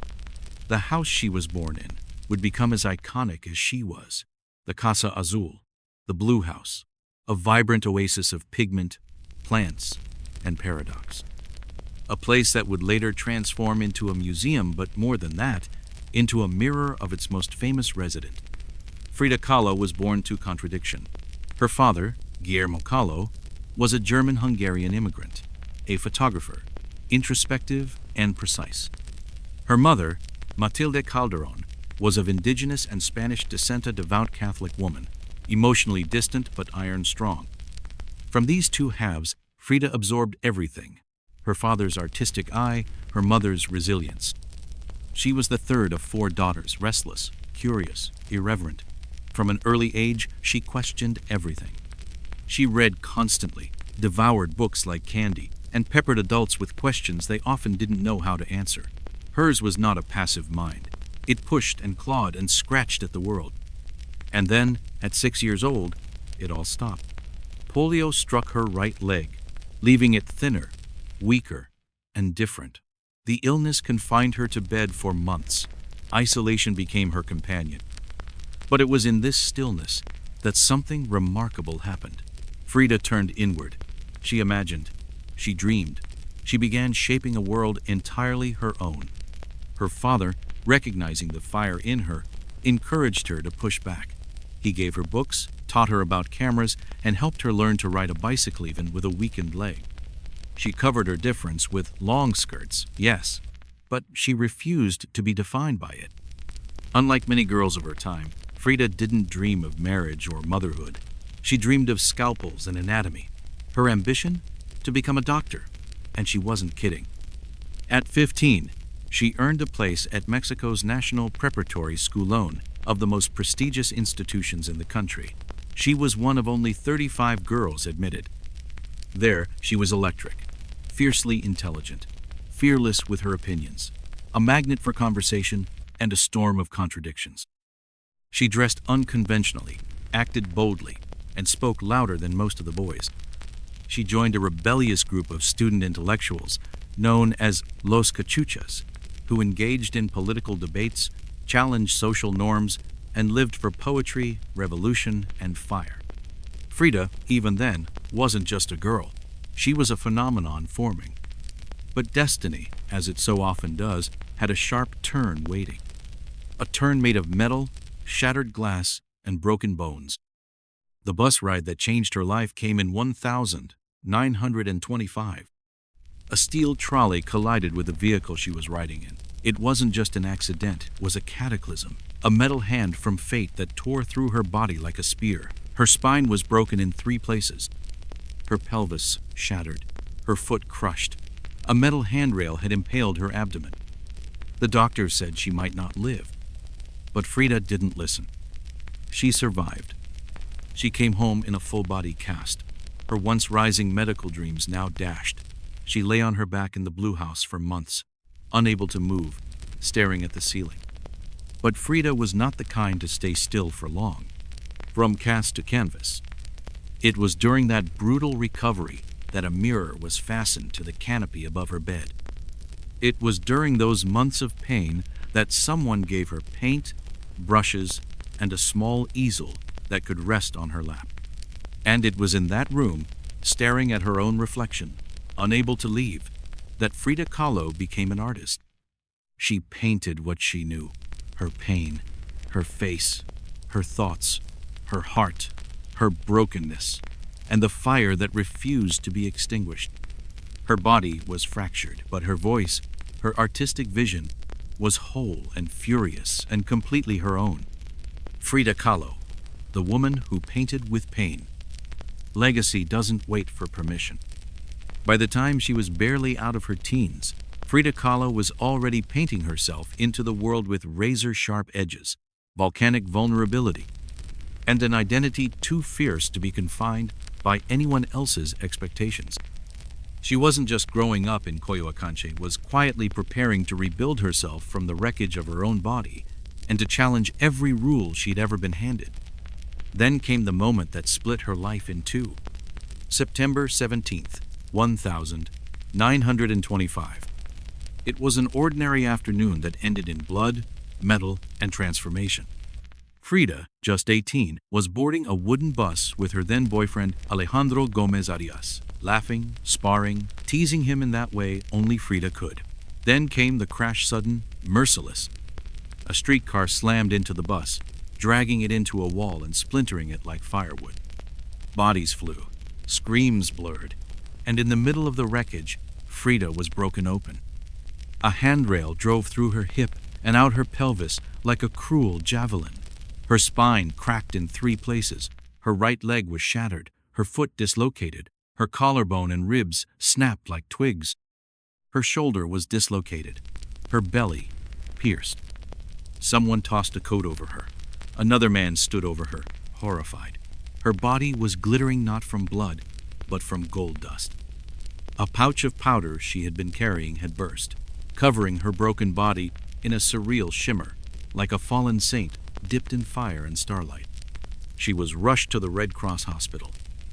Speaker 1: The house she was born in would become as iconic as she was, the Casa Azul, the Blue House, a vibrant oasis of pigment, plants, and paradox. A place that would later transform into a museum, but more than that, into a mirror of its most famous resident. Frida Kahlo was born to contradiction. Her father, Guillermo Kahlo, was a German-Hungarian immigrant, a photographer, introspective and precise. Her mother, Matilde Calderon, was of indigenous and Spanish descent, a devout Catholic woman, emotionally distant but iron-strong. From these two halves, Frida absorbed everything: her father's artistic eye, her mother's resilience. She was the third of 4 daughters, restless, curious, irreverent. From an early age, she questioned everything. She read constantly, devoured books like candy, and peppered adults with questions they often didn't know how to answer. Hers was not a passive mind. It pushed and clawed and scratched at the world. And then, at 6 years old, it all stopped. Polio struck her right leg, leaving it thinner, weaker, and different. The illness confined her to bed for months. Isolation became her companion. But it was in this stillness that something remarkable happened. Frida turned inward. She imagined. She dreamed. She began shaping a world entirely her own. Her father, recognizing the fire in her, encouraged her to push back. He gave her books, taught her about cameras, and helped her learn to ride a bicycle even with a weakened leg. She covered her difference with long skirts, yes, but she refused to be defined by it. Unlike many girls of her time, Frida didn't dream of marriage or motherhood. She dreamed of scalpels and anatomy. Her ambition? To become a doctor. And she wasn't kidding. At 15, she earned a place at Mexico's National Preparatory Schoolone, of the most prestigious institutions in the country. She was one of only 35 girls admitted. There, she was electric, fiercely intelligent, fearless with her opinions, a magnet for conversation, and a storm of contradictions. She dressed unconventionally, acted boldly, and spoke louder than most of the boys. She joined a rebellious group of student intellectuals known as Los Cachuchas, who engaged in political debates, challenged social norms, and lived for poetry, revolution, and fire. Frida, even then, wasn't just a girl. She was a phenomenon forming. But destiny, as it so often does, had a sharp turn waiting. A turn made of metal, shattered glass, and broken bones. The bus ride that changed her life came in 1925. A steel trolley collided with the vehicle she was riding in. It wasn't just an accident, it was a cataclysm. A metal hand from fate that tore through her body like a spear. Her spine was broken in 3 places. Her pelvis shattered, her foot crushed. A metal handrail had impaled her abdomen. The doctor said she might not live. But Frida didn't listen. She survived. She came home in a full-body cast, her once rising medical dreams now dashed. She lay on her back in the blue house for months, unable to move, staring at the ceiling. But Frida was not the kind to stay still for long. From cast to canvas. It was during that brutal recovery that a mirror was fastened to the canopy above her bed. It was during those months of pain that someone gave her paint, brushes, and a small easel that could rest on her lap. And it was in that room, staring at her own reflection, unable to leave, that Frida Kahlo became an artist. She painted what she knew: her pain, her face, her thoughts, her heart, her brokenness, and the fire that refused to be extinguished. Her body was fractured, but her voice, her artistic vision, was whole and furious and completely her own. Frida Kahlo, the woman who painted with pain. Legacy doesn't wait for permission. By the time she was barely out of her teens, Frida Kahlo was already painting herself into the world with razor-sharp edges, volcanic vulnerability, and an identity too fierce to be confined by anyone else's expectations. She wasn't just growing up in Coyoacán, was quietly preparing to rebuild herself from the wreckage of her own body and to challenge every rule she'd ever been handed. Then came the moment that split her life in two. September 17th, 1925. It was an ordinary afternoon that ended in blood, metal, and transformation. Frida, just 18, was boarding a wooden bus with her then-boyfriend Alejandro Gomez Arias, laughing, sparring, teasing him in that way only Frida could. Then came the crash, sudden, merciless. A streetcar slammed into the bus, dragging it into a wall and splintering it like firewood. Bodies flew, screams blurred, and in the middle of the wreckage, Frida was broken open. A handrail drove through her hip and out her pelvis like a cruel javelin. Her spine cracked in 3 places, her right leg was shattered, her foot dislocated, her collarbone and ribs snapped like twigs. Her shoulder was dislocated, her belly pierced. Someone tossed a coat over her. Another man stood over her, horrified. Her body was glittering not from blood, but from gold dust. A pouch of powder she had been carrying had burst, covering her broken body in a surreal shimmer, like a fallen saint dipped in fire and starlight. She was rushed to the Red Cross hospital,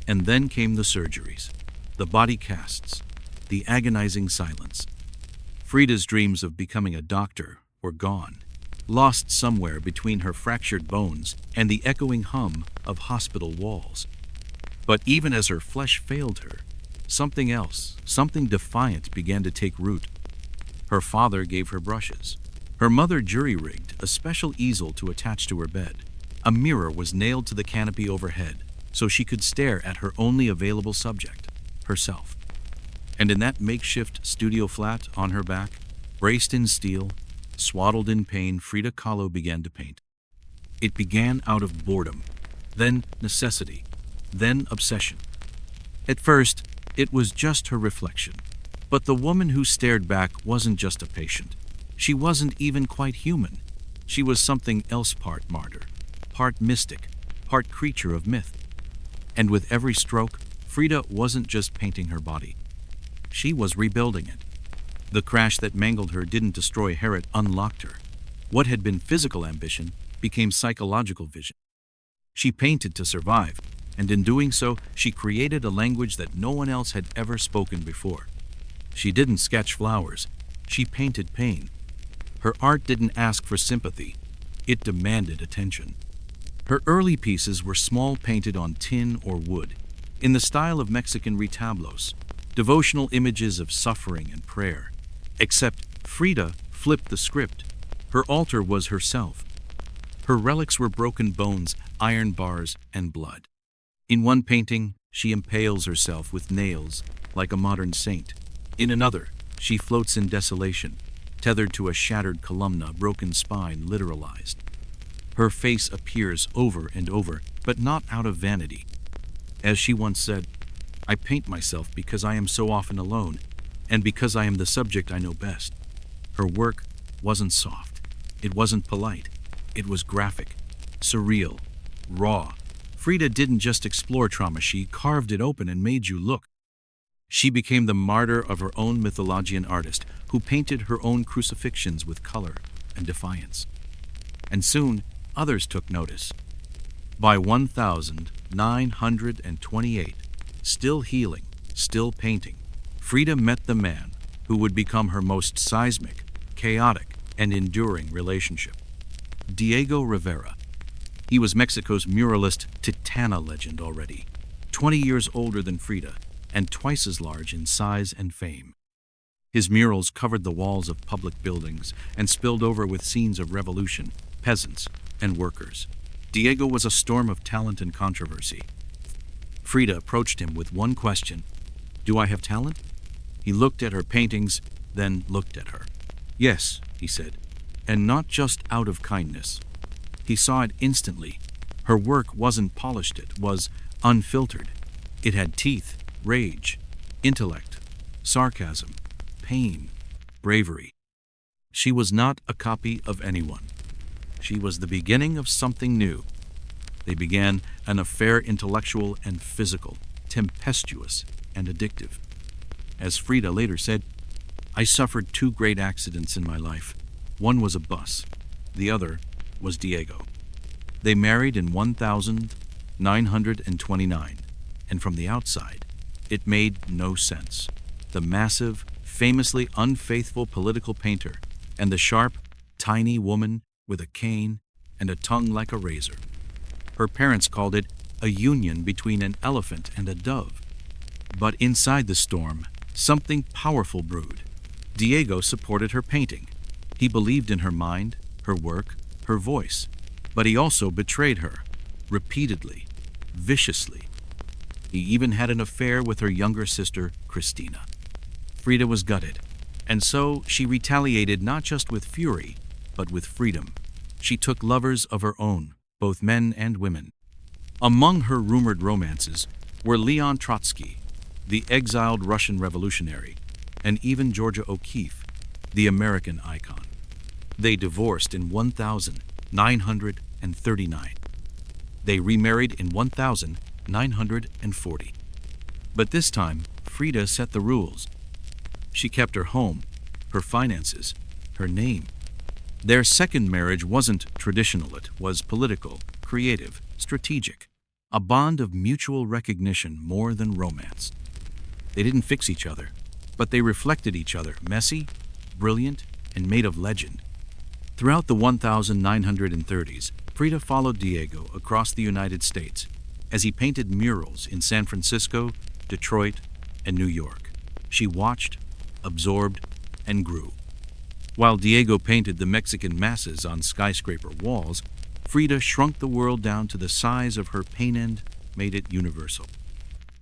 Speaker 1: and then came the surgeries, the body casts, the agonizing silence. Frida's dreams of becoming a doctor were gone, lost somewhere between her fractured bones and the echoing hum of hospital walls. But even as her flesh failed her, something else, something defiant, began to take root. Her father gave her brushes. Her mother jury-rigged a special easel to attach to her bed. A mirror was nailed to the canopy overhead, so she could stare at her only available subject, herself. And in that makeshift studio flat on her back, braced in steel, swaddled in pain, Frida Kahlo began to paint. It began out of boredom, then necessity, then obsession. At first, it was just her reflection. But the woman who stared back wasn't just a patient. She wasn't even quite human. She was something else, part martyr, part mystic, part creature of myth. And with every stroke, Frida wasn't just painting her body. She was rebuilding it. The crash that mangled her didn't destroy her, it unlocked her. What had been physical ambition became psychological vision. She painted to survive, and in doing so, she created a language that no one else had ever spoken before. She didn't sketch flowers, she painted pain. Her art didn't ask for sympathy, it demanded attention. Her early pieces were small, painted on tin or wood, in the style of Mexican retablos, devotional images of suffering and prayer. Except Frida flipped the script. Her altar was herself. Her relics were broken bones, iron bars, and blood. In one painting, she impales herself with nails like a modern saint. In another, she floats in desolation, tethered to a shattered columna, broken spine literalized. Her face appears over and over, but not out of vanity. As she once said, "I paint myself because I am so often alone, and because I am the subject I know best." Her work wasn't soft. It wasn't polite. It was graphic, surreal, raw. Frida didn't just explore trauma, she carved it open and made you look. She became the martyr of her own mythologian artist, who painted her own crucifixions with color and defiance. And soon, others took notice. By 1928, still healing, still painting, Frida met the man who would become her most seismic, chaotic, and enduring relationship. Diego Rivera. He was Mexico's muralist Titana legend already, 20 years older than Frida, and twice as large in size and fame. His murals covered the walls of public buildings and spilled over with scenes of revolution, peasants, and workers. Diego was a storm of talent and controversy. Frida approached him with one question: "Do I have talent?" He looked at her paintings, then looked at her. "Yes," he said, and not just out of kindness. He saw it instantly. Her work wasn't polished, it was unfiltered. It had teeth, rage, intellect, sarcasm, pain, bravery. She was not a copy of anyone. She was the beginning of something new. They began an affair, intellectual and physical, tempestuous and addictive. As Frida later said, "I suffered two great accidents in my life. One was a bus. The other was Diego." They married in 1929, and from the outside, it made no sense. The massive, famously unfaithful political painter and the sharp, tiny woman with a cane and a tongue like a razor. Her parents called it a union between an elephant and a dove. But inside the storm, something powerful brewed. Diego supported her painting. He believed in her mind, her work, her voice. But he also betrayed her, repeatedly, viciously. He even had an affair with her younger sister, Christina. Frida was gutted, and so she retaliated not just with fury, but with freedom. She took lovers of her own, both men and women. Among her rumored romances were Leon Trotsky, the exiled Russian revolutionary, and even Georgia O'Keeffe, the American icon. They divorced in 1939. They remarried in 1940. But this time, Frida set the rules. She kept her home, her finances, her name. Their second marriage wasn't traditional, it was political, creative, strategic, a bond of mutual recognition more than romance. They didn't fix each other, but they reflected each other, messy, brilliant, and made of legend. Throughout the 1930s, Frida followed Diego across the United States as he painted murals in San Francisco, Detroit, and New York. She watched, absorbed, and grew. While Diego painted the Mexican masses on skyscraper walls, Frida shrunk the world down to the size of her paint and made it universal.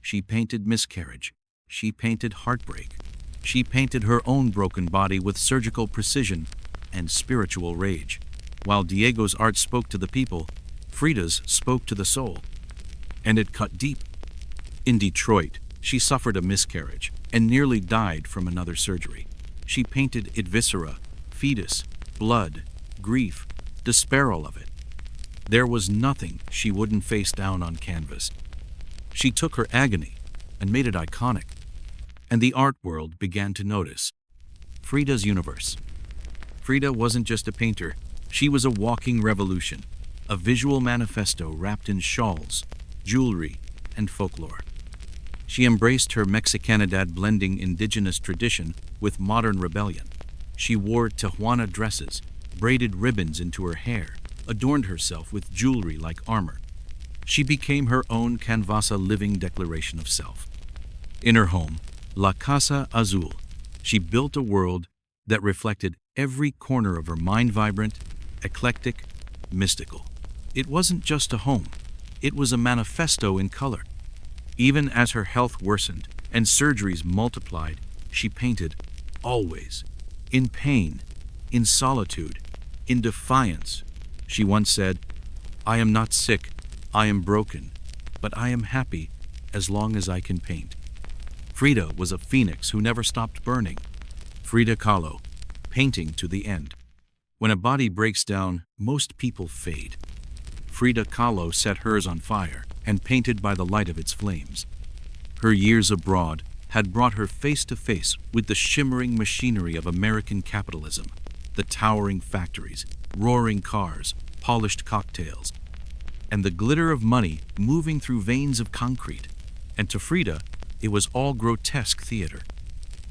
Speaker 1: She painted miscarriage. She painted heartbreak. She painted her own broken body with surgical precision and spiritual rage. While Diego's art spoke to the people, Frida's spoke to the soul. And it cut deep. In Detroit, she suffered a miscarriage and nearly died from another surgery. She painted it viscera, fetus, blood, grief, despair, all of it. There was nothing she wouldn't face down on canvas. She took her agony and made it iconic. And the art world began to notice. Frida's universe. Frida wasn't just a painter, she was a walking revolution, a visual manifesto wrapped in shawls, jewelry, and folklore. She embraced her Mexicanidad, blending indigenous tradition with modern rebellion. She wore Tijuana dresses, braided ribbons into her hair, adorned herself with jewelry like armor. She became her own canvas, a living declaration of self. In her home, La Casa Azul. She built a world that reflected every corner of her mind, vibrant, eclectic, mystical. It wasn't just a home, it was a manifesto in color. Even as her health worsened and surgeries multiplied, she painted, always, in pain, in solitude, in defiance. She once said, "I am not sick, I am broken, but I am happy as long as I can paint." Frida was a phoenix who never stopped burning. Frida Kahlo, painting to the end. When a body breaks down, most people fade. Frida Kahlo set hers on fire and painted by the light of its flames. Her years abroad had brought her face to face with the shimmering machinery of American capitalism, the towering factories, roaring cars, polished cocktails, and the glitter of money moving through veins of concrete. And to Frida, it was all grotesque theater.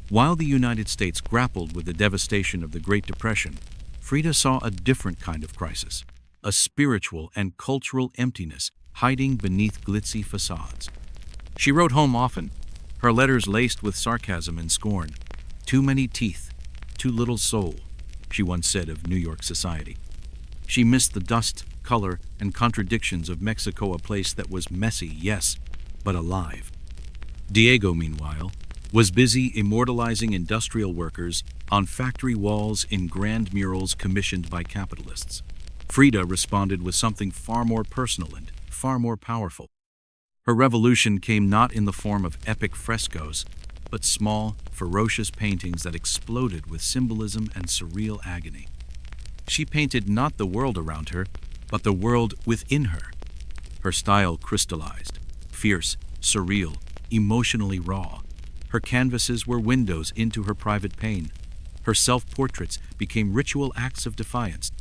Speaker 1: While the United States grappled with the devastation of the Great Depression, Frida saw a different kind of crisis, a spiritual and cultural emptiness hiding beneath glitzy facades. She wrote home often, her letters laced with sarcasm and scorn. "Too many teeth, too little soul," she once said of New York society. She missed the dust, color, and contradictions of Mexico, a place that was messy, yes, but alive. Diego, meanwhile, was busy immortalizing industrial workers on factory walls in grand murals commissioned by capitalists. Frida responded with something far more personal and far more powerful. Her revolution came not in the form of epic frescoes, but small, ferocious paintings that exploded with symbolism and surreal agony. She painted not the world around her, but the world within her. Her style crystallized, fierce, surreal, emotionally raw. Her canvases were windows into her private pain. Her self-portraits became ritual acts of defiance.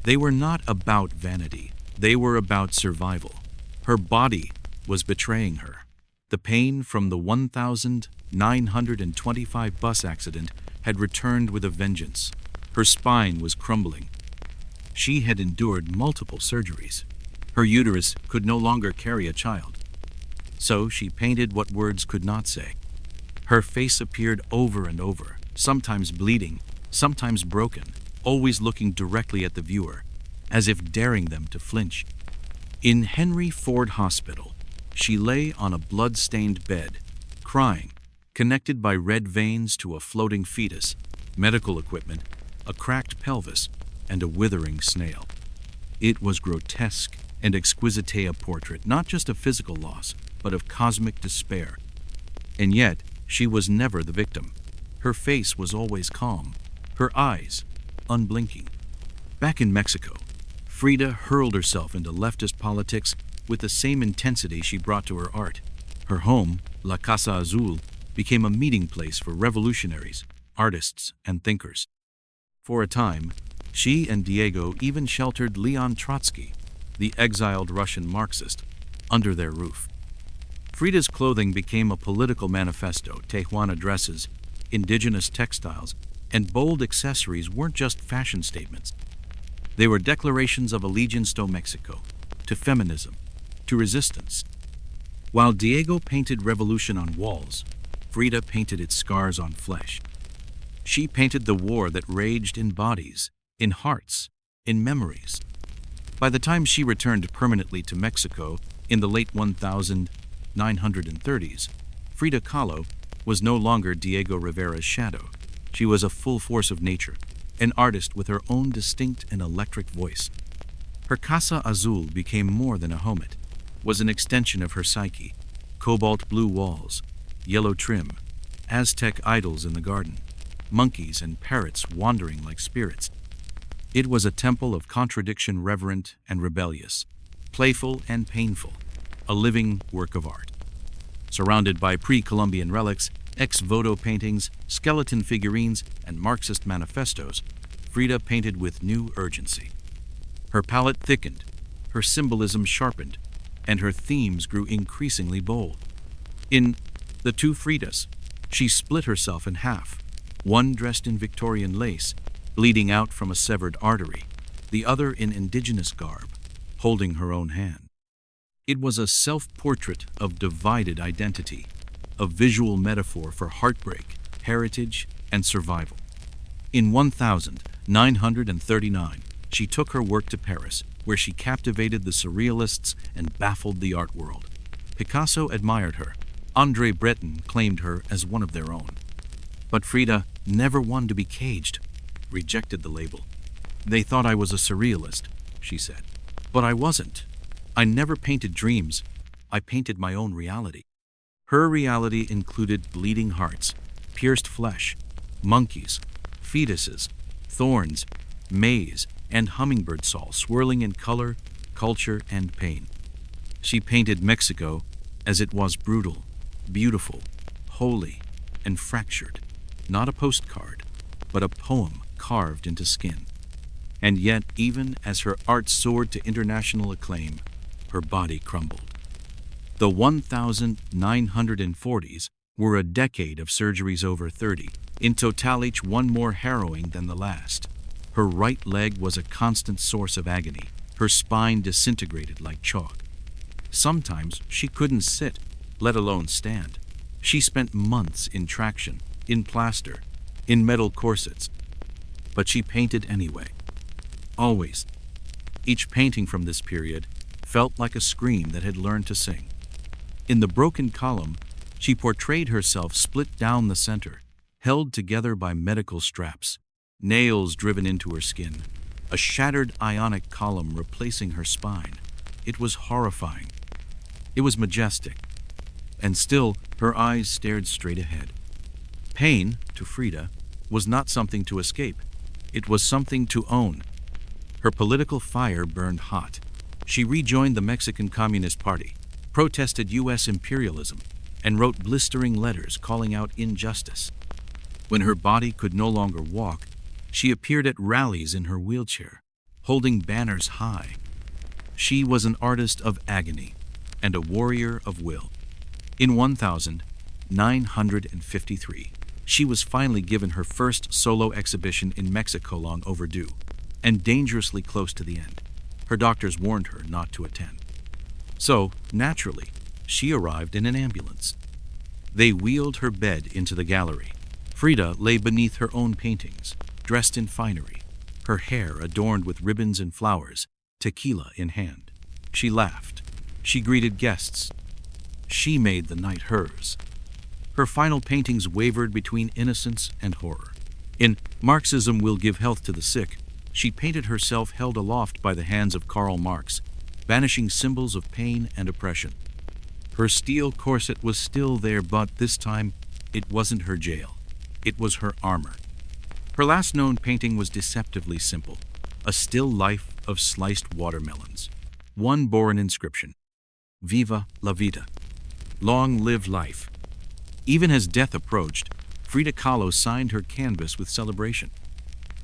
Speaker 1: They were not about vanity, they were about survival. Her body was betraying her. The pain from the 1925 bus accident had returned with a vengeance. Her spine was crumbling. She had endured multiple surgeries. Her uterus could no longer carry a child. So she painted what words could not say. Her face appeared over and over, sometimes bleeding, sometimes broken, always looking directly at the viewer, as if daring them to flinch. In Henry Ford Hospital, she lay on a blood-stained bed, crying, connected by red veins to a floating fetus, medical equipment, a cracked pelvis, and a withering snail. It was grotesque and exquisite, a portrait not just of physical loss, but of cosmic despair. And yet, she was never the victim. Her face was always calm, her eyes unblinking. Back in Mexico, Frida hurled herself into leftist politics with the same intensity she brought to her art. Her home, La Casa Azul, became a meeting place for revolutionaries, artists, and thinkers. For a time, she and Diego even sheltered Leon Trotsky, the exiled Russian Marxist, under their roof. Frida's clothing became a political manifesto. Tijuana dresses, indigenous textiles, and bold accessories weren't just fashion statements. They were declarations of allegiance to Mexico, to feminism, to resistance. While Diego painted revolution on walls, Frida painted its scars on flesh. She painted the war that raged in bodies, in hearts, in memories. By the time she returned permanently to Mexico in the late 1930s, Frida Kahlo was no longer Diego Rivera's shadow. She was a full force of nature, an artist with her own distinct and electric voice. Her Casa Azul became more than a home. It was an extension of her psyche. Cobalt blue walls, yellow trim, Aztec idols in the garden, monkeys and parrots wandering like spirits. It was a temple of contradiction, reverent and rebellious, playful and painful, a living work of art. Surrounded by pre-Columbian relics, ex-voto paintings, skeleton figurines, and Marxist manifestos, Frida painted with new urgency. Her palette thickened, her symbolism sharpened, and her themes grew increasingly bold. In The Two Fridas, she split herself in half, one dressed in Victorian lace, bleeding out from a severed artery, the other in indigenous garb, holding her own hand. It was a self-portrait of divided identity, a visual metaphor for heartbreak, heritage, and survival. In 1939, she took her work to Paris, where she captivated the surrealists and baffled the art world. Picasso admired her. André Breton claimed her as one of their own. But Frida, never one to be caged, rejected the label. "They thought I was a surrealist," she said. "But I wasn't. I never painted dreams. I painted my own reality." Her reality included bleeding hearts, pierced flesh, monkeys, fetuses, thorns, maize, and hummingbird saw swirling in color, culture, and pain. She painted Mexico as it was brutal, beautiful, holy, and fractured. Not a postcard, but a poem carved into skin. And yet, even as her art soared to international acclaim, her body crumbled. The 1940s were a decade of surgeries over 30, in total each one more harrowing than the last. Her right leg was a constant source of agony, her spine disintegrated like chalk. Sometimes she couldn't sit, let alone stand. She spent months in traction, in plaster, in metal corsets. But she painted anyway. Always. Each painting from this period felt like a scream that had learned to sing. In the broken column, she portrayed herself split down the center, held together by medical straps, nails driven into her skin, a shattered ionic column replacing her spine. It was horrifying. It was majestic. And still, her eyes stared straight ahead. Pain, to Frida, was not something to escape. It was something to own. Her political fire burned hot. She rejoined the Mexican Communist Party, protested U.S. imperialism, and wrote blistering letters calling out injustice. When her body could no longer walk, she appeared at rallies in her wheelchair, holding banners high. She was an artist of agony and a warrior of will. In 1953, she was finally given her first solo exhibition in Mexico, long overdue, and dangerously close to the end. Her doctors warned her not to attend. So, naturally, she arrived in an ambulance. They wheeled her bed into the gallery. Frida lay beneath her own paintings, dressed in finery, her hair adorned with ribbons and flowers, tequila in hand. She laughed. She greeted guests. She made the night hers. Her final paintings wavered between innocence and horror. In Marxism Will Give Health to the Sick, she painted herself held aloft by the hands of Karl Marx, banishing symbols of pain and oppression. Her steel corset was still there, but this time it wasn't her jail. It was her armor. Her last known painting was deceptively simple, a still life of sliced watermelons. One bore an inscription: Viva la vida. Long live life. Even as death approached, Frida Kahlo signed her canvas with celebration.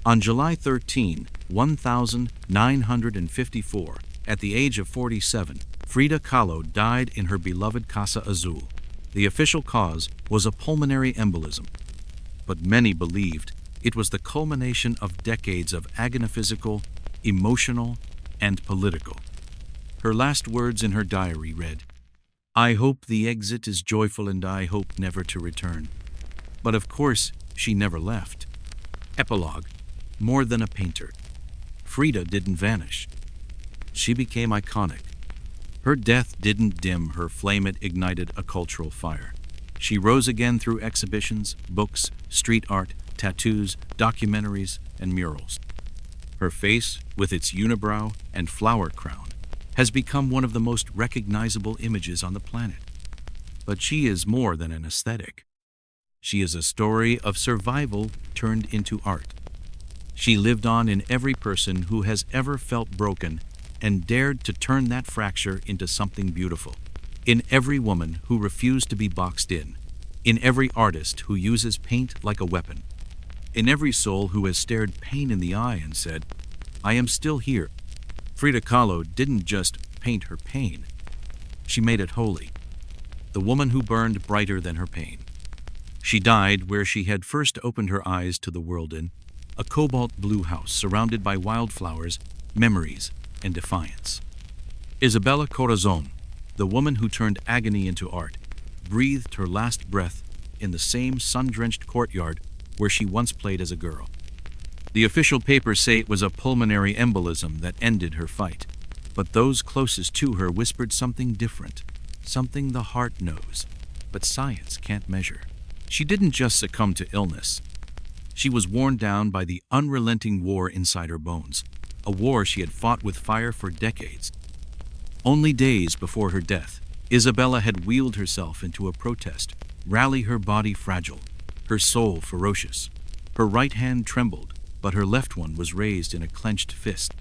Speaker 1: On July 13, 1954, at the age of 47, Frida Kahlo died in her beloved Casa Azul. The official cause was a pulmonary embolism, but many believed it was the culmination of decades of agony-physical, emotional, and political. Her last words in her diary read, "I hope the exit is joyful and I hope never to return." But of course, she never left. Epilogue. More than a painter, Frida didn't vanish. She became iconic. Her death didn't dim her flame, it ignited a cultural fire. She rose again through exhibitions, books, street art, tattoos, documentaries, and murals. Her face, with its unibrow and flower crown, has become one of the most recognizable images on the planet. But she is more than an aesthetic. She is a story of survival turned into art. She lived on in every person who has ever felt broken and dared to turn that fracture into something beautiful. In every woman who refused to be boxed in every artist who uses paint like a weapon, in every soul who has stared pain in the eye and said, "I am still here." Frida Kahlo didn't just paint her pain, she made it holy. The woman who burned brighter than her pain. She died where she had first opened her eyes to the world, in a cobalt blue house surrounded by wildflowers, memories, and defiance. Isabella Corazon, the woman who turned agony into art, breathed her last breath in the same sun-drenched courtyard where she once played as a girl. The official papers say it was a pulmonary embolism that ended her fight, but those closest to her whispered something different, something the heart knows, but science can't measure. She didn't just succumb to illness. She was worn down by the unrelenting war inside her bones, a war she had fought with fire for decades. Only days before her death, Isabella had wheeled herself into a protest, rally her body fragile, her soul ferocious. Her right hand trembled, but her left one was raised in a clenched fist.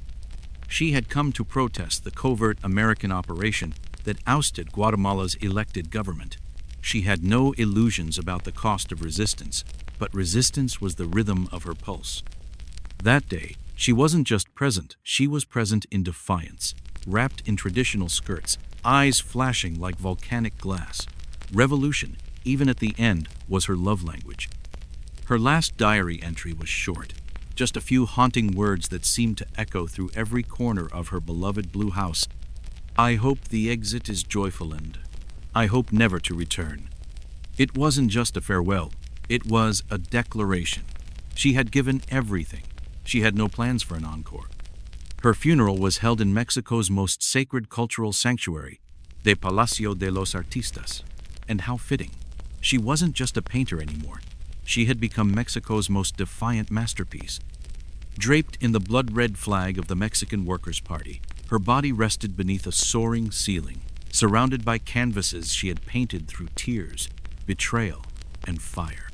Speaker 1: She had come to protest the covert American operation that ousted Guatemala's elected government. She had no illusions about the cost of resistance, but resistance was the rhythm of her pulse. That day, she wasn't just present, she was present in defiance, wrapped in traditional skirts, eyes flashing like volcanic glass. Revolution, even at the end, was her love language. Her last diary entry was short, just a few haunting words that seemed to echo through every corner of her beloved blue house. I hope the exit is joyful and I hope never to return. It wasn't just a farewell, it was a declaration. She had given everything. She had no plans for an encore. Her funeral was held in Mexico's most sacred cultural sanctuary, the Palacio de los Artistas. And how fitting. She wasn't just a painter anymore. She had become Mexico's most defiant masterpiece. Draped in the blood-red flag of the Mexican Workers' Party, her body rested beneath a soaring ceiling, surrounded by canvases she had painted through tears, betrayal, and fire.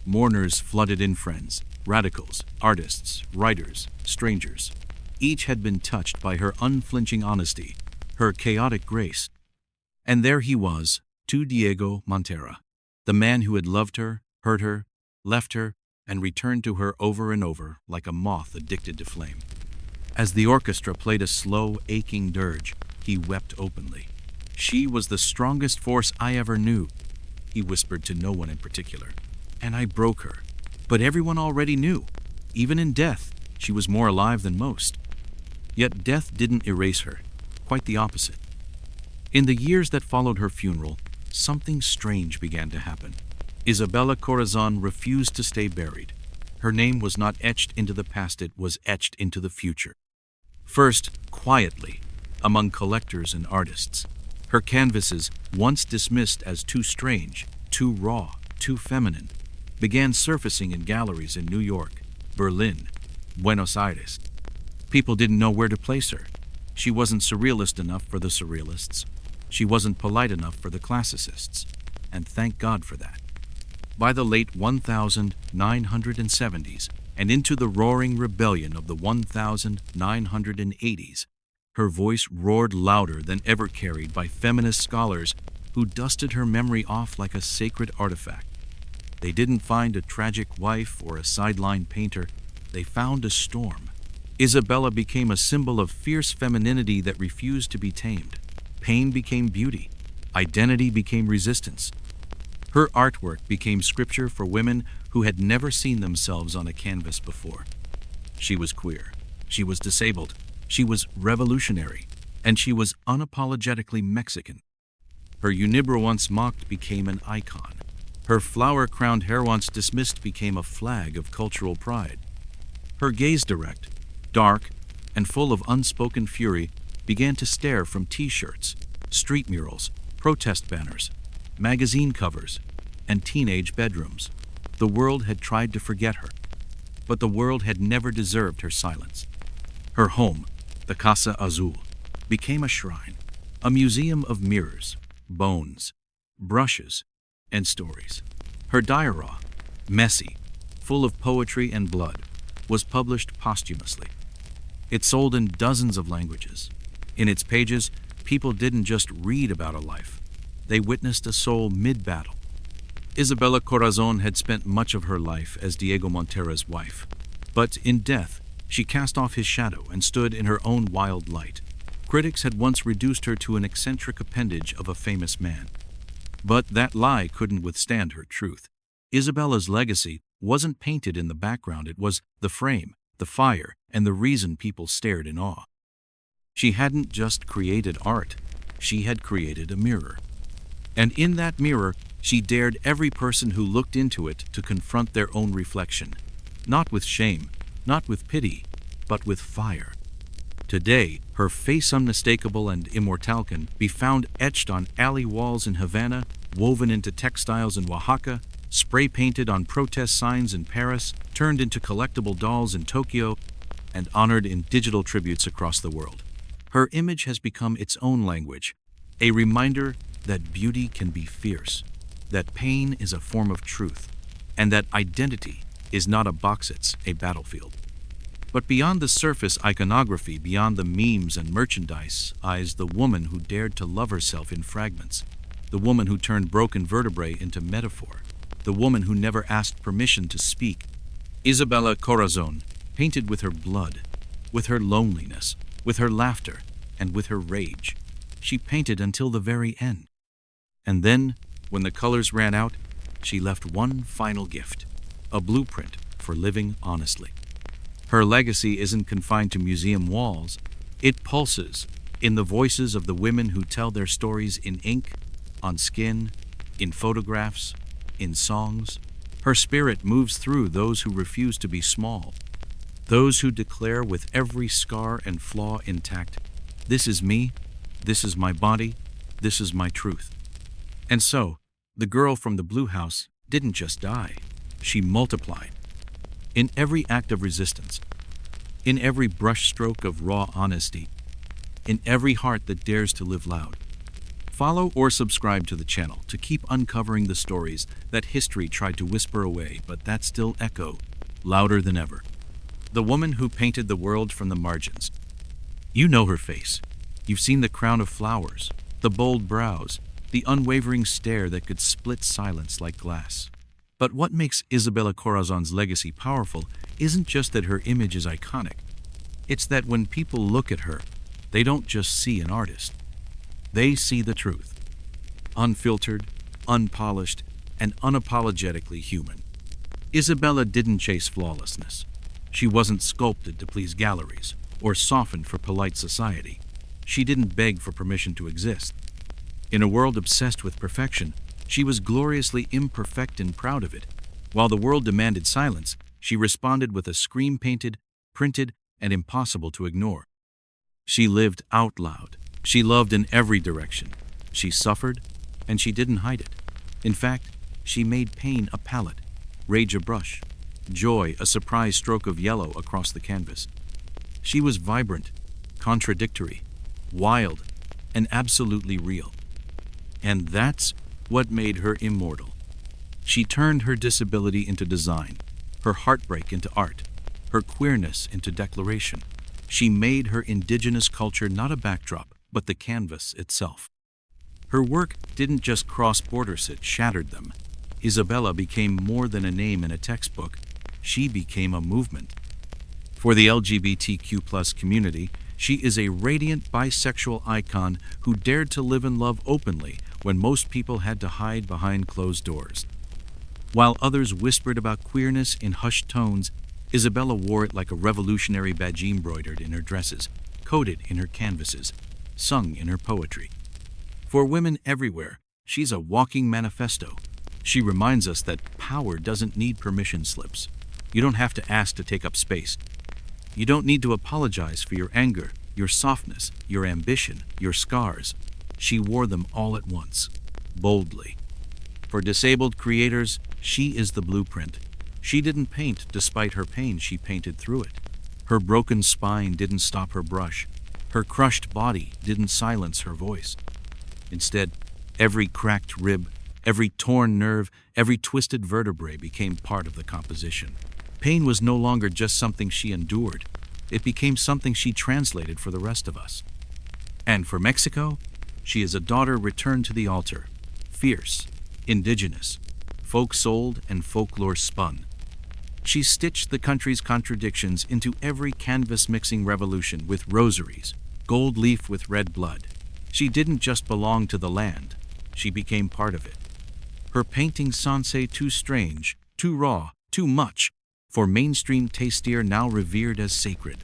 Speaker 1: Mourners flooded in, friends, radicals, artists, writers, strangers. Each had been touched by her unflinching honesty, her chaotic grace. And there he was, to Diego Montera, the man who had loved her, hurt her, left her, and returned to her over and over like a moth addicted to flame. As the orchestra played a slow, aching dirge, he wept openly. She was the strongest force I ever knew, he whispered to no one in particular. And I broke her. But everyone already knew. Even in death, she was more alive than most. Yet death didn't erase her, quite the opposite. In the years that followed her funeral, something strange began to happen. Isabella Corazon refused to stay buried. Her name was not etched into the past, it was etched into the future. First, quietly, among collectors and artists. Her canvases, once dismissed as too strange, too raw, too feminine, began surfacing in galleries in New York, Berlin, Buenos Aires. People didn't know where to place her. She wasn't surrealist enough for the surrealists. She wasn't polite enough for the classicists. And thank God for that. By the late 1970s and into the roaring rebellion of the 1980s, her voice roared louder than ever, carried by feminist scholars who dusted her memory off like a sacred artifact. They didn't find a tragic wife or a sideline painter. They found a storm. Isabella became a symbol of fierce femininity that refused to be tamed. Pain became beauty. Identity became resistance. Her artwork became scripture for women who had never seen themselves on a canvas before. She was queer. She was disabled. She was revolutionary. And she was unapologetically Mexican. Her unibrow once mocked became an icon. Her flower-crowned hair once dismissed became a flag of cultural pride. Her gaze, direct, dark, and full of unspoken fury, began to stare from T-shirts, street murals, protest banners, magazine covers, and teenage bedrooms. The world had tried to forget her, but the world had never deserved her silence. Her home, the Casa Azul, became a shrine, a museum of mirrors, bones, brushes, and stories. Her diary, messy, full of poetry and blood, was published posthumously. It sold in dozens of languages. In its pages, people didn't just read about a life. They witnessed a soul mid-battle. Isabella Corazon had spent much of her life as Diego Montera's wife. But in death, she cast off his shadow and stood in her own wild light. Critics had once reduced her to an eccentric appendage of a famous man. But that lie couldn't withstand her truth. Isabella's legacy wasn't painted in the background, it was the frame, the fire, and the reason people stared in awe. She hadn't just created art, she had created a mirror. And in that mirror, she dared every person who looked into it to confront their own reflection, not with shame, not with pity, but with fire. Today, her face unmistakable and immortal can be found etched on alley walls in Havana, woven into textiles in Oaxaca, spray-painted on protest signs in Paris, turned into collectible dolls in Tokyo, and honored in digital tributes across the world. Her image has become its own language, a reminder that beauty can be fierce, that pain is a form of truth, and that identity is not a box, it's a battlefield. But beyond the surface iconography, beyond the memes and merchandise, lies the woman who dared to love herself in fragments, the woman who turned broken vertebrae into metaphor, the woman who never asked permission to speak. Isabella Corazon, painted with her blood, with her loneliness, with her laughter, and with her rage. She painted until the very end. And then, when the colors ran out, she left one final gift, a blueprint for living honestly. Her legacy isn't confined to museum walls. It pulses in the voices of the women who tell their stories in ink, on skin, in photographs, in songs. Her spirit moves through those who refuse to be small, those who declare with every scar and flaw intact, "This is me, this is my body, this is my truth." And so, the girl from the Blue House didn't just die, she multiplied. In every act of resistance, in every brushstroke of raw honesty, in every heart that dares to live loud. Follow or subscribe to the channel to keep uncovering the stories that history tried to whisper away, but that still echo louder than ever. The woman who painted the world from the margins. You know her face. You've seen the crown of flowers, the bold brows, the unwavering stare that could split silence like glass. But what makes Isabella Corazon's legacy powerful isn't just that her image is iconic. It's that when people look at her, they don't just see an artist. They see the truth. Unfiltered, unpolished, and unapologetically human. Isabella didn't chase flawlessness. She wasn't sculpted to please galleries or softened for polite society. She didn't beg for permission to exist. In a world obsessed with perfection, she was gloriously imperfect and proud of it. While the world demanded silence, she responded with a scream painted, printed, and impossible to ignore. She lived out loud. She loved in every direction. She suffered, and she didn't hide it. In fact, she made pain a palette, rage a brush, joy a surprise stroke of yellow across the canvas. She was vibrant, contradictory, wild, and absolutely real. And that's what made her immortal. She turned her disability into design, her heartbreak into art, her queerness into declaration. She made her indigenous culture not a backdrop, but the canvas itself. Her work didn't just cross borders, it shattered them. Isabella became more than a name in a textbook. She became a movement. For the LGBTQ+ community, she is a radiant bisexual icon who dared to live and love openly when most people had to hide behind closed doors. While others whispered about queerness in hushed tones, Isabella wore it like a revolutionary badge, embroidered in her dresses, coded in her canvases, sung in her poetry. For women everywhere, she's a walking manifesto. She reminds us that power doesn't need permission slips. You don't have to ask to take up space. You don't need to apologize for your anger, your softness, your ambition, your scars. She wore them all at once, boldly. For disabled creators, she is the blueprint. She didn't paint despite her pain, she painted through it. Her broken spine didn't stop her brush. Her crushed body didn't silence her voice. Instead, every cracked rib, every torn nerve, every twisted vertebrae became part of the composition. Pain was no longer just something she endured. It became something she translated for the rest of us. And for Mexico, she is a daughter returned to the altar, fierce, indigenous, folk-souled and folklore spun. She stitched the country's contradictions into every canvas-mixing revolution with rosaries, gold leaf with red blood. She didn't just belong to the land, she became part of it. Her paintings sans too strange, too raw, too much, for mainstream tastier now revered as sacred.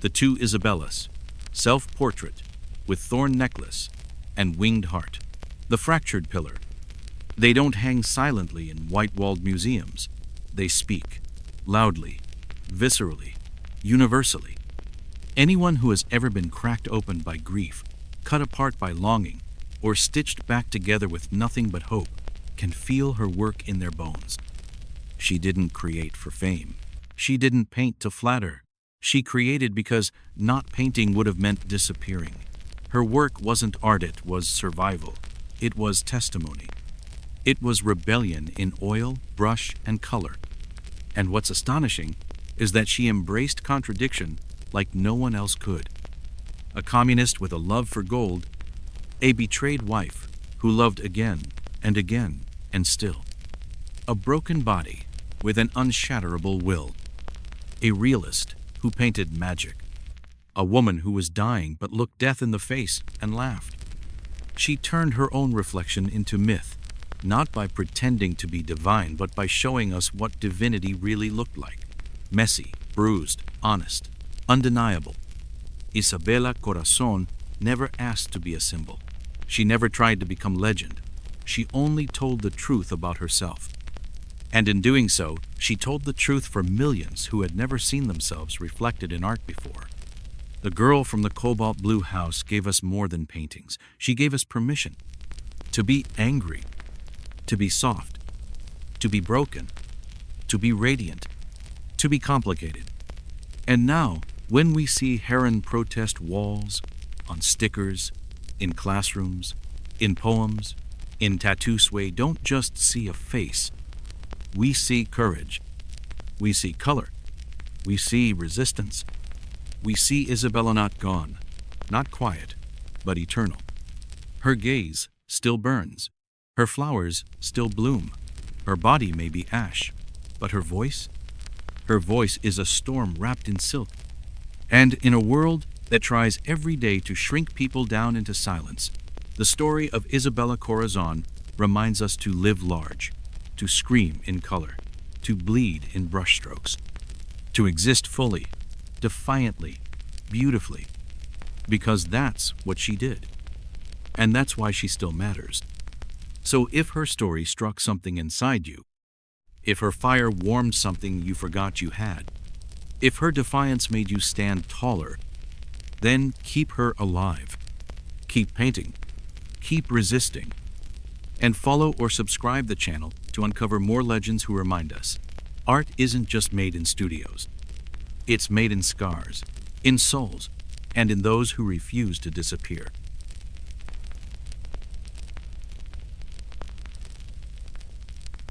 Speaker 1: The two Isabellas, self-portrait, with thorn necklace, and winged heart. The fractured pillar. They don't hang silently in white-walled museums. They speak, loudly, viscerally, universally. Anyone who has ever been cracked open by grief, cut apart by longing, or stitched back together with nothing but hope, can feel her work in their bones. She didn't create for fame. She didn't paint to flatter. She created because not painting would have meant disappearing. Her work wasn't art, it was survival. It was testimony. It was rebellion in oil, brush, and color. And what's astonishing is that she embraced contradiction like no one else could. A communist with a love for gold, a betrayed wife who loved again and again and still, a broken body with an unshatterable will, a realist who painted magic, a woman who was dying but looked death in the face and laughed. She turned her own reflection into myth, not by pretending to be divine, but by showing us what divinity really looked like. Messy, bruised, honest, undeniable. Isabella Corazon never asked to be a symbol. She never tried to become legend. She only told the truth about herself. And in doing so, she told the truth for millions who had never seen themselves reflected in art before. The girl from the cobalt blue house gave us more than paintings. She gave us permission to be angry, to be soft, to be broken, to be radiant, to be complicated. And now, when we see Heron protest walls, on stickers, in classrooms, in poems, in tattoos, we don't just see a face. We see courage. We see color. We see resistance. We see Isabella not gone, not quiet, but eternal. Her gaze still burns. Her flowers still bloom. Her body may be ash, but her voice? Her voice is a storm wrapped in silk. And in a world that tries every day to shrink people down into silence, the story of Isabella Corazon reminds us to live large, to scream in color, to bleed in brushstrokes, to exist fully, defiantly, beautifully, because that's what she did. And that's why she still matters. So if her story struck something inside you, if her fire warmed something you forgot you had, if her defiance made you stand taller, then keep her alive. Keep painting. Keep resisting. And follow or subscribe the channel to uncover more legends who remind us art isn't just made in studios. It's made in scars, in souls, and in those who refuse to disappear.